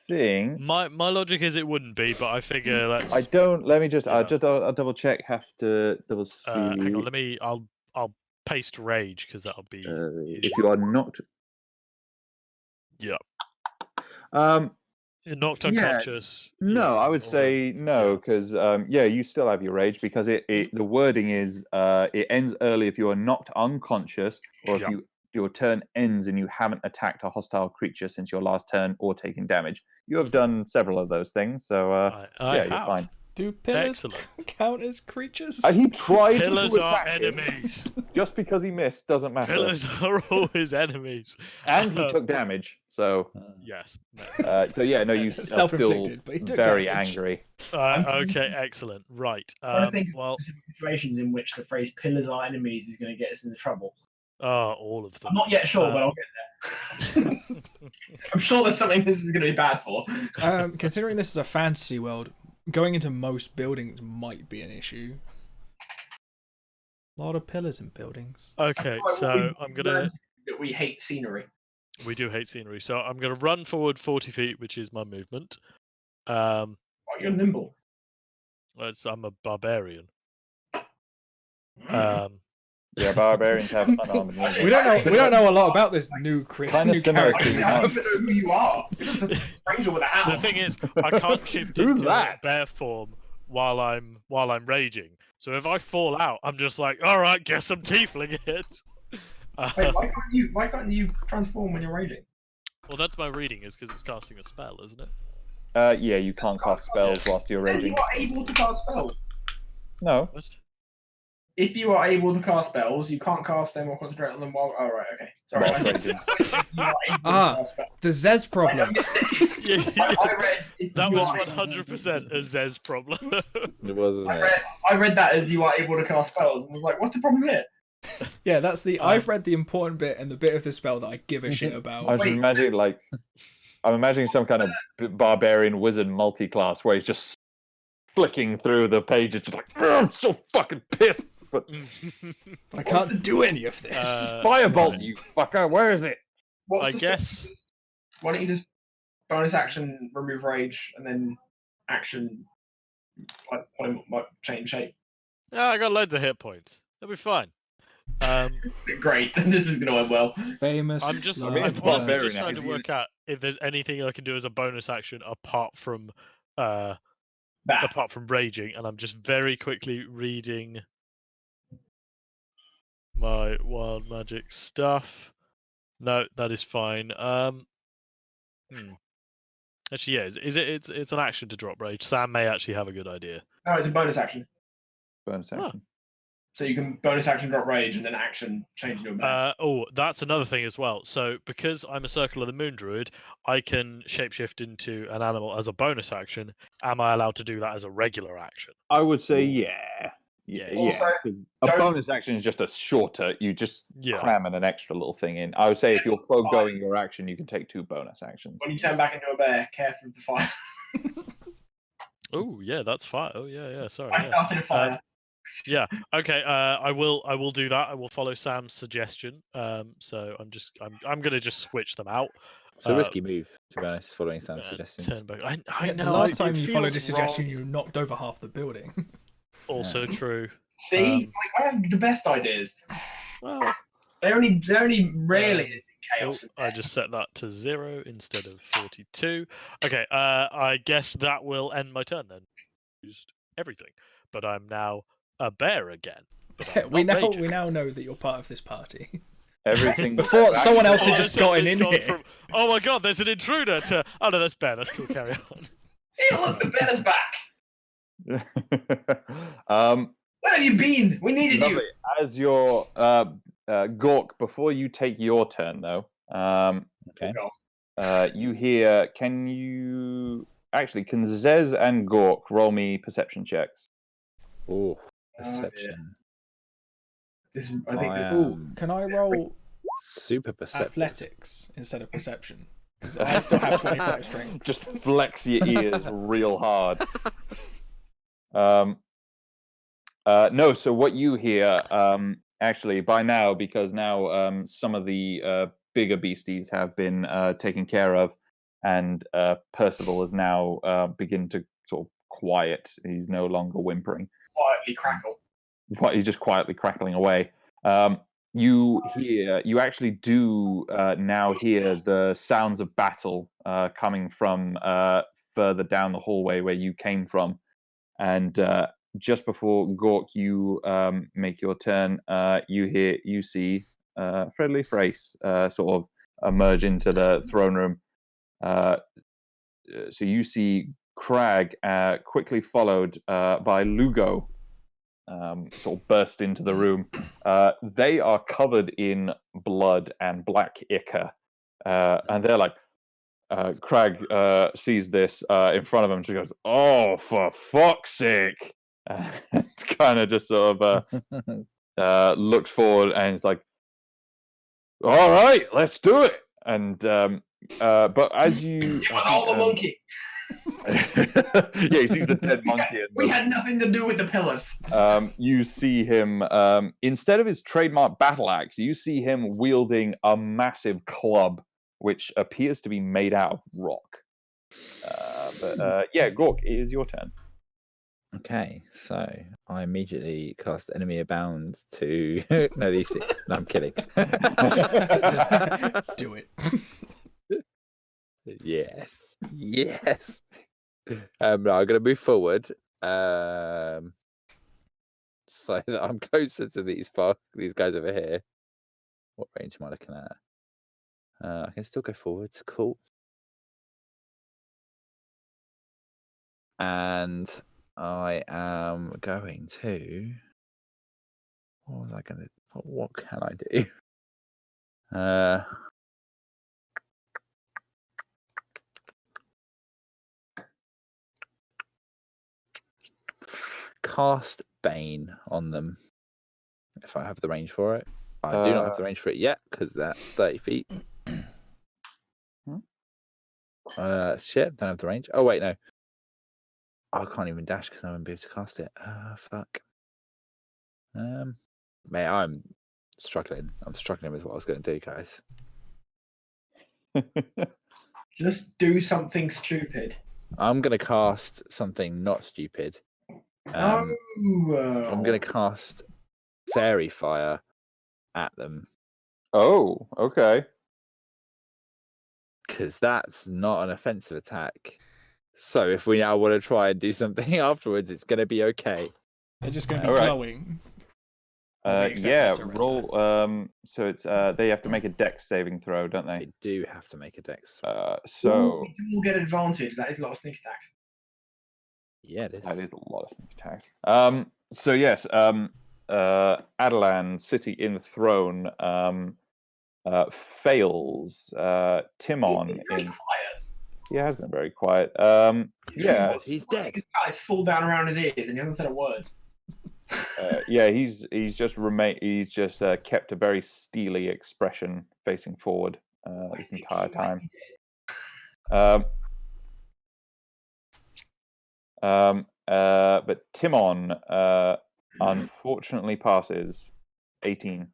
think. My logic is it wouldn't be, but I figure let's. I don't. Let me just. Yeah. I'll double check. Have to double see. Hang on, I'll paste rage because that'll be. If you are knocked. Yeah. You're knocked yeah, unconscious. No, I would or- say no, because yeah, you still have your rage because the wording is it ends early if you are knocked unconscious or if Yeah. your turn ends and you haven't attacked a hostile creature since your last turn or taken damage. You have done several of those things, so I yeah, have. you're fine. Do pillars Excellent. count as creatures? He tried Pillars to are attack him. enemies. Just because he missed doesn't matter. Pillars are always enemies. And he took damage, so Yes. so yeah, no, you are still Self-inflicted, but he took very damage. angry. Okay, excellent. Right. I think of Well, specific situations in which the phrase "pillars are enemies" is going to get us into trouble. all of them. I'm not yet sure, but I'll get there. I'm sure there's something this is going to be bad for. Considering this is a fantasy world, going into most buildings might be an issue. A lot of pillars in buildings. Okay, Well, so we've I'm gonna. learned that we hate scenery. We do hate scenery, so I'm gonna run forward 40 feet, which is my movement. Oh, you're nimble. I'm a barbarian. Mm. Yeah, barbarians have unarmed We don't know a lot about this new Kind of new similar character. to- I don't know who you are. You're just a stranger with a The hound. thing is, I can't shift Who's into that? bear form while I'm raging. So if I fall out, I'm just like, all right, guess I'm tiefling it. Wait, why can't you transform when you're raging? Well, that's my reading, is because it's casting a spell, isn't it? Yeah, you can't cast spells whilst you're Then raging. you are able to cast spells. No. What? If you are able to cast spells, you can't cast them or concentrate on them while. Oh, right, okay. Sorry. Whilst raging. You are able to Ah. cast spells. The Zez problem. Yeah, I read. If that you was are- 100% a Zez problem. It was, isn't it? I read that as you are able to cast spells, and was like, "What's the problem here?" Yeah, that's the. I've read the important bit and the bit of the spell that I give a shit I'm about. Wait. imagining I'm imagining some kind of barbarian wizard multi-class where he's just flicking through the pages, just like, I'm so fucking pissed. But But I can't do any of this. firebolt, right. you fucker! Where is it? What's I the guess. Why don't you just bonus action remove rage and then action like change shape? Yeah, I got loads of hit points. It'll be fine. Great. This is going to end well. Famous. I'm just, I mean, it's I'm honestly barbarian just trying to action. work out if there's anything I can do as a bonus action apart from That. raging, and I'm just very quickly reading my wild magic stuff. No, that is fine. Actually, yeah, it's an action to drop rage. Sam may actually have a good idea. No, it's a bonus action. Bonus action. So you can bonus action drop rage and then action change into a bear. That's another thing as well. So because I'm a Circle of the Moon Druid, I can shapeshift into an animal as a bonus action. Am I allowed to do that as a regular action? I would say yeah. Also, A don't- bonus action is just a shorter. You just Yeah. cram an extra little thing in. I would say if you're foregoing your action, you can take 2 bonus actions. When you turn back into a bear, careful of the fire. Oh yeah, that's fire. Oh yeah. Sorry. I yeah. started a fire. Yeah. Okay. I will do that. I will follow Sam's suggestion. So I'm gonna just switch them out. It's a risky move, to be honest, following Sam's suggestions. Turn back. I Yeah, know. the last it time you followed feels a suggestion, wrong. you knocked over half the building. Also true. See, I have the best ideas. Well, They're only rarely in chaos. I just set that to 0 instead of 42. Okay. I guess that will end my turn then. Used everything, but I'm now a bear again. But I'm we not now raging. we now know that you're part of this party. Everything Before someone else had Oh, just it's- gotten it's in gone here. from, oh my god, there's an intruder to, oh no, that's bear. That's cool. Carry on. Hey, look, the bear's back. Where have you been? We needed Lovely. you. As your Gork, before you take your turn, though, Okay. you hear. Can Zez and Gork roll me perception checks? Oh, dear. perception. I think I this- am Can I roll super perceptive. athletics instead of perception? Because I still have 25 strength. Just flex your ears real hard. No, so what you hear, actually, by now, because now some of the bigger beasties have been taken care of, and Percival is now begin to sort of quiet. He's no longer whimpering. quietly crackle. He's just quietly crackling away. You actually do now hear the sounds of battle coming from further down the hallway where you came from. And just before Gork, you make your turn, you see Fredley Frace sort of emerge into the throne room. So you see Crag quickly followed by Lugo. Sort of burst into the room. They are covered in blood and black ichor, and they're like, Crag sees this in front of him and she goes, "Oh, for fuck's sake!" And kind of just sort of looks forward and is like, "All right, let's do it." And but as you, It was all the monkey. yeah, he sees the dead monkey. And We had nothing to do with the pillars. you see him, instead of his trademark battle axe, you see him wielding a massive club, which appears to be made out of rock. Yeah, Gork, it is your turn. Okay, so I immediately cast Enemy Abound to. No, these. No, I'm kidding. Do it. Yes. No, I'm going to move forward, so that I'm closer to these guys over here. What range am I looking at? I can still go forwards. Cool. And I am going to. What was I going to? What can I do? Cast Bane on them if I have the range for it. I do not have the range for it yet because that's 30 feet. Shit, don't have the range. Oh, wait, no. I can't even dash because I won't be able to cast it. Fuck. Mate, I'm struggling. I'm struggling with what I was going to do, guys. Just do something stupid. I'm going to cast something not stupid. I'm going to cast Fairy Fire at them. Oh, okay. Because that's not an offensive attack. So if we now want to try and do something afterwards, it's going to be okay. They're just going to be Alright. glowing. Or we accept Yeah, their surrender. roll. So it's they have to make a dex saving throw, don't they? They do have to make a dex. So we do all get advantage. That is a lot of sneak attacks. Yeah, it is. that is a lot of sneak attacks. So yes, Adelan, city in the throne, fails. Timon He's been very in. quiet. He has been very quiet. Yeah, He's dead. His eyes fall down around his ears, and he hasn't said a word. yeah. He's just kept a very steely expression facing forward this entire time. But Timon unfortunately passes 18.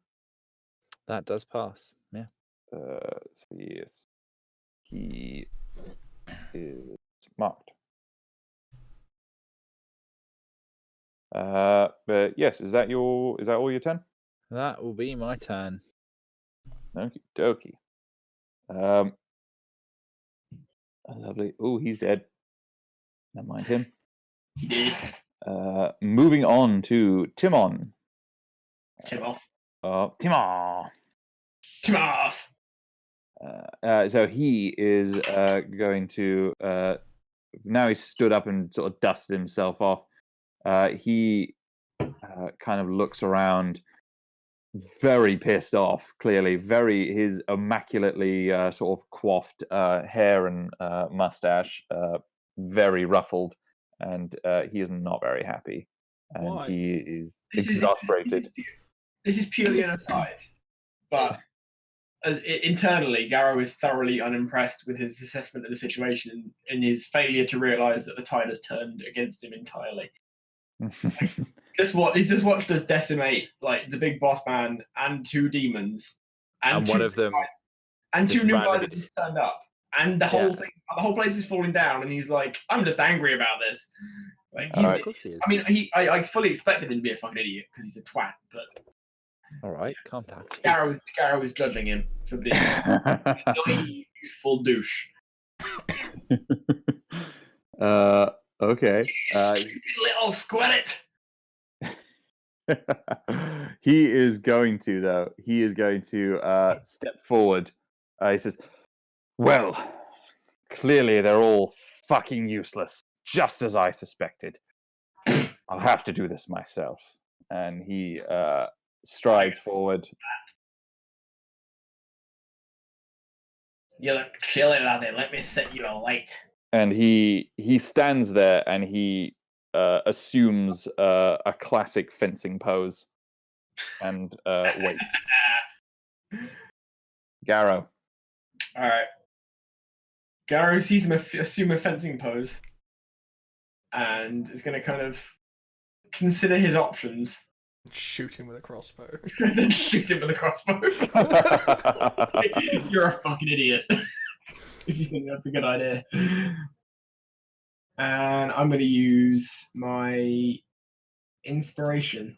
That does pass. Yeah. So yes, he is marked. But yes, is that all your turn? That will be my turn. Okie dokie. Lovely. Oh, he's dead. Never mind him. He did. Moving on to Timon. Tim off. Timon. Tim off. So he is going to now he's stood up and sort of dusted himself off. He kind of looks around, very pissed off. Clearly, his immaculately sort of coiffed hair and mustache, very ruffled, and he is not very happy. And Why? he is exasperated. This is purely an aside, but internally, Garrow is thoroughly unimpressed with his assessment of the situation and his failure to realise that the tide has turned against him entirely. He's just watched us decimate like the big boss man and two demons, And one of them and two just new guys randomly- that just turned up, and the whole place is falling down, and he's like, "I'm just angry about this." Like, All right. Of course he is. I mean, I fully expected him to be a fucking idiot because he's a twat, but All right, calm down. Garrow is judging him for being a naive, youthful douche. Okay. Stupid little squelette. He is going to step forward. He says, "Well, clearly they're all fucking useless, just as I suspected. I'll have to do this myself." And he strides forward. You look chilly, laddie. Let me set you a light. And he stands there and he assumes a classic fencing pose and waits. Garrow. All right. Garrow sees him assume a fencing pose, and is going to kind of consider his options. Shoot him with a crossbow. And then shoot him with a crossbow. You're a fucking idiot if you think that's a good idea. And I'm going to use my inspiration.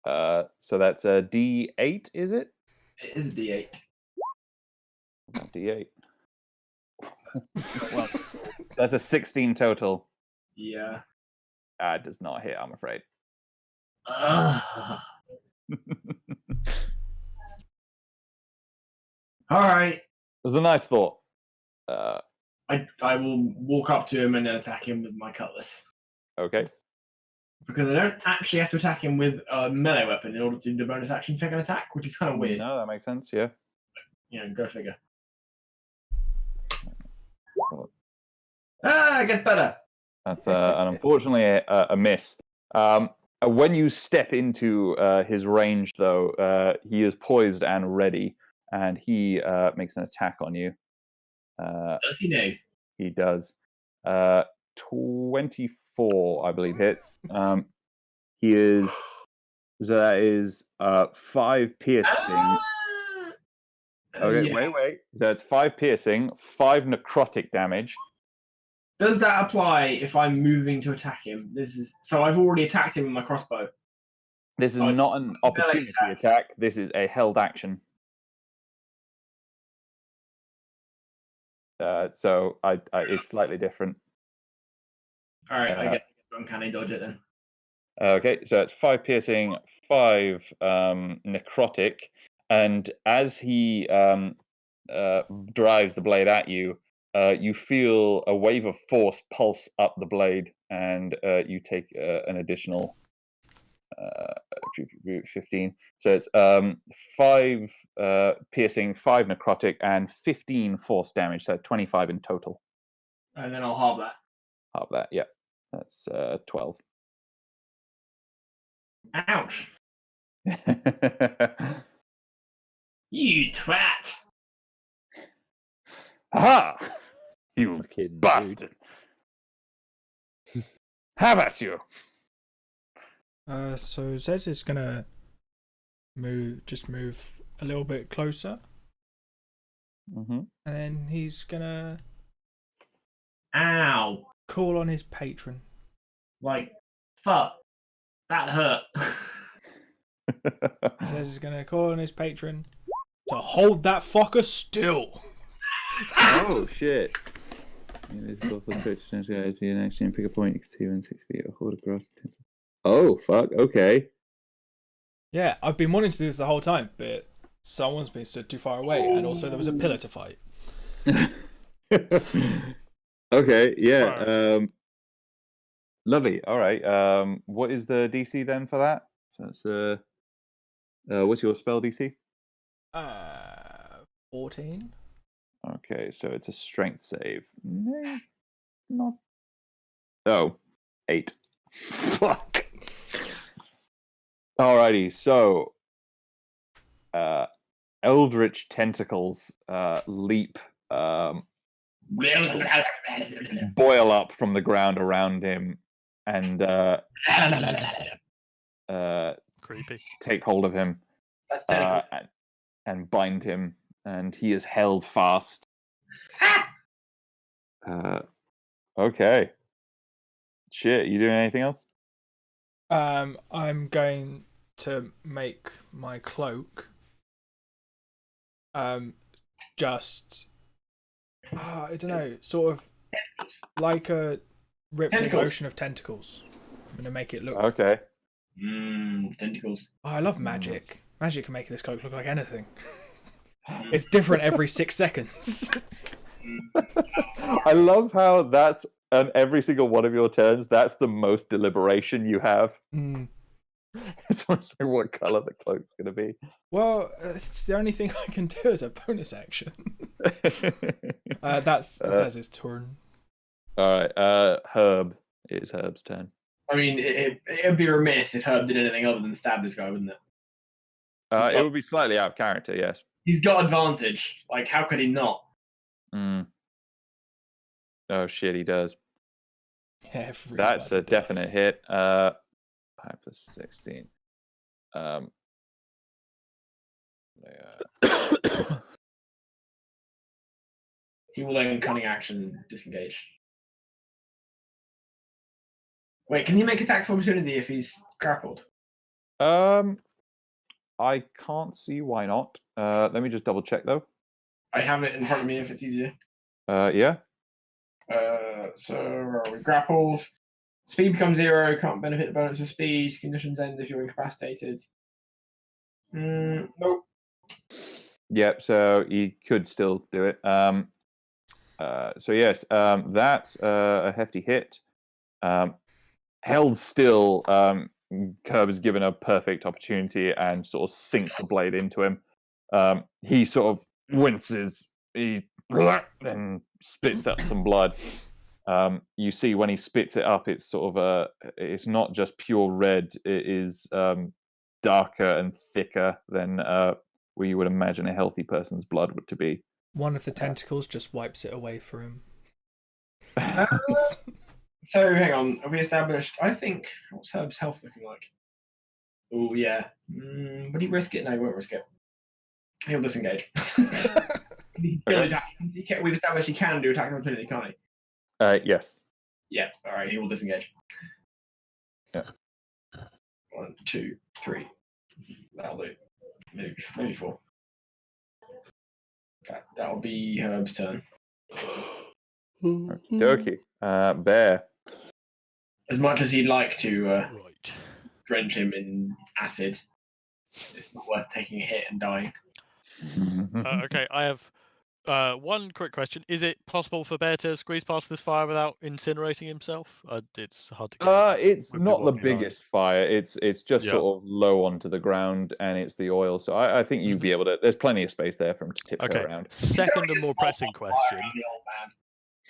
So that's a D8, is it? It is a D8. D8. Well, that's a 16 total. Yeah. It does not hit, I'm afraid. Ugh. All right. It was a nice thought. I will walk up to him and then attack him with my cutlass. Okay. Because I don't actually have to attack him with a melee weapon in order to do the bonus action second attack, which is kind of weird. No, that makes sense, yeah. Go figure. It gets better. That's unfortunately a miss. When you step into his range, though, he is poised and ready, and he makes an attack on you. Does he know? He does. 24, I believe, hits. He is. So that is 5 piercing. Okay, Yeah. wait. So it's 5 piercing, 5 necrotic damage. Does that apply if I'm moving to attack him? So I've already attacked him with my crossbow. This is Oh, not an opportunity attack. This is a held action. So it's slightly different. All right, I guess uncanny dodge it then. Okay, so it's 5 piercing, 5 necrotic, and as he drives the blade at you, you feel a wave of force pulse up the blade, and you take an additional 15. So it's 5 piercing, 5 necrotic, and 15 force damage. So 25 in total. And then I'll halve that. Half that, yeah. That's 12. Ouch! You twat! Aha! You Fucking dude. bastard! How about you? So Zez is gonna move a little bit closer, Mm-hmm. and then he's gonna Ow! call on his patron. Like, fuck. That hurt. Zez is gonna call on his patron to hold that fucker still. Oh shit! Pick a point. You can see when 6 feet or hold across. Oh fuck! Okay. Yeah, I've been wanting to do this the whole time, but someone's been stood too far away, and also there was a pillar to fight. Okay. Yeah. Lovely. All right. What is the DC then for that? So that's what's your spell DC? 14. Okay, so it's a strength save. No, not. Oh, 8. Fuck. Alrighty, so eldritch tentacles leap, boil up from the ground around him, and Creepy. take hold of him That's tentacle. and bind him, and he is held fast. Okay. Shit, you doing anything else? I'm going to make my cloak just I don't know, sort of like a rippling Tentacles. ocean of tentacles. I'm gonna make it look Okay. Tentacles. Oh, I love magic. Magic can make this cloak look like anything. It's different every 6 seconds. I love how that's on every single one of your turns. That's the most deliberation you have. It's almost like what color the cloak's going to be. Well, it's the only thing I can do as a bonus action. It says his turn. All right, Herb. It is Herb's turn. I mean, it'd be remiss if Herb did anything other than stab this guy, wouldn't it? It would be slightly out of character, yes. He's got advantage. Like, how could he not? Oh shit, he does. Everybody That's a does. definite hit. 5 plus 16. He will then cunning action disengage. Wait, can he make attacks of opportunity if he's grappled? I can't see why not. Let me just double check though. I have it in front of me if it's easier. Yeah. So where are we? Grappled. Speed becomes 0. Can't benefit the bonus of speed. Conditions end if you're incapacitated. Nope. Yep. So he could still do it. So yes, that's a hefty hit. Held still, Curb is given a perfect opportunity and sort of sinks the blade into him. He sort of winces, and spits out some blood. You see when he spits it up, it's sort of it's not just pure red. It is darker and thicker than where you would imagine a healthy person's blood would to be. One of the tentacles just wipes it away for him. So hang on, have we established? I think what's Herb's health looking like? Oh yeah. Would he risk it? No, he won't risk it. He'll disengage. Okay. We've established he can do attack opportunity, can't he? Yes. Yeah. All right. He will disengage. Yeah. 1, 2, 3. That'll do. Maybe 4. Okay, that'll be Herb's turn. Dokie. Bear. As much as he'd like to Right. drench him in acid, it's not worth taking a hit and dying. Okay, I have one quick question. Is it possible for Bear to squeeze past this fire without incinerating himself? It's hard to get. It's with not people the on your biggest fire. It's just Yeah. sort of low onto the ground, and it's the oil. So I think you'd be able to. There's plenty of space there for him to tiptoe Okay. around. Second and more pressing question. The old man.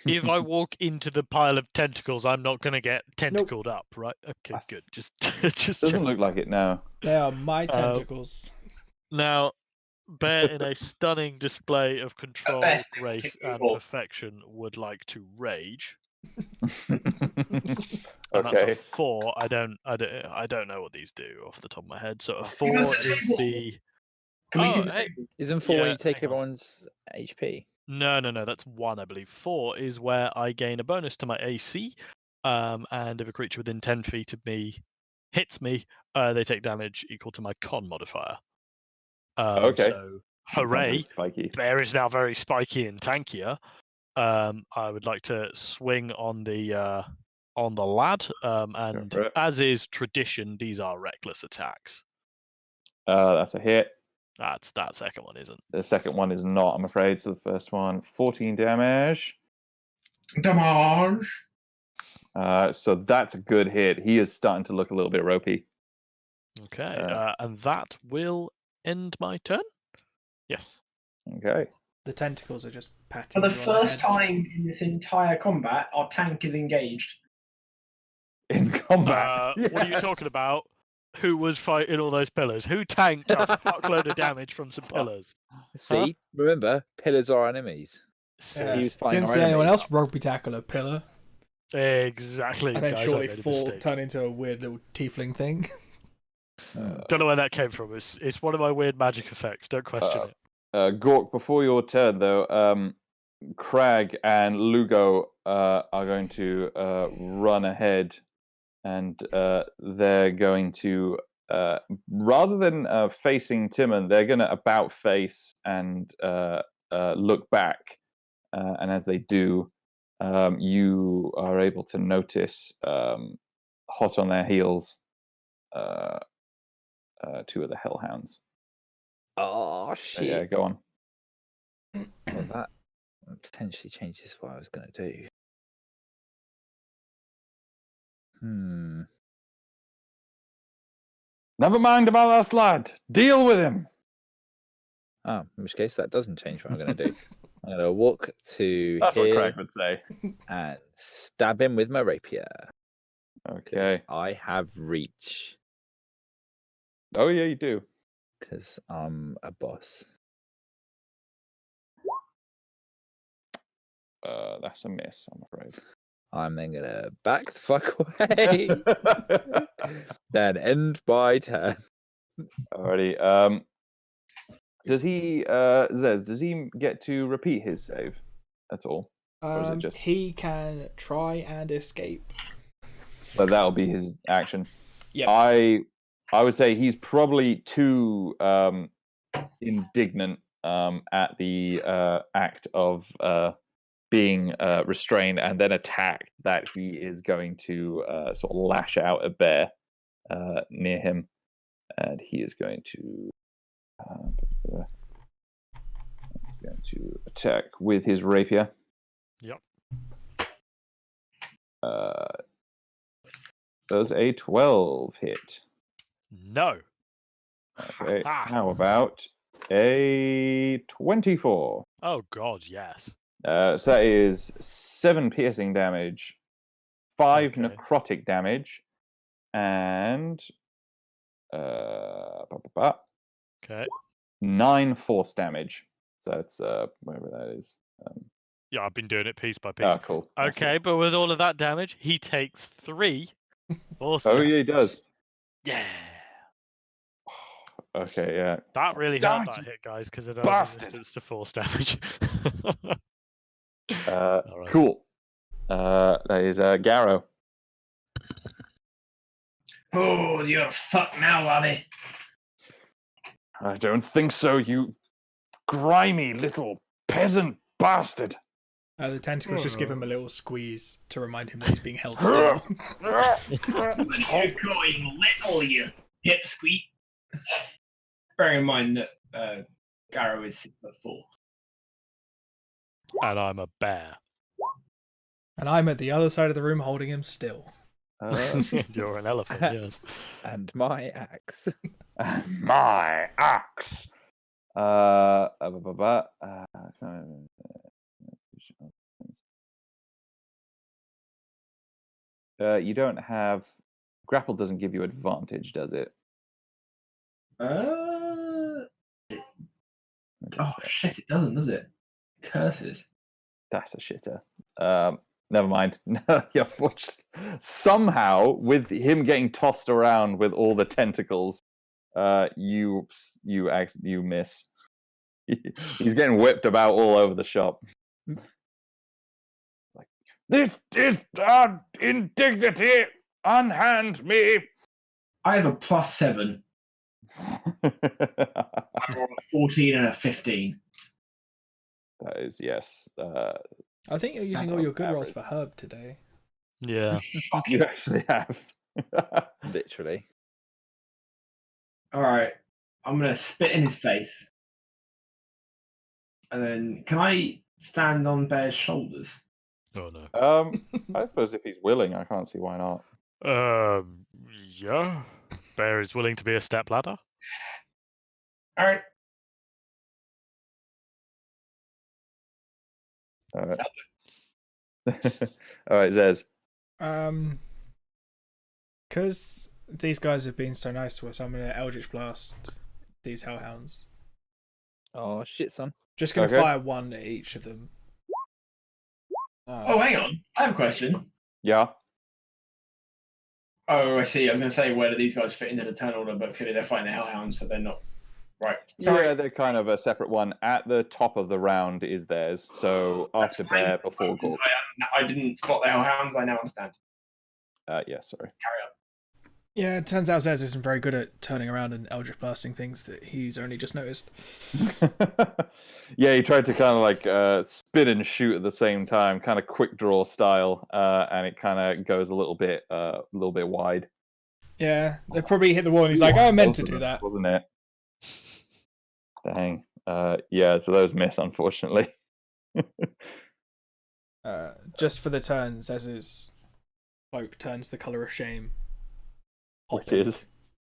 If I walk into the pile of tentacles, I'm not going to get tentacled up, right? Okay, good. Just Doesn't check. look like it now. They are my tentacles. Now, Bear, in a stunning display of control, best grace, and tentacle. perfection, would like to rage. And that's a Okay. 4. I don't know what these do off the top of my head. So a 4 Because it's is table. the. Can we see Oh, the hey. table? Isn't 4 when Yeah, you take hang on. everyone's HP? No, that's 1, I believe. 4 is where I gain a bonus to my AC, and if a creature within 10 feet of me hits me, they take damage equal to my con modifier. Okay. So, It's not very hooray! spiky. Bear is now very spiky and tankier. I would like to swing on the lad, and for it. as is tradition, these are reckless attacks. That's a hit. That second one isn't. The second one is not, I'm afraid. So the first one, 14 damage. Damage. So that's a good hit. He is starting to look a little bit ropey. Okay, and that will end my turn. Yes. Okay. The tentacles are just For patting the you on the first head. time in this entire combat, our tank is engaged. In combat. What are you talking about? Who was fighting all those pillars? Who tanked a fuckload of damage from some pillars? See, remember, pillars are enemies. Yeah. He was fighting Didn't our see anyone enemy. else rugby tackle a pillar. Exactly. And then guys, I surely made a fall mistake. turn into a weird little tiefling thing. Don't know where that came from. It's one of my weird magic effects. Don't question it. Gork, before your turn, though, Crag and Lugo are going to run ahead, and they're going to, rather than facing Timon, they're going to about face and look back. And as they do, you are able to notice, hot on their heels, 2 of the hellhounds. Oh, Yeah, shit. go on. Well, that potentially changes what I was going to do. Never mind about us, lad. Deal with him. Oh, in which case that doesn't change what I'm going to do. I'm going to walk to That's what here Craig would say. and stab him with my rapier. 'Cause Okay. I have reach. Oh yeah, you do. Because I'm a boss. That's a miss, I'm afraid. I'm then going to back the fuck away. Then end my turn. Alrighty. Does he, Zez, does he get to repeat his save at all? Or is it just... He can try and escape. So that'll be his action. Yep. I would say he's probably too indignant at the act of being restrained and then attacked that he is going to sort of lash out at Bear near him, and he is going to attack with his rapier. Yep. Does a 12 hit? No. Okay. How about a 24? Oh God, yes. So that is 7 piercing damage, 5 Okay. necrotic damage, and Okay. 9 force damage. So it's whatever that is. Yeah, I've been doing it piece by piece. Oh, cool. That's Okay, but with all of that damage, he takes 3 force good. Oh damage. yeah, he does. Yeah. Okay, yeah. That really Damn helped it, that hit, guys, because it bastard. resistance to force damage. Alright. Cool. That is Garrow. Oh, you're fucked now, are they? I don't think so, you grimy little peasant bastard. The tentacles just give him a little squeeze to remind him that he's being held still. You're going little, you pipsqueak. Bearing in mind that Garrow is 6'4". And I'm a bear. And I'm at the other side of the room holding him still. You're an elephant, yes. And my axe. My axe. You don't have grapple. Doesn't give you advantage, does it? Oh shit! It doesn't, does it? Curses. That's a shitter. Never mind. Yeah, somehow with him getting tossed around with all the tentacles, you miss. He's getting whipped about all over the shop. Like, this is indignity. Unhand me. I have a +7. I rolled a 14 and a 15. That is yes. I think you're using all your good rolls for Herb today. Yeah. You actually have. Literally. All right, I'm gonna spit in his face, and then can I stand on Bear's shoulders? Oh no. I suppose if he's willing, I can't see why not. Yeah. Bear is willing to be a stepladder. All right. All right. All right, Zez. Because these guys have been so nice to us, I'm gonna Eldritch Blast these hellhounds. Oh shit, son. Just gonna Okay. fire one at each of them. Oh, hang on. I have a question. Yeah. Oh, I see. I was going to say, where do these guys fit into the turn order? But clearly they're fighting the Hellhounds, so they're not. Right. Sorry. Yeah, they're kind of a separate one. At the top of the round is theirs. So That's after fine. Bear, before Gork. I didn't spot the Hellhounds. I now understand. Yeah, sorry. Carry on. Yeah, it turns out Zez isn't very good at turning around and Eldritch Blasting things that he's only just noticed. Yeah, he tried to kind of like spin and shoot at the same time, kind of quick draw style, and it kind of goes a little bit wide. Yeah, they probably hit the wall and he's like, oh, I meant to do that. Wasn't it? Dang. Yeah, so those miss, unfortunately. Just for the turn, Zez's cloak turns the colour of shame. Which is?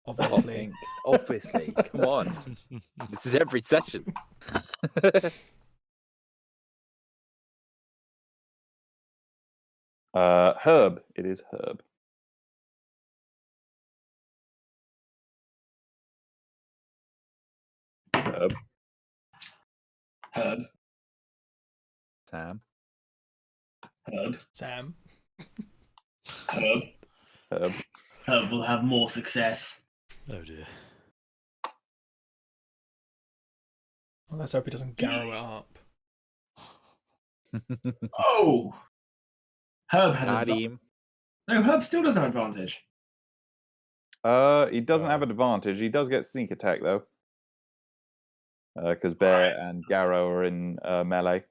Obviously. Obviously. Come on. This is every session. Herb. It is Herb. Herb. Herb. Sam. Herb. Sam. Herb. Herb. Herb will have more success. Oh dear. Well, let's hope he doesn't garrow it up. Oh! Herb has Got advantage. him. No, Herb still doesn't have advantage. He doesn't have an advantage. He does get sneak attack though, because Bear and Garrow are in melee.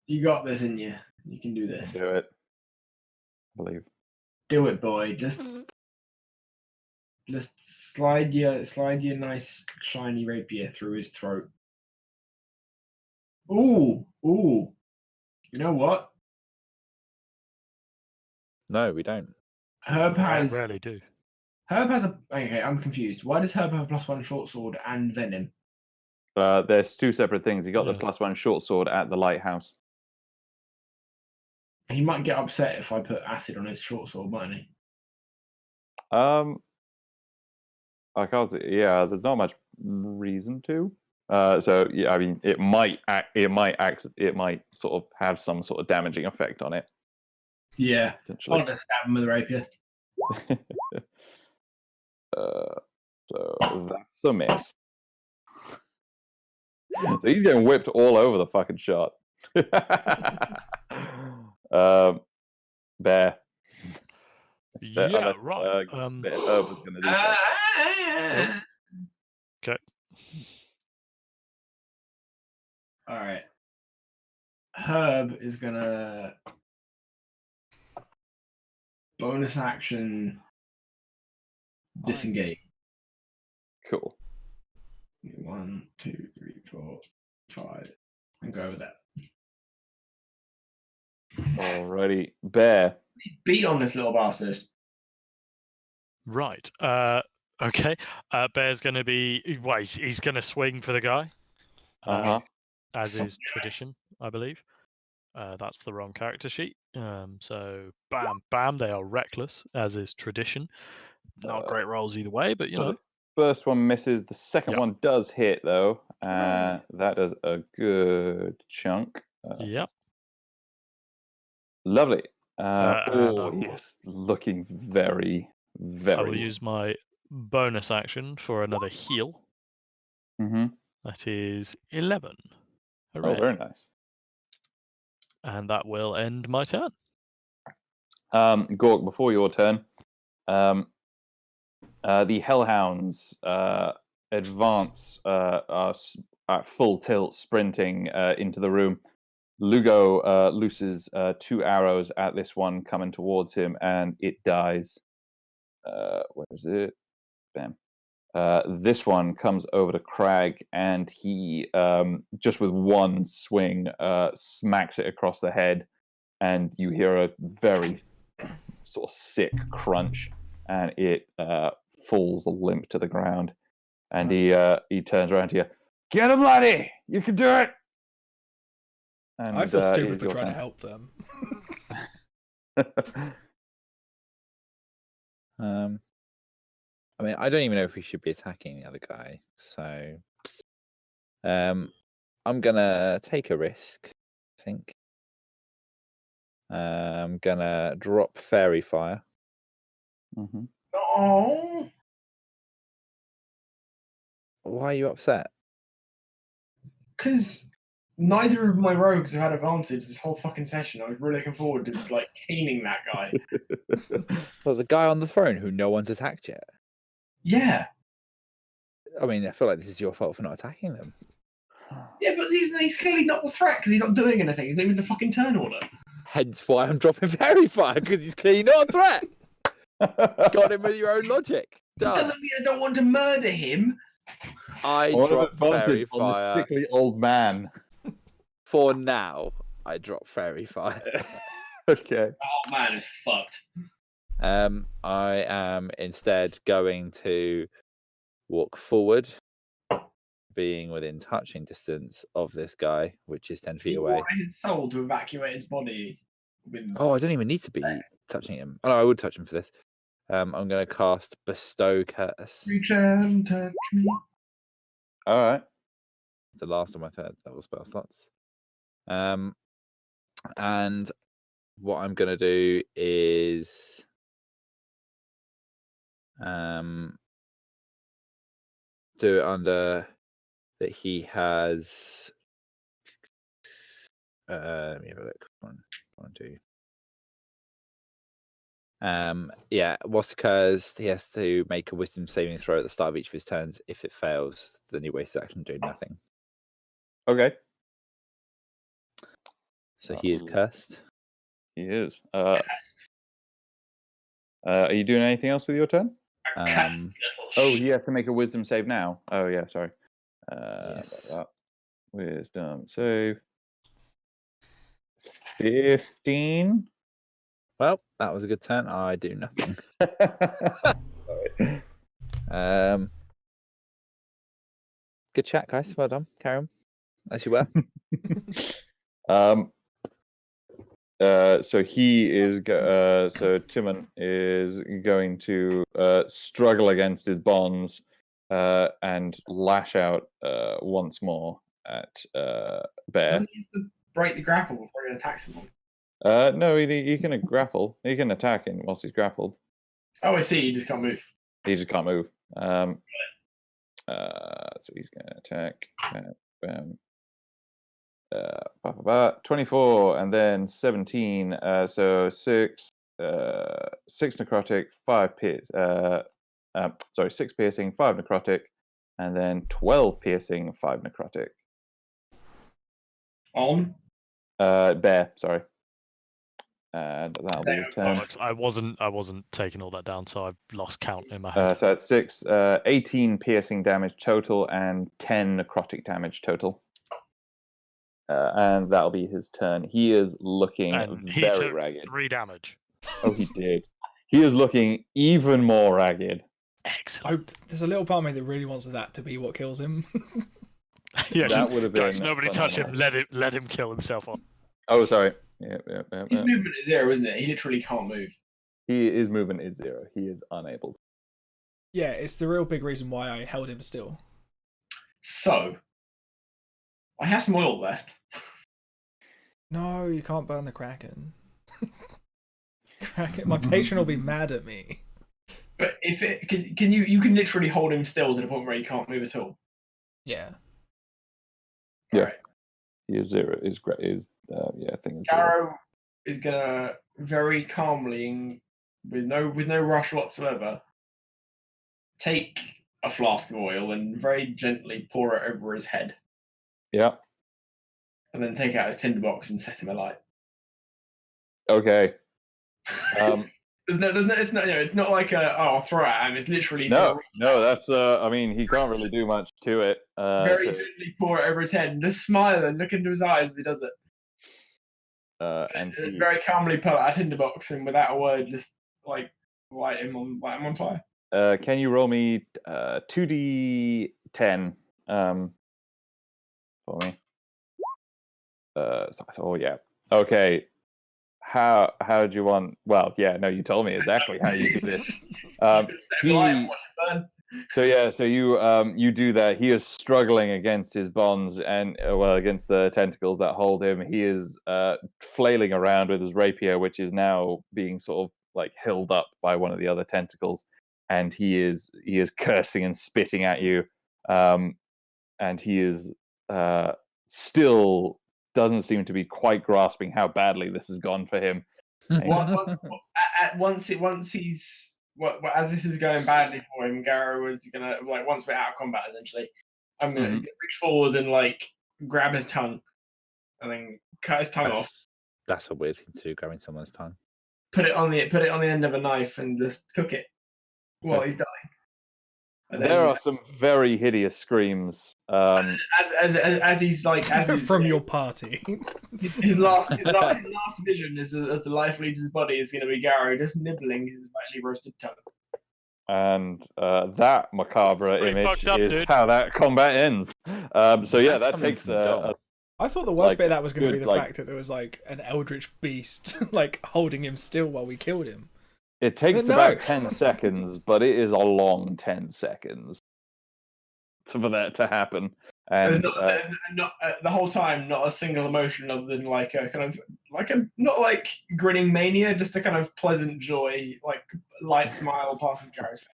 You got this in you. You can do this. Do it. I believe. Do it, boy. Just slide your nice shiny rapier through his throat. Ooh. You know what? No, we don't. Herb I has rarely do. Herb has a. Okay, I'm confused. Why does Herb have a +1 short sword and venom? There's two separate things. He got the Yeah. +1 short sword at the lighthouse. He might get upset if I put acid on his short sword, mightn't he? I can't see. Yeah, there's not much reason to. So yeah, I mean, it might sort of have some sort of damaging effect on it. Yeah. Potentially. I'll just stab him with a rapier. So that's a miss. So he's getting whipped all over the fucking shot. Bear. Yeah, right. Herb was going to do so. Okay. All right. Herb is gonna bonus action disengage. Cool. 1, 2, 3, 4, 5, and go over that. Alrighty, Bear. Beat on this little bastard. Right. Okay. Bear's going to be. Wait, he's going to swing for the guy. As is tradition, I believe. That's the wrong character sheet. So bam, bam. They are reckless, as is tradition. Not great rolls either way, but you know. First one misses. The second Yep. one does hit, though. That does a good chunk. Yep. Lovely. And He's looking very, very. I will use my bonus action for another heal. Mm-hmm. That is 11. Hooray. Oh, very nice. And that will end my turn. Gork, before your turn, the Hellhounds advance at full tilt, sprinting into the room. Lugo looses 2 arrows at this one coming towards him, and it dies. Where is it? Bam. This one comes over to Crag, and he, just with one swing, smacks it across the head, and you hear a very sort of sick crunch, and it falls limp to the ground. And he turns around to you. Get him, laddie! You can do it! And, I feel it stupid is for your trying to turn. help them. I mean, I don't even know if we should be attacking the other guy. So, I'm gonna take a risk. I think. I'm gonna drop fairy fire. Mm-hmm. Oh, Why are you upset? because neither of my rogues have had advantage this whole fucking session. I was really looking forward to like caning that guy. Well, the guy on the throne who no one's attacked yet. Yeah, I mean, I feel like this is your fault for not attacking them. yeah, but he's clearly not the threat because he's not doing anything. He's not even the fucking turn order. Hence why I'm dropping fairy fire, because he's clearly not a threat. Got him with your own logic. It Done. doesn't mean I don't want to murder him. I What an drop fairy advantage on the fire sickly old man. for now. I drop fairy fire. Okay. Oh man, it's fucked. I am instead going to walk forward, being within touching distance of this guy, which is 10 feet You away. want his soul to evacuate his body. With... Oh, I don't even need to be touching him. Oh, no, I would touch him for this. I'm going to cast Bestow Curse. You can touch me. All right. The last of my third level spell slots. And what I'm going to do is do it under that he has. Let me have a look. 1, 2. Yeah, what's occurs, he has to make a wisdom saving throw at the start of each of his turns. If it fails, then he wastes action doing nothing. Okay. So he is cursed. He is. Are you doing anything else with your turn? Oh, he has to make a wisdom save now. Oh, yeah, sorry. Yes. Wisdom save. 15. Well, that was a good turn. I do nothing. Good chat, guys. Well done. Carry on as you were. So he is. So Timon is going to struggle against his bonds and lash out once more at Bear. Doesn't he have to break the grapple before he attacks someone? No, he can grapple. He can attack him whilst he's grappled. Oh, I see. He just can't move. He just can't move. So he's going to attack. Bam. 24 and then 17. So 6, 6 necrotic, 5 pierce. 6 piercing, 5 necrotic, and then 12 piercing, 5 necrotic. On. Bear, sorry. And that'll be his turn. I wasn't taking all that down, so I've lost count in my head. So it's 6, 18 piercing damage total, and 10 necrotic damage total. And that'll be his turn. He is looking And he very took ragged. 3 damage. Oh, he did. He is looking even more ragged. Excellent. There's a little part of me that really wants that to be what kills him. Yeah, That just, would have guys, been nobody touch him. phenomenal. Let him kill himself off. Oh, sorry. Yeah. His movement is 0, isn't it? He literally can't move. His movement is 0. He is unable. Yeah, it's the real big reason why I held him still. So, I have some oil left. No, you can't burn the Kraken. My patient will be mad at me. But if it can you can literally hold him still to the point where he can't move at all. Yeah. Yeah. Alright. He is 0. Is great. I think it's 0. Garrow is gonna very calmly and with no rush whatsoever take a flask of oil and very gently pour it over his head. Yeah. And then take out his tinderbox and set him alight. Okay. It's not like I'll throw it at him. It's literally No. That's. I mean, he can't really do much to it. very gently pour it over his head and just smile and look into his eyes as he does it. And he, Very calmly pull out a tinderbox and without a word, just like light him on fire. can you roll me 2d10 for me? Yeah. Okay. How do you want? Well, yeah. No, you told me exactly how you do this. So you do that. He is struggling against his bonds and against the tentacles that hold him. He is flailing around with his rapier, which is now being sort of like held up by one of the other tentacles, and he is cursing and spitting at you, and he is still doesn't seem to be quite grasping how badly this has gone for him. As this is going badly for him, Garrow is gonna once we're out of combat, essentially, I'm gonna reach forward and grab his tongue, and then cut his tongue off. That's a weird thing to do, grabbing someone's tongue. Put it on the end of a knife and just cook it while he's dying. And then, there are some very hideous screams. as he's From your party. his last vision as the life leaves his body is going to be Garrow just nibbling his lightly roasted tongue. And that macabre pretty image fucked up, is dude. how that combat ends. So yeah, That's that coming takes from Dom. I thought the worst like bit of that was going to be good, the fact that there was an eldritch beast holding him still while we killed him. it takes No. about 10 seconds, but it is a long 10 seconds for that to happen. And There's not the whole time not a single emotion other than not like grinning mania, just a kind of pleasant joy, light smile passes Garrow's face.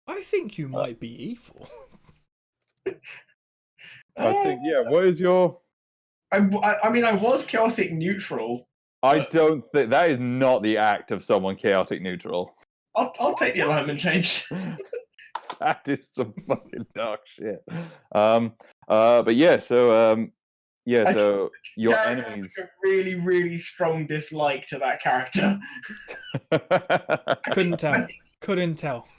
I think you might be evil. I think, what is your... I mean, I was chaotic neutral. I don't think... That is not the act of someone chaotic neutral. I'll take the alignment change. That is some fucking dark shit. But yeah, so so your Garrow enemies has a really, really strong dislike to that character. Couldn't tell.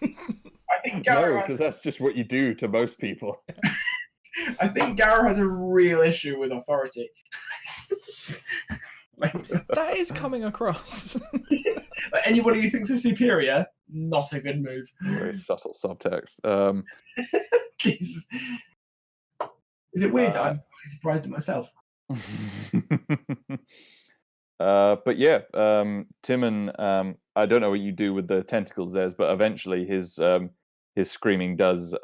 I think Garrow. No, because that's just what you do to most people. I think Garrow has a real issue with authority. That is coming across. Anybody who thinks they're superior, not a good move. Very subtle subtext. Jesus. Is it weird that I'm surprised at myself? But yeah, Timon, I don't know what you do with the tentacles, Zez, but eventually his screaming does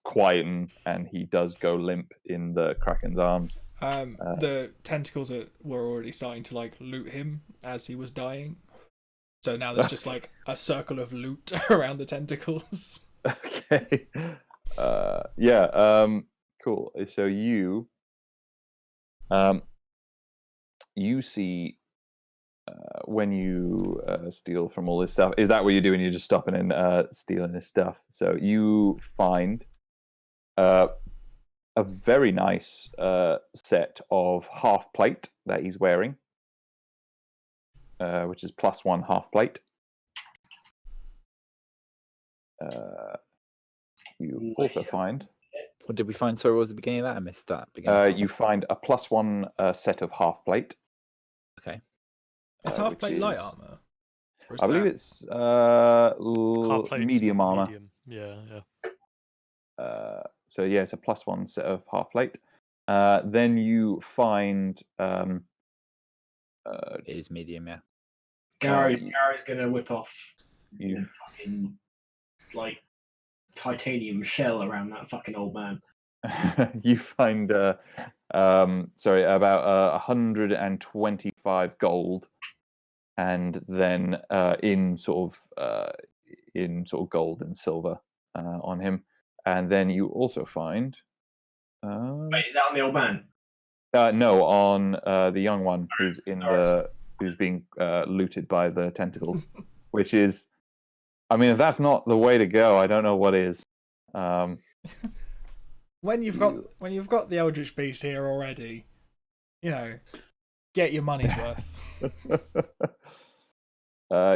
quieten, and he does go limp in the Kraken's arms. The tentacles were already starting to loot him as he was dying. So now there's just a circle of loot around the tentacles. Okay. Cool. So you see when you steal from all this stuff, is that what you're doing? You're just stopping and stealing this stuff. So you find a very nice set of half plate that he's wearing, which is +1 half plate. You also find. What did we find? Sorry, what was the beginning of that? I missed that. You find a +1 set of half plate. Okay. Is half plate light armor? I believe it's Half-plate's medium armor. Medium. Yeah. So yeah, it's a +1 set of half plate. Then you find It is medium, yeah. Gary's gonna whip off you fucking like titanium shell around that fucking old man. you find about 125 gold, and then in sort of gold and silver on him, and then you also find Wait, is that on the old man? no, on the young one who's who's being looted by the tentacles, which is, I mean, if that's not the way to go, I don't know what is. When you've got the Eldritch Beast here already, get your money's worth.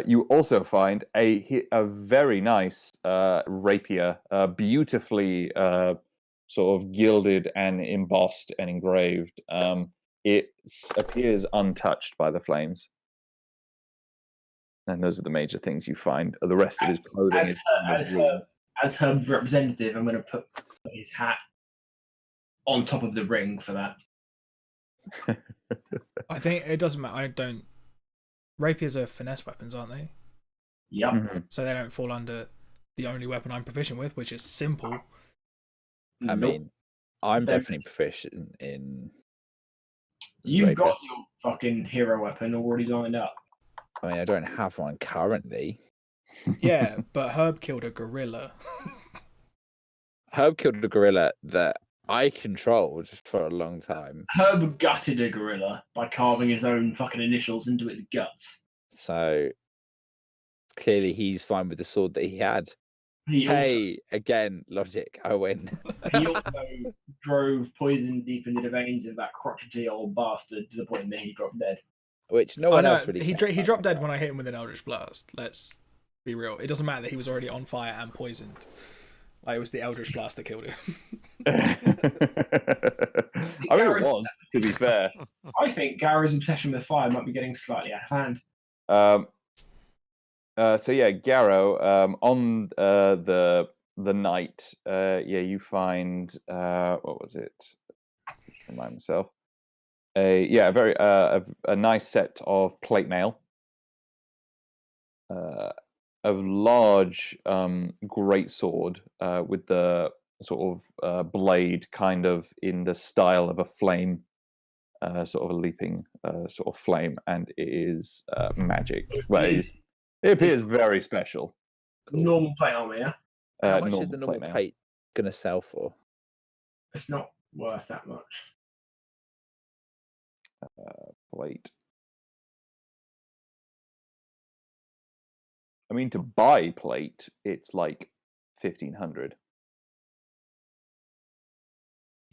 You also find a very nice rapier, beautifully sort of gilded and embossed and engraved. It appears untouched by the flames. And those are the major things you find. The rest of his clothing is as her representative, I'm going to put his hat on top of the ring for that. I think it doesn't matter. Rapiers are finesse weapons, aren't they? Yep. Mm-hmm. So they don't fall under the only weapon I'm proficient with, which is simple. I mean, I'm definitely proficient in. You've rapier. got your fucking hero weapon already lined up. I mean, I don't have one currently. Yeah, but Herb killed a gorilla. Herb killed a gorilla that I controlled for a long time. Herb gutted a gorilla by carving his own fucking initials into its guts. So clearly he's fine with the sword that he had. Again, logic, I win. He also drove poison deep into the veins of that crotchety old bastard to the point that he dropped dead. Which no one else really. He dropped dead when I hit him with an Eldritch Blast. Let's be real. It doesn't matter that he was already on fire and poisoned. Like, it was the Eldritch Blast that killed him. I mean, it was, to be fair. I think Gary's obsession with fire might be getting slightly out of hand. So yeah, Garrow, on the night, you find what was it? Just remind myself. A very a nice set of plate mail. A large great sword with the sort of blade kind of in the style of a flame, sort of a leaping sort of flame, and it is magic. Well, it appears very special. Normal plate armor, yeah? How much is the normal plate going to sell for? It's not worth that much. Plate. I mean, to buy plate, it's like 1,500.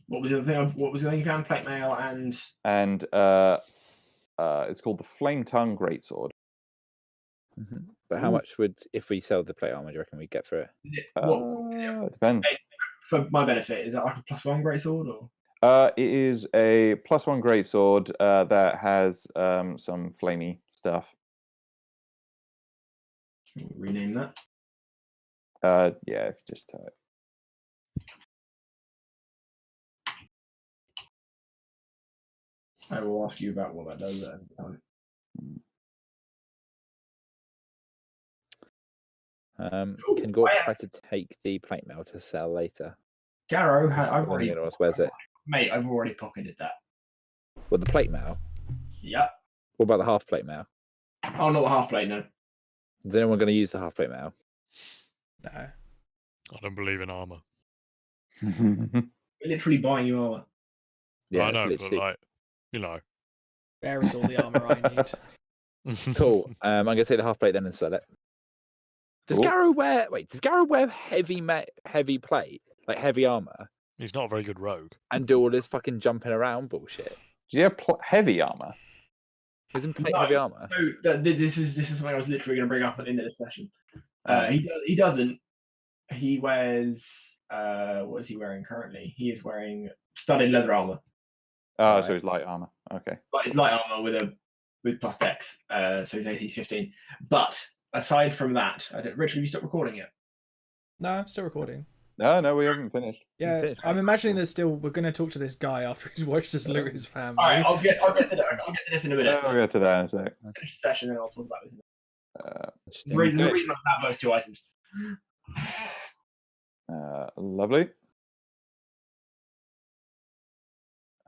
What was the thing? What was the thing you found? Plate mail and it's called the Flame Tongue Greatsword. Mm-hmm. But how much would, if we sell the plate armor, do you reckon we'd get for it? Is it, it depends. For my benefit, is that like a +1 greatsword or? It is a +1 greatsword that has some flamey stuff. Rename that. Yeah, if you just type. I will ask you about what that does at the time. Can Gork try to take the plate mail to sell later? Garrow, I've already. Where's it? Mate, I've already pocketed that. What, the plate mail? Yep. What about the half plate mail? Oh, not the half plate, no. Is anyone going to use the half plate mail? No. I don't believe in armor. We're literally buying you armor. Yeah, I know, literally... but like, There is all the armor I need. Cool. I'm gonna take the half plate then and sell it. Does Cool. Garrow wear? Wait, does Garrow wear heavy plate, like heavy armor, He's not a very good rogue. and do all this fucking jumping around bullshit? Do you have heavy armor? Isn't plate No. heavy armor? So this is something I was literally going to bring up at the end of this session. Oh. He doesn't. He wears what is he wearing currently? He is wearing studded leather armor, Oh, Right. so it's light armor. Okay. but it's light armor with plus dex. So his AC is 15. But aside from that, Richard, have you stopped recording yet? No, I'm still recording. No, we haven't finished. Yeah, finished. I'm imagining there's still. We're going to talk to this guy after he's watched us loot his family. All right, I'll get to this in a minute. We'll get to that in a sec. Finish the session and I'll talk about this. Interesting. The reason Okay. I have those two items. Lovely.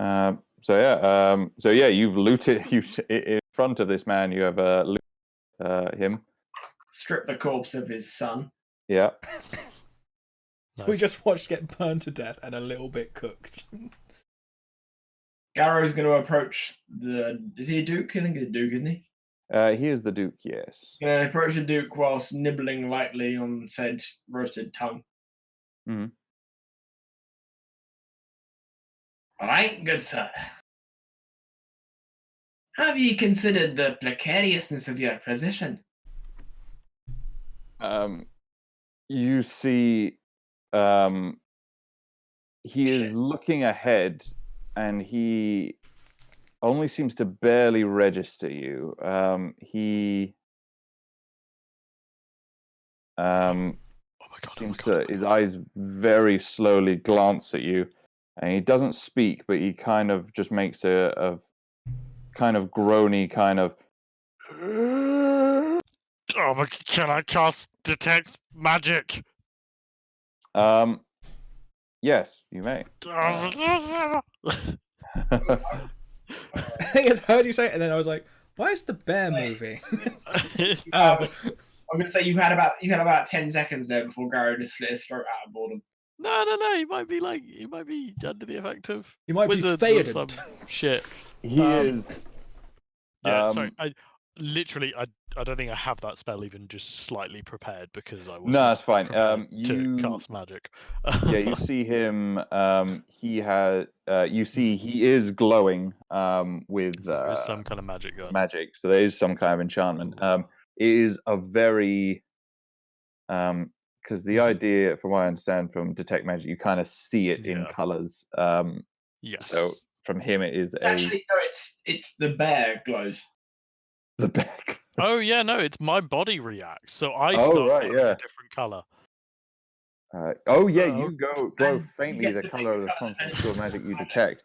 So yeah, you've looted. You in front of this man. You have looted him. Strip the corpse of his son. Yeah. We just watched get burned to death and a little bit cooked. Garrow's going to approach the. Is he a duke? I think he's a duke, isn't he? He is the Duke. Yes. Going to approach the duke whilst nibbling lightly on said roasted tongue. Mhm. All right, good sir. Have ye considered the precariousness of your position? You see, he is looking ahead, and he only seems to barely register you. He Oh my god! seems to his eyes very slowly glance at you, and he doesn't speak, but he kind of just makes a kind of groany kind of. Oh my! Can I cast detect magic? Yes, you may. I think I heard you say it, and then I was like, "Why is the bear moving?" I'm going to say you had about 10 seconds there before Garrow just slit his throat out of boredom. No. He might be under the effect of You might be wizards or Theoden. some shit. He is. Yeah, sorry. Um, I don't think I have that spell even just slightly prepared because I was No, that's fine. to You cast magic. yeah, you see him. He has. You see, he is glowing. With So there is some kind of magic going. magic. So there is some kind of enchantment. It is a very. Because the idea, from what I understand from detect magic, you kind of see it in Yeah. colors. Yes. So from him, it is Actually, no, it's the bear glows. the back. Oh yeah, no, it's my body reacts, so I Oh, start right, glowing yeah. a different color. Oh yeah, Oh, you glow and faintly you the get to color of the pick colour constant and school of it's magic you magic. detect.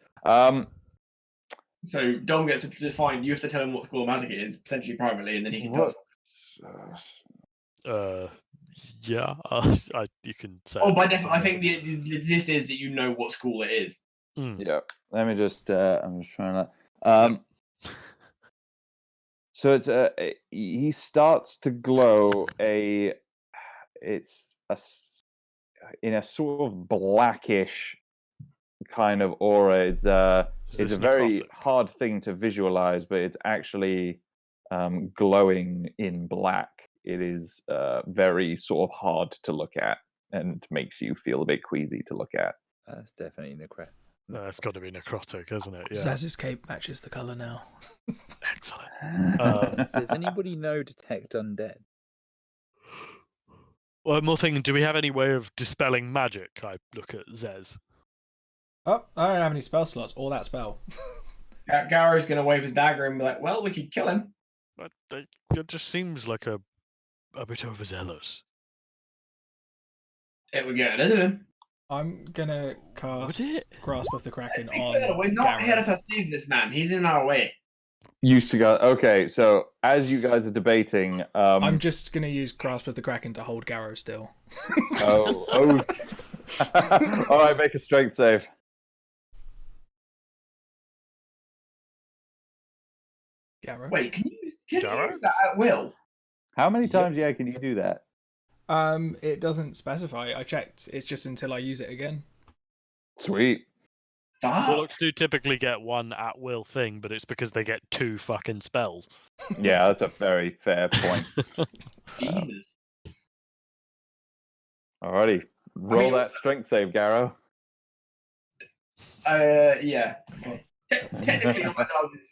So Dom gets to define. You have to tell him what school of magic it is, potentially privately, and then he can tell What? us. Yeah, you can say. Oh, it. by definition, I think the gist is that you know what school it is. Mm. Yeah, let me just. I'm just trying to. So it's he starts to glow in a sort of blackish kind of aura. Is It's this a very necrotic? hard thing to visualize, but it's actually glowing in black. It is very sort of hard to look at and makes you feel a bit queasy to look at. That's definitely necrotic. It's got to be necrotic, isn't it? Yeah. Zaz's cape matches the color now. Excellent. Does anybody know detect undead? One more thing. Do we have any way of dispelling magic? I look at Zez. Oh, I don't have any spell slots or that spell. Garrow's going to wave his dagger and be like, "Well, we could kill him." But it just seems like a bit overzealous. It would get rid of him. I'm gonna cast Grasp of the Kraken Let's be on clear, we're not here Garrow. to save this man. He's in our way. Used to go. Okay, so as you guys are debating, I'm just gonna use Grasp of the Kraken to hold Garrow still. oh, all right, make a strength save. Garrow. Wait, can you Garrow? do that at will? How many times, yeah, can you do that? It doesn't specify. I checked. It's just until I use it again. Sweet. Fuck. Warlocks do typically get one at will thing, but it's because they get 2 fucking spells. Yeah, that's a very fair point. Jesus. Alrighty, roll that strength save, Garrow. Yeah. Okay. Technically, all that does is,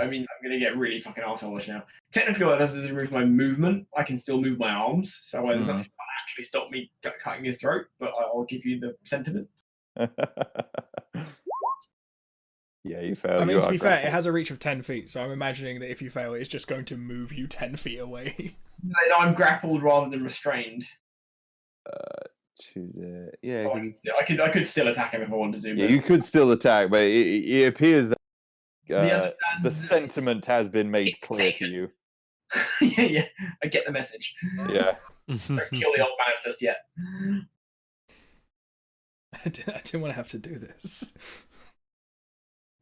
I mean, I'm gonna get really fucking arsehole now. Technically, all that does is remove my movement. I can still move my arms, so there's nothing that can actually stop me cutting his throat. But I'll give you the sentiment. Yeah, you fail. I mean, You to are be fair, it grappled. has a reach of 10 feet, so I'm imagining that if you fail, it's just going to move you 10 feet away. No, I'm grappled rather than restrained. Yeah, So I could still attack him if I wanted to. yeah, But you could still attack, but it appears that understand the that sentiment has been made it's clear to taken. you. yeah, I get the message. Yeah. Don't kill the old man just yet. I didn't want to have to do this.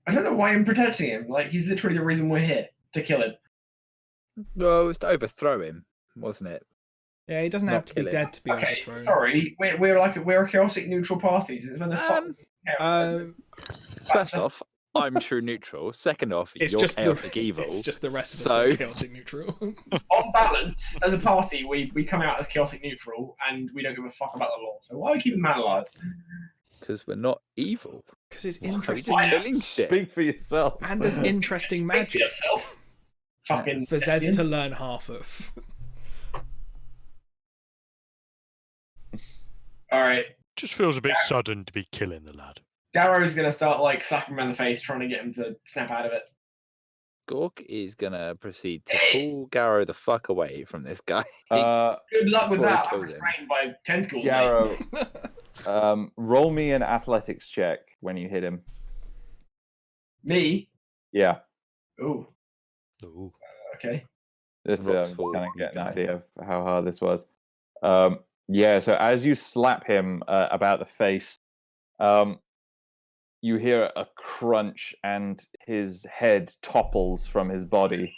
I don't know why I'm protecting him. Like, he's literally the reason we're here, to kill him. Well, it was to overthrow him, wasn't it? Yeah, he doesn't Not have to be kill him. dead to be Okay, overthrown. sorry. We're a chaotic neutral party. Since when the fuck? First off, I'm true neutral. Second off, It's you're just chaotic the evil. It's just the rest of us So- that are chaotic neutral. On balance, as a party, we come out as chaotic neutral, and we don't give a fuck about the law. So why are we keeping man alive? Because we're not evil. Because it's We're interesting, just killing shit. Speak for yourself. and there's interesting Speak for magic yourself. Fucking for Zez lesbian. to learn half of. All right, Just feels a bit sudden to be killing the lad. Darrow's gonna start like slapping him in the face, trying to get him to snap out of it. Gork is gonna proceed to pull Garrow the fuck away from this guy. Good luck with Before he that. I'm kills him. restrained by tentacles. Garrow, roll me an athletics check when you hit him. Me? Yeah, Ooh, Ooh. okay. just Rocks to fall kind of from get the an guy. idea of how hard this was. Yeah, so as you slap him about the face, you hear a crunch and his head topples from his body.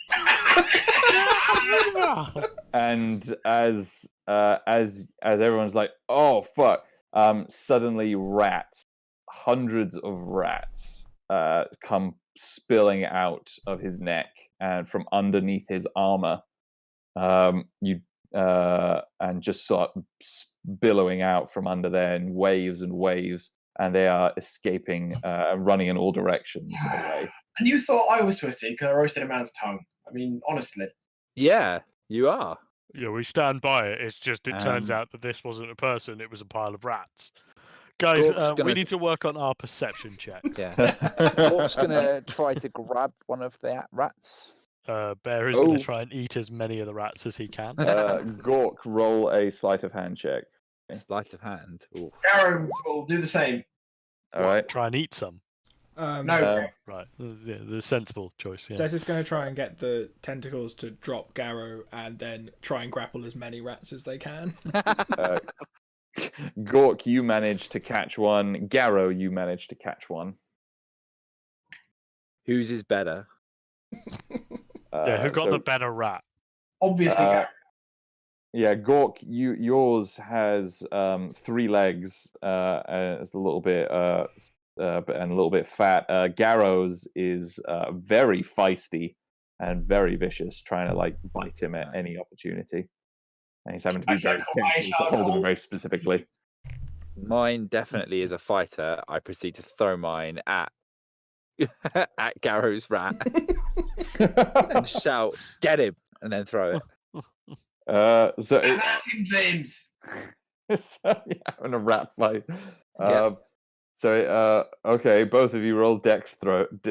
And as everyone's like, "Oh fuck!" Suddenly, hundreds of rats, come spilling out of his neck and from underneath his armor. And just start billowing out from under there in waves and waves, and they are escaping, running in all directions away. And you thought I was twisted because I roasted a man's tongue. I mean, honestly. Yeah, you are. Yeah, we stand by it. It's just it turns Um, out that this wasn't a person; it was a pile of rats. Guys, Gork's we gonna- need to work on our perception checks. Yeah. Gork's gonna try to grab one of the rats. Bear is going Oh. to try and eat as many of the rats as he can. Gork, roll a sleight of hand check. Sleight of hand. Ooh. Darrow will do the same. All right. Try and eat some. No. Right. Yeah, the sensible choice. Yeah. Zez is going to try and get the tentacles to drop Garrow and then try and grapple as many rats as they can. Gork, you managed to catch one. Garrow, you managed to catch one. Whose is better? Yeah, who got so- the better rat? Obviously, Garrow. Yeah, Gork, yours has 3 legs. It's a little bit and a little bit fat. Garrow's is very feisty and very vicious, trying to like bite him at any opportunity. And he's having to be very careful to hold him very specifically. Mine definitely is a fighter. I proceed to throw mine at at Garrow's rat and shout, "Get him!" and then throw it. So And that's in James. having a rat fight. Okay, both of you roll dex.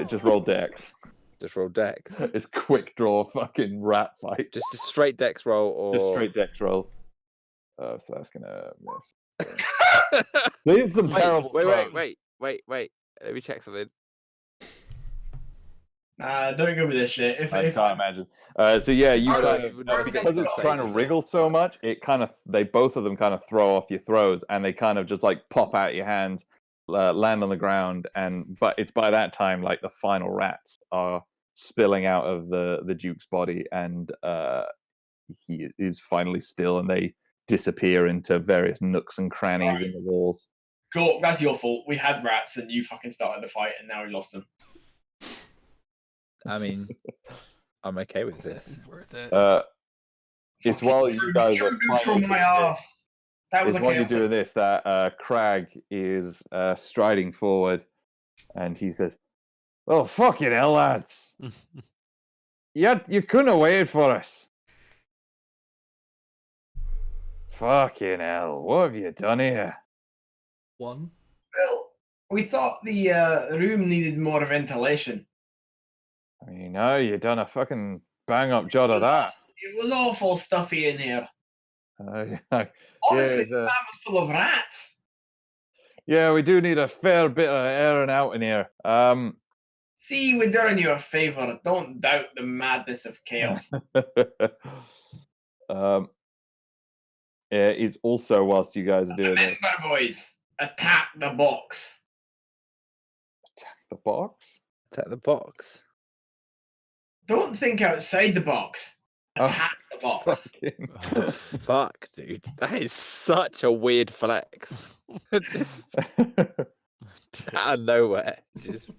Just roll dex. Just roll dex. It's quick draw fucking rat fight. Just a straight dex roll, or Just straight dex roll. So that's gonna miss. These some terrible. throws. wait. Let me check something. Don't go with this shit. If I can't imagine. So yeah, you Oh, no, kind it's- of, no, it's because dex it's save, trying to isn't it? wriggle so much, both of them kind of throw off your throws, and they kind of just like pop out your hands, land on the ground, but it's by that time like the final rats are spilling out of the Duke's body, and he is finally still, and they disappear into various nooks and crannies in the walls. Go, that's your fault. We had rats, and you fucking started the fight, and now we lost them. I mean, I'm okay with this. Worth it. It's Fucking while you guys are true neutral fighting my this, ass. That was it's a while you're chaotic. doing this that Crag is striding forward, and he says, "Oh fucking hell, lads! You couldn't have waited for us. Fucking hell, what have you done here?" One. Well, we thought the room needed more ventilation. I mean, no, you done a fucking bang up job of that. It was awful stuffy in here. Yeah, Honestly, the- the man was full of rats. yeah, we do need a fair bit of airing out in here. See, we're doing you a favour. Don't doubt the madness of chaos. Yeah, it's also whilst you guys are doing this. Remember, boys, attack the box. The box? Attack the box. Don't think outside the box. Oh, Attack the box. The fuck, dude. That is such a weird flex. Just out of nowhere. Just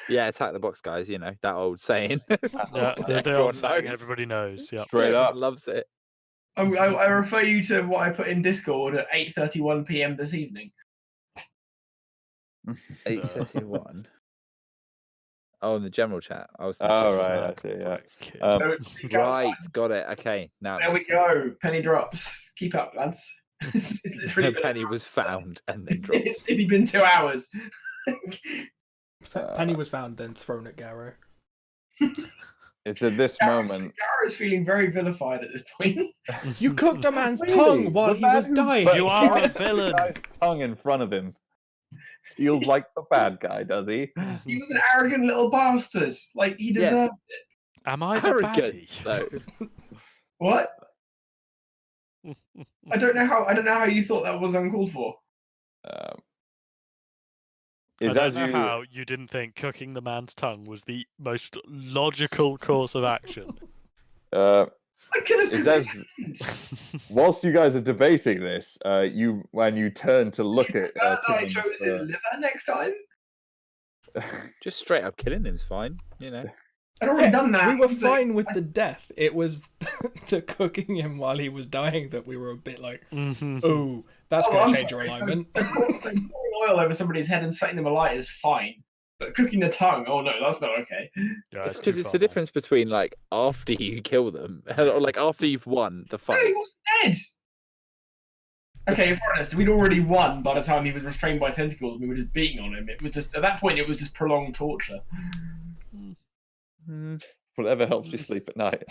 attack the box, guys. You know that old saying. Yeah, the Everyone old saying knows. everybody knows. Yeah. Straight up. Everyone loves it. I refer you to what I put in Discord at 8:31 p.m. this evening. 8:31. Oh, in the general chat. I was. Oh, right, I see, yeah. Okay. No, peek outside. Right, got it. Okay, now it There we makes sense. go. Penny drops. Keep up, lads. It's literally been- Penny was found and then dropped. It's only been 2 hours. Penny was found, then thrown at Garrow. It's at this moment. Garrow's feeling very vilified at this point. You cooked a man's Really? tongue while The he man was who dying. burnt You are a the villain. guy's tongue in front of him. Feels like the bad guy, does he? He was an arrogant little bastard. Like, he Yeah. deserved Am I the Arrogant, baddie? though. What? I don't know how you thought that was uncalled for. I Is don't as know you how you didn't think cooking the man's tongue was the most logical course of action. I could have It does- whilst you guys are debating this, when you turn to look at that I Timon, chose his liver next time. Just straight up killing him's fine. You know. I'd already done that. We were It was like- fine with the death. It was the cooking him while he was dying that we were a bit like, Mhm. oh, that's Oh, going I'm to change your sorry. alignment. So pouring oil over somebody's head and setting them alight is fine. But cooking the tongue, oh no, that's not okay. Yeah, It's too because it's far, the man. difference between like after you kill them, or like after you've won the No, fight. he wasn't dead. Okay, if we're honest, we'd already won by the time he was restrained by tentacles and we were just beating on him. It was just, at that point, it was just prolonged torture. whatever helps you sleep at night.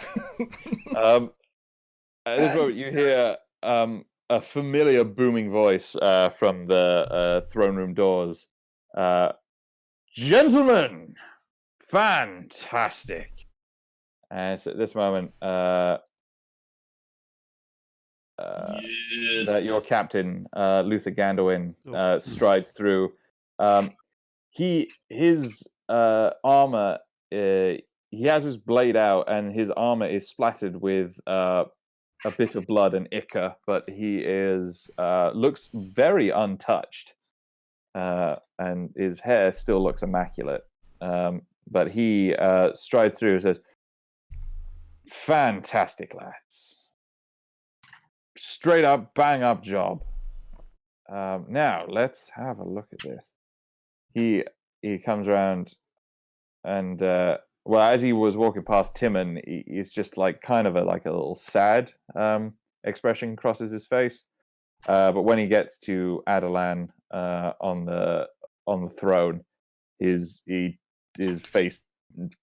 At this moment, you hear a familiar booming voice from the throne room doors. Gentlemen, fantastic! And so at this moment, Yes. that your captain, Luther Gandolin, strides through. His armor, he has his blade out, and his armor is splattered with a bit of blood and ichor, but he looks very untouched, and his hair still looks immaculate. But he strides through and says, "Fantastic, lads. Straight up, bang up job. Now let's have a look at this." He comes around, and well, as he was walking past Timon, he's just like kind of a little sad expression crosses his face. But when he gets to Adelan on the throne, his face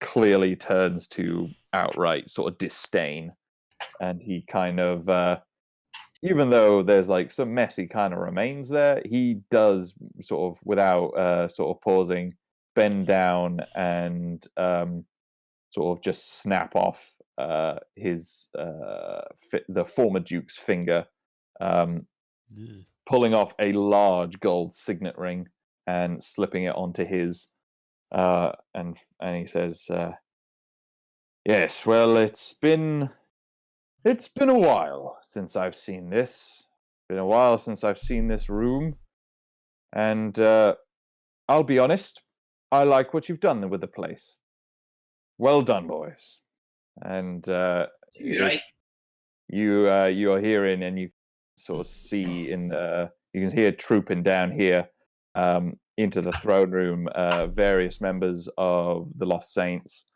clearly turns to outright sort of disdain, and he kind of. Even though there's like some messy kind of remains there, he does sort of, without sort of pausing, bend down and sort of just snap off the former Duke's finger, pulling off a large gold signet ring and slipping it onto his, and he says, "Yes, well, it's been a while since I've seen this. Been a while since I've seen this room. and I'll be honest, I like what you've done with the place. Well done, boys. And Right. you are hearing, and you sort of see you can hear trooping down here into the throne room various members of the Lost Saints,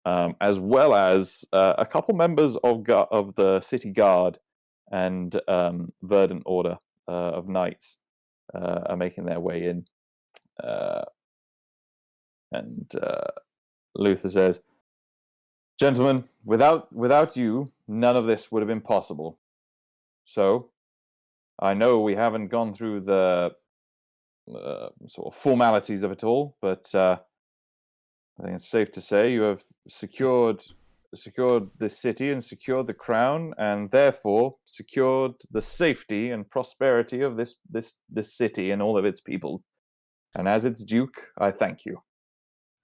as well as a couple members of the city guard and Verdant Order of Knights are making their way in. And Luther says, "Gentlemen, without you, none of this would have been possible. So, I know we haven't gone through the sort of formalities of it all, but I think it's safe to say you have secured the city and secured the crown, and therefore secured the safety and prosperity of this city and all of its people. And as its duke, I thank you."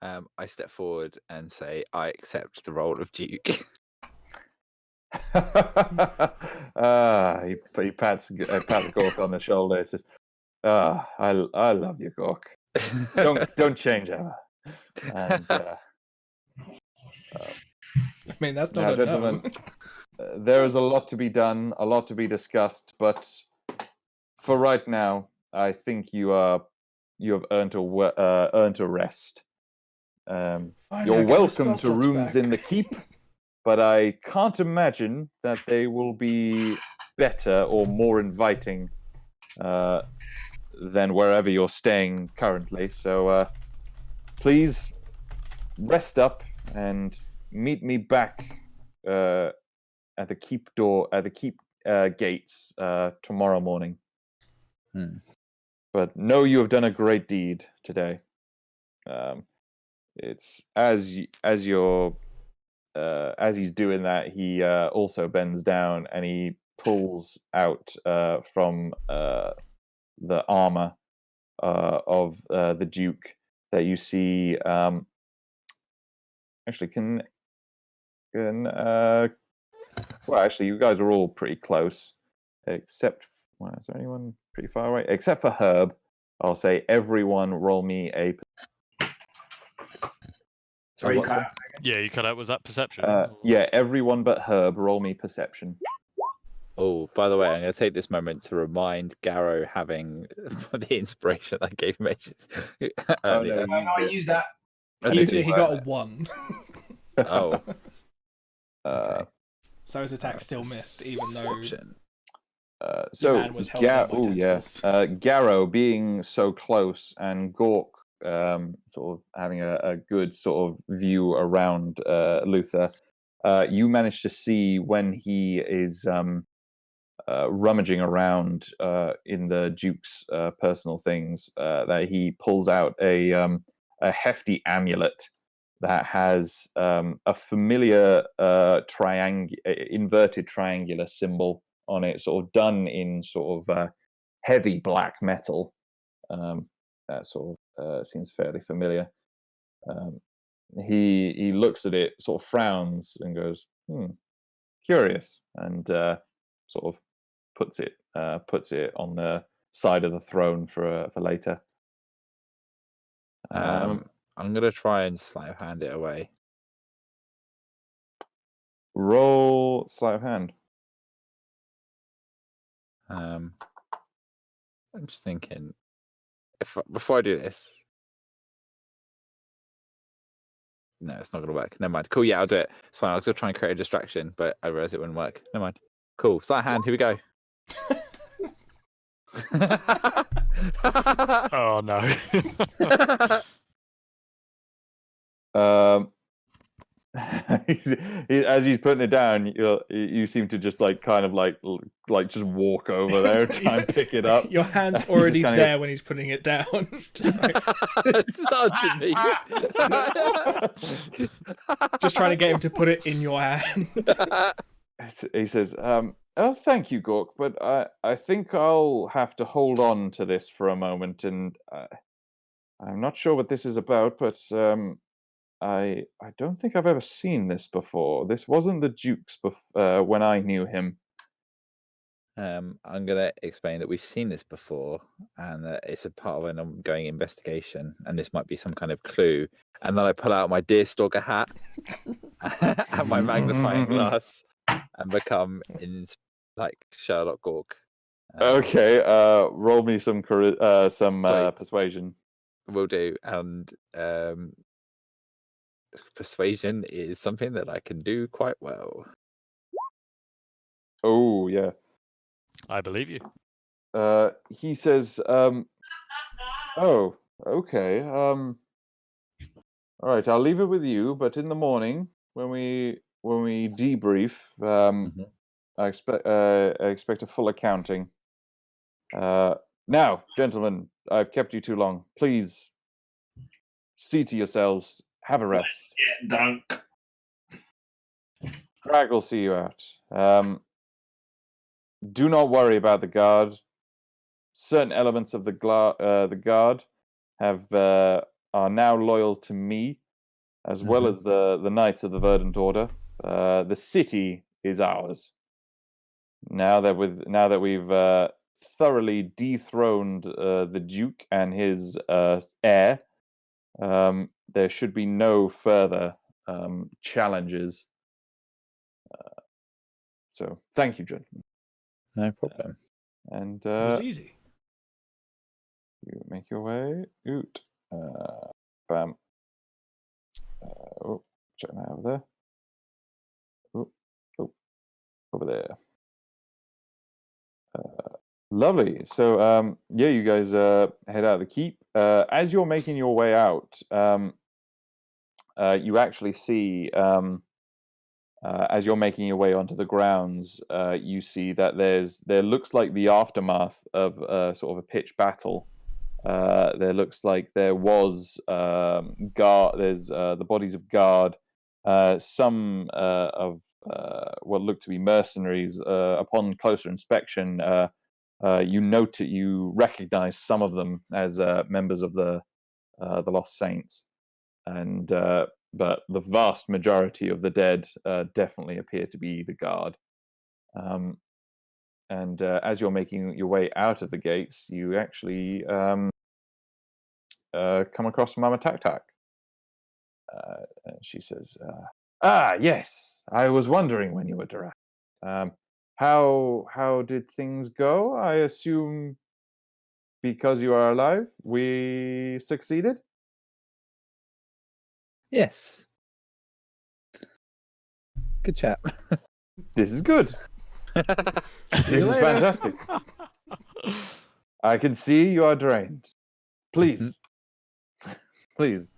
I step forward and say, I accept the role of Duke. He pats Gork on the shoulder and says, I love you, Gork. Don't change ever. And, I mean, that's now, not a gentlemen, no. there is a lot to be done, a lot to be discussed, but for right now, I think you have earned a rest. Finally, I You're get my welcome spell to slots rooms back. in the keep, but I can't imagine that they will be better or more inviting than wherever you're staying currently. So please rest up and meet me back at the keep gates tomorrow morning. But know you have done a great deed today. It's as he's doing that, he also bends down and he pulls out from the armor of the Duke that you see. Actually, well, actually, you guys are all pretty close, except. Well, is there anyone pretty far away? Except for Herb. I'll say everyone roll me a. Sorry, what's cut. Yeah, you cut out. Was that perception? Yeah, everyone but Herb roll me perception. Oh, by the way, I'm going to take this moment to remind Garrow having the inspiration that I gave him ages earlier. no, I used that. Oh, He did used it, you? he got a 1. Oh, okay. So his attack still missed, even though Perception. So man was held down by tentacles. Garrow being so close and Gork sort of having a good sort of view around Luther, you manage to see when he is rummaging around in the Duke's personal things that he pulls out a hefty amulet that has a familiar inverted triangular symbol on it, sort of done in sort of heavy black metal. That sort of seems fairly familiar. He looks at it, sort of frowns, and goes, curious, and sort of puts it on the side of the throne for later. I'm going to try and sleight of hand it away. Roll sleight of hand. I'm just thinking, before I do this, no, it's not going to work. Never mind. Cool. Yeah, I'll do it. It's fine. I was going to try and create a distraction, but I realized it wouldn't work. Never mind. Cool. Sleight of hand. Here we go. Oh no. As he's putting it down, you seem to just kind of just walk over there and try and pick it up. Your hand's He already just there when he's putting it down. Just trying to get him to put it in your hand. He says, "Oh, thank you, Gork, but I think I'll have to hold on to this for a moment, and I'm not sure what this is about, but I don't think I've ever seen this before. This wasn't the Duke's when I knew him." I'm going to explain that we've seen this before and that it's a part of an ongoing investigation and this might be some kind of clue. And then I pull out my deerstalker hat and my magnifying glass and become like Sherlock Gork. Okay, roll me some Sweet. persuasion. Will do. And persuasion is something that I can do quite well. Oh yeah. I believe you. He says, "Oh, okay. All right. I'll leave it with you. But in the morning, when we debrief, Mhm. I expect a full accounting. Now, gentlemen, I've kept you too long. Please see to yourselves. Have a rest. Get drunk. Greg will see you out. Do not worry about the guard. Certain elements of the guard are now loyal to me, as well as the Knights of the Verdant Order. The city is ours. Now that we've thoroughly dethroned the Duke and his heir, there should be no further challenges. So, thank you, gentlemen. No problem. And It was easy. you make your way out. Bam. Check that over there. Over there. Lovely. So, yeah, you guys head out of the keep. As you're making your way out, you actually see, as you're making your way onto the grounds, you see that there looks like the aftermath of sort of a pitched battle. There looks like there was guard. There's the bodies of guard. Some of what looked to be mercenaries. Upon closer inspection, you recognize some of them as members of the Lost Saints, and but the vast majority of the dead definitely appear to be the guard. And as you're making your way out of the gates, you actually come across Mama Tak Tak. And she says, yes, I was wondering when you would arrive. How did things go? I assume because you are alive, we succeeded? Yes. Good chat. This is good. See This you is later. fantastic. I can see you are drained. Please, please,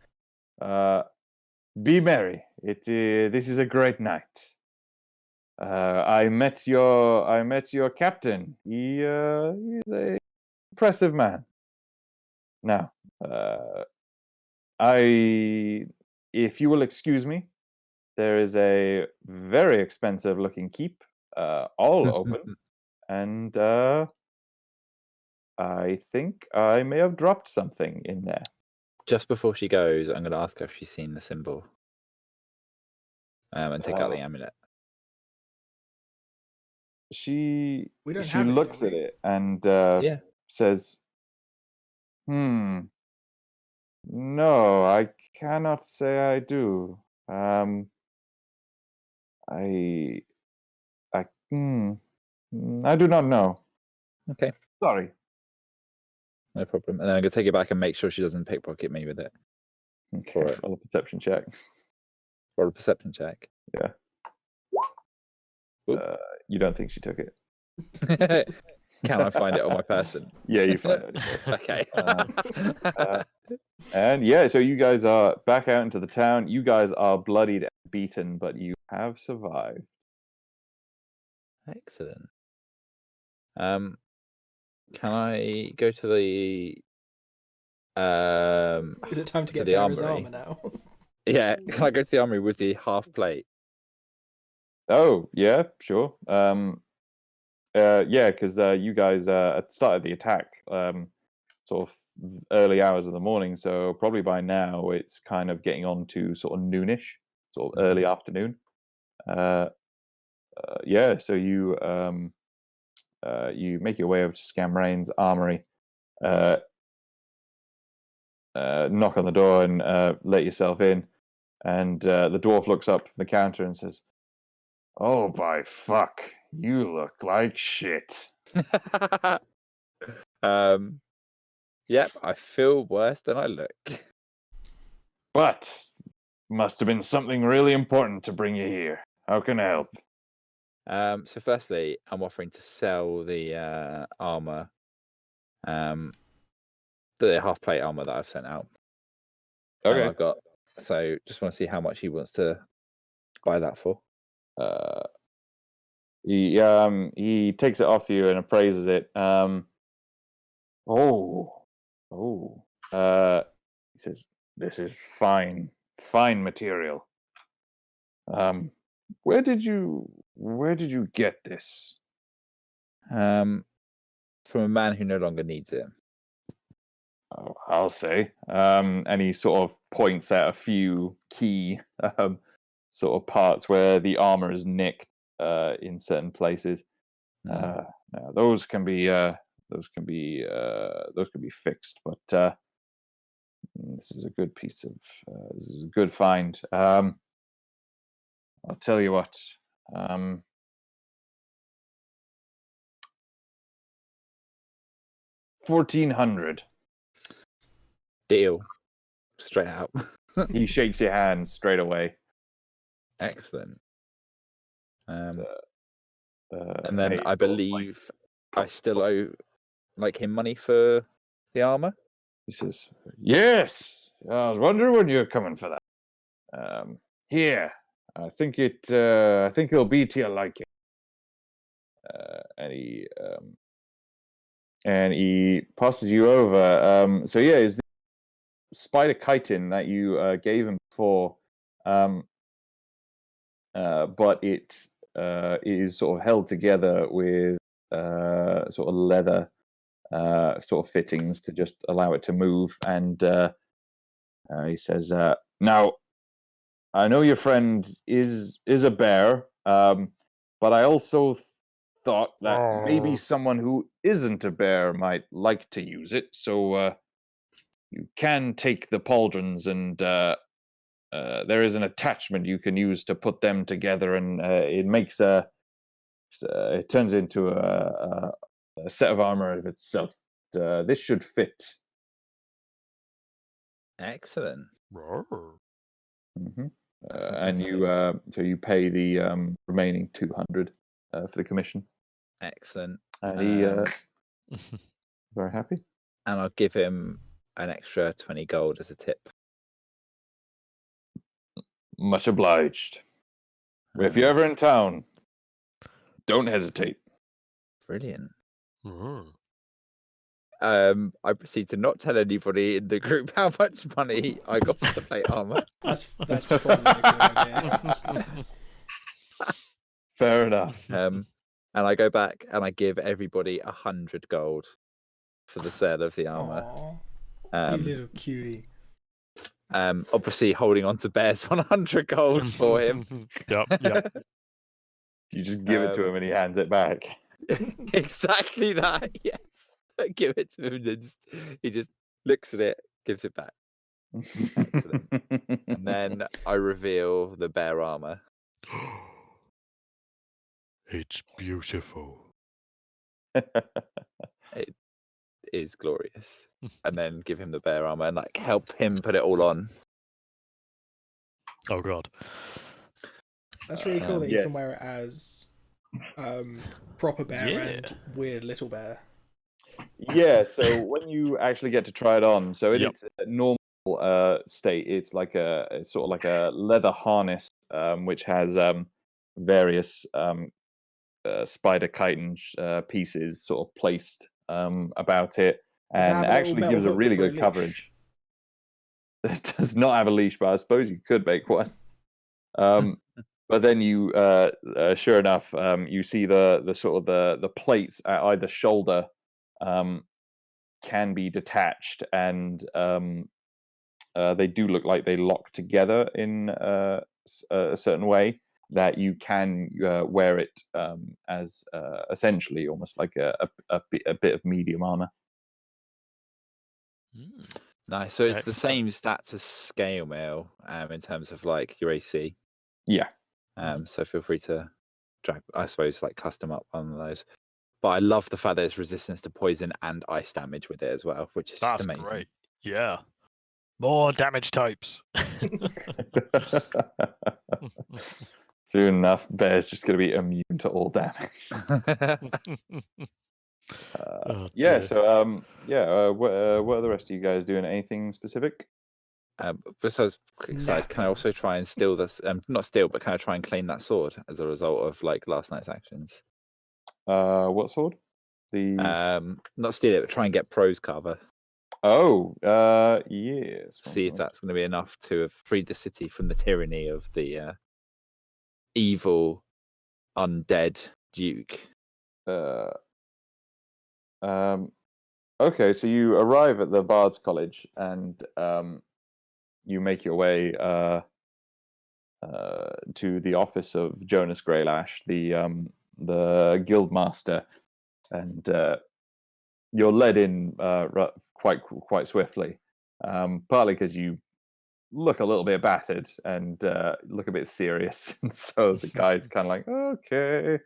be merry. This is a great night. I met your captain. He's a impressive man. Now, if you will excuse me, there is a very expensive looking keep, all open, and I think I may have dropped something in there. Just before she goes, I'm going to ask her if she's seen the symbol. And take out the amulet. She We don't have it, do looks at we? it and Yeah. says, no, I cannot say I do. I do not know. Okay. Sorry. No problem. And then I'm going to take it back and make sure she doesn't pickpocket me with it. Okay, For it. roll a perception check. Roll a perception check. Yeah. Oop. You don't think she took it? Can I find it on my person? Yeah, you find it. Okay. And yeah, so you guys are back out into the town. You guys are bloodied and beaten, but you have survived. Excellent. Can I go to the Is it time to get the Bear's armory? armor now? Yeah, can I go to the armory with the half plate? Oh, yeah, sure. Yeah, because you guys started the attack sort of early hours of the morning, so probably by now it's kind of getting on to sort of noonish, sort of early afternoon. Yeah, so you you make your way over to Scamrain's armory, knock on the door, and let yourself in. And the dwarf looks up from the counter and says, "Oh, by fuck, you look like shit." Yep, I feel worse than I look. But must have been something really important to bring you here. How can I help? So firstly, I'm offering to sell the armor, the half plate armor that I've sent out. I've got. So just want to see how much he wants to buy that for. He takes it off you and appraises it. He says, "This is fine material. Where did you get this?" From a man who no longer needs it. Oh, I'll say. And he sort of points at a few key sort of parts where the armor is nicked in certain places. Now those can be fixed, but this is a good piece of this is a good find. I'll tell you what. 1,400. Deal. Straight out. He shakes your hand straight away. Excellent. And And then I believe I still owe him money for the armor. He says, "Yes, I was wondering when you're coming for that. Here, I think it'll be to your liking." And he passes you over. So yeah, is the spider chitin that you gave him before, but it is sort of held together with sort of leather sort of fittings to just allow it to move. And he says, "Now, I know your friend is a bear, but I also thought that maybe someone who isn't a bear might like to use it. So you can take the pauldrons, and there is an attachment you can use to put them together, and it makes it turns into a set of armor of itself. This should fit." Excellent. Mm-hmm. That's And fantastic. you pay the remaining 200 for the commission. Excellent. And he very happy. And I'll give him an extra 20 gold as a tip. Much obliged. If you're ever in town, don't hesitate. Brilliant. I proceed to not tell anybody in the group how much money I got for the plate armor. That's probably a good idea. Fair enough. And I go back and I give everybody 100 gold for the sale of the armor. Aw, you little cutie. Obviously holding on to Bear's 100 gold for him. Yep. You just give it to him and he hands it back. Exactly that, yes. I give it to him and he just looks at it, gives it back. Excellent. And then I reveal the bear armor. It's beautiful. It is glorious. And then give him the bear armor and help him put it all on. Oh god. That's really cool that you yes. can wear it as proper bear and weird little bear. Yeah, so when you actually get to try it on, so in its normal state, it's it's sort of like a leather harness, which has various spider chitin pieces sort of placed about it, and actually gives a really good coverage. It does not have a leash, but I suppose you could make one. But then you, sure enough, you see the sort of the plates at either shoulder can be detached, and they do look like they lock together in a certain way. that you can wear it as essentially almost like a bit of medium armor. Nice. So it's the Excellent. same stats as scale mail in terms of like your AC. Yeah. So feel free to drag, I suppose, like custom up one of those. But I love the fact that it's resistance to poison and ice damage with it as well, which is just That's amazing. great. Yeah. More damage types. Soon enough, Bear's just going to be immune to all damage. Oh, Yeah. dear. So what are the rest of you guys doing? Anything specific? Besides, quick side, can I also try and steal this? Not steal, but can I try and claim that sword as a result of like last night's actions? What sword? Not steal it, but try and get Pro's cover. Oh, yes. See if that's going to be enough to have freed the city from the tyranny of the evil undead Duke. Okay, so you arrive at the Bard's College and you make your way to the office of Jonas Greylash, the guild master, and you're led in quite swiftly, partly because you look a little bit battered and look a bit serious, and so the guy's kind of like, okay.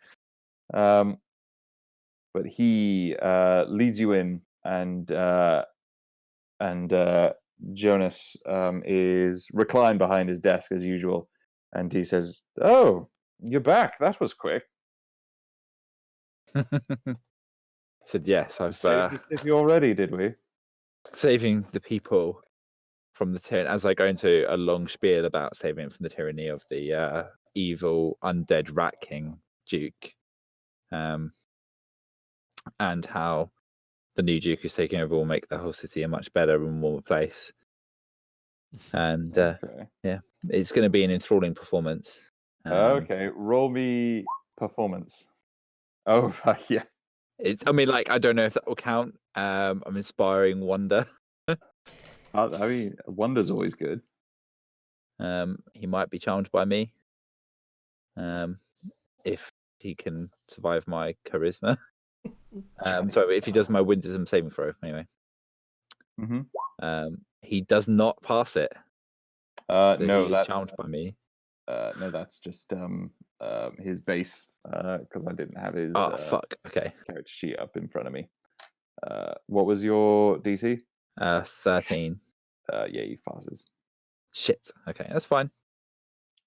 But he leads you in, and Jonas is reclined behind his desk as usual, and he says, "Oh, you're back. That was quick." I said, yes, I've Saved the city already, did we? saving the people from the tyranny, as I go into a long spiel about saving from the tyranny of the evil undead rat king Duke, and how the new Duke who's taking over will make the whole city a much better and warmer place. And Okay. yeah, it's going to be an enthralling performance. Okay, roll me performance. Oh, yeah. I mean, like, I don't know if that will count. I'm inspiring wonder. I mean, wonder's always good. He might be charmed by me. If he can survive my charisma. Sorry, if he does my wisdom saving throw, anyway. Mm-hmm. He does not pass it. So No, he is that's charmed by me. no, that's just his base. Because I didn't have his Fuck. Okay. character sheet up in front of me. What was your DC? 13. Yeah, he passes. Shit. Okay, that's fine.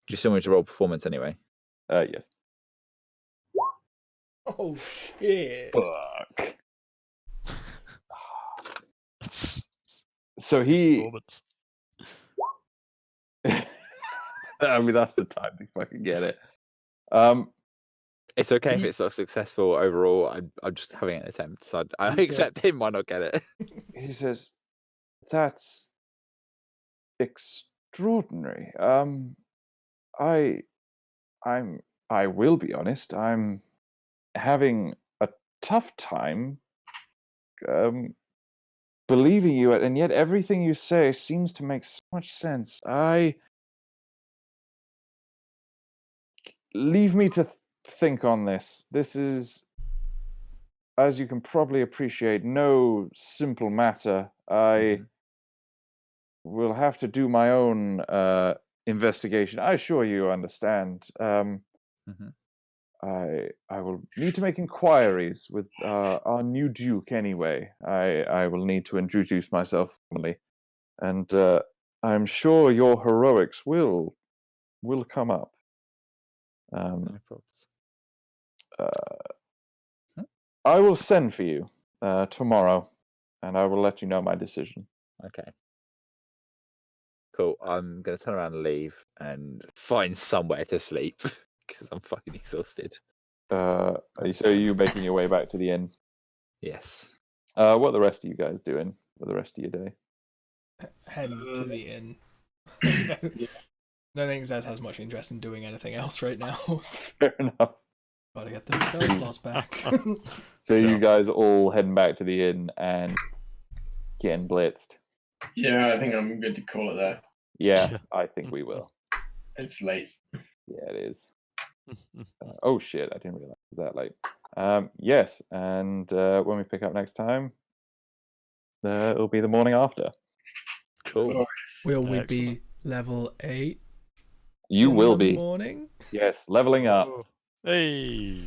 You still need to roll performance anyway. Yes. Oh shit! Fuck. So he. Performance. I mean, that's the time to fucking get it. It's okay if He- it's not successful overall. I'm just having an attempt. So I He accept him. Why not get it? He says, "That's extraordinary. I will be honest. I'm having a tough time believing you, and yet everything you say seems to make so much sense. Leave me to think on this. This is, as you can probably appreciate, no simple matter. I will have to do my own investigation. I assure you understand. I will need to make inquiries with our new Duke anyway. I will need to introduce myself formally, and I'm sure your heroics will come up. No problems. I will send for you tomorrow, and I will let you know my decision. Okay. Cool. I'm going to turn around and leave and find somewhere to sleep because I'm fucking exhausted. So are you making your way back to the inn? Yes. What are the rest of you guys doing for the rest of your day? Heading to the inn. Don't think Zed has much interest in doing anything else right now. Fair enough. Gotta get the spell slots back. So you guys all heading back to the inn and getting blitzed. Yeah, I think I'm good to call it there. Yeah, I think we will. It's late. Yeah, it is. Oh shit! I didn't realize it was that late. Yes, and when we pick up next time, it'll be the morning after. Cool. Will we Excellent. be level 8 You in will the be. morning? Yes, leveling up. Hey.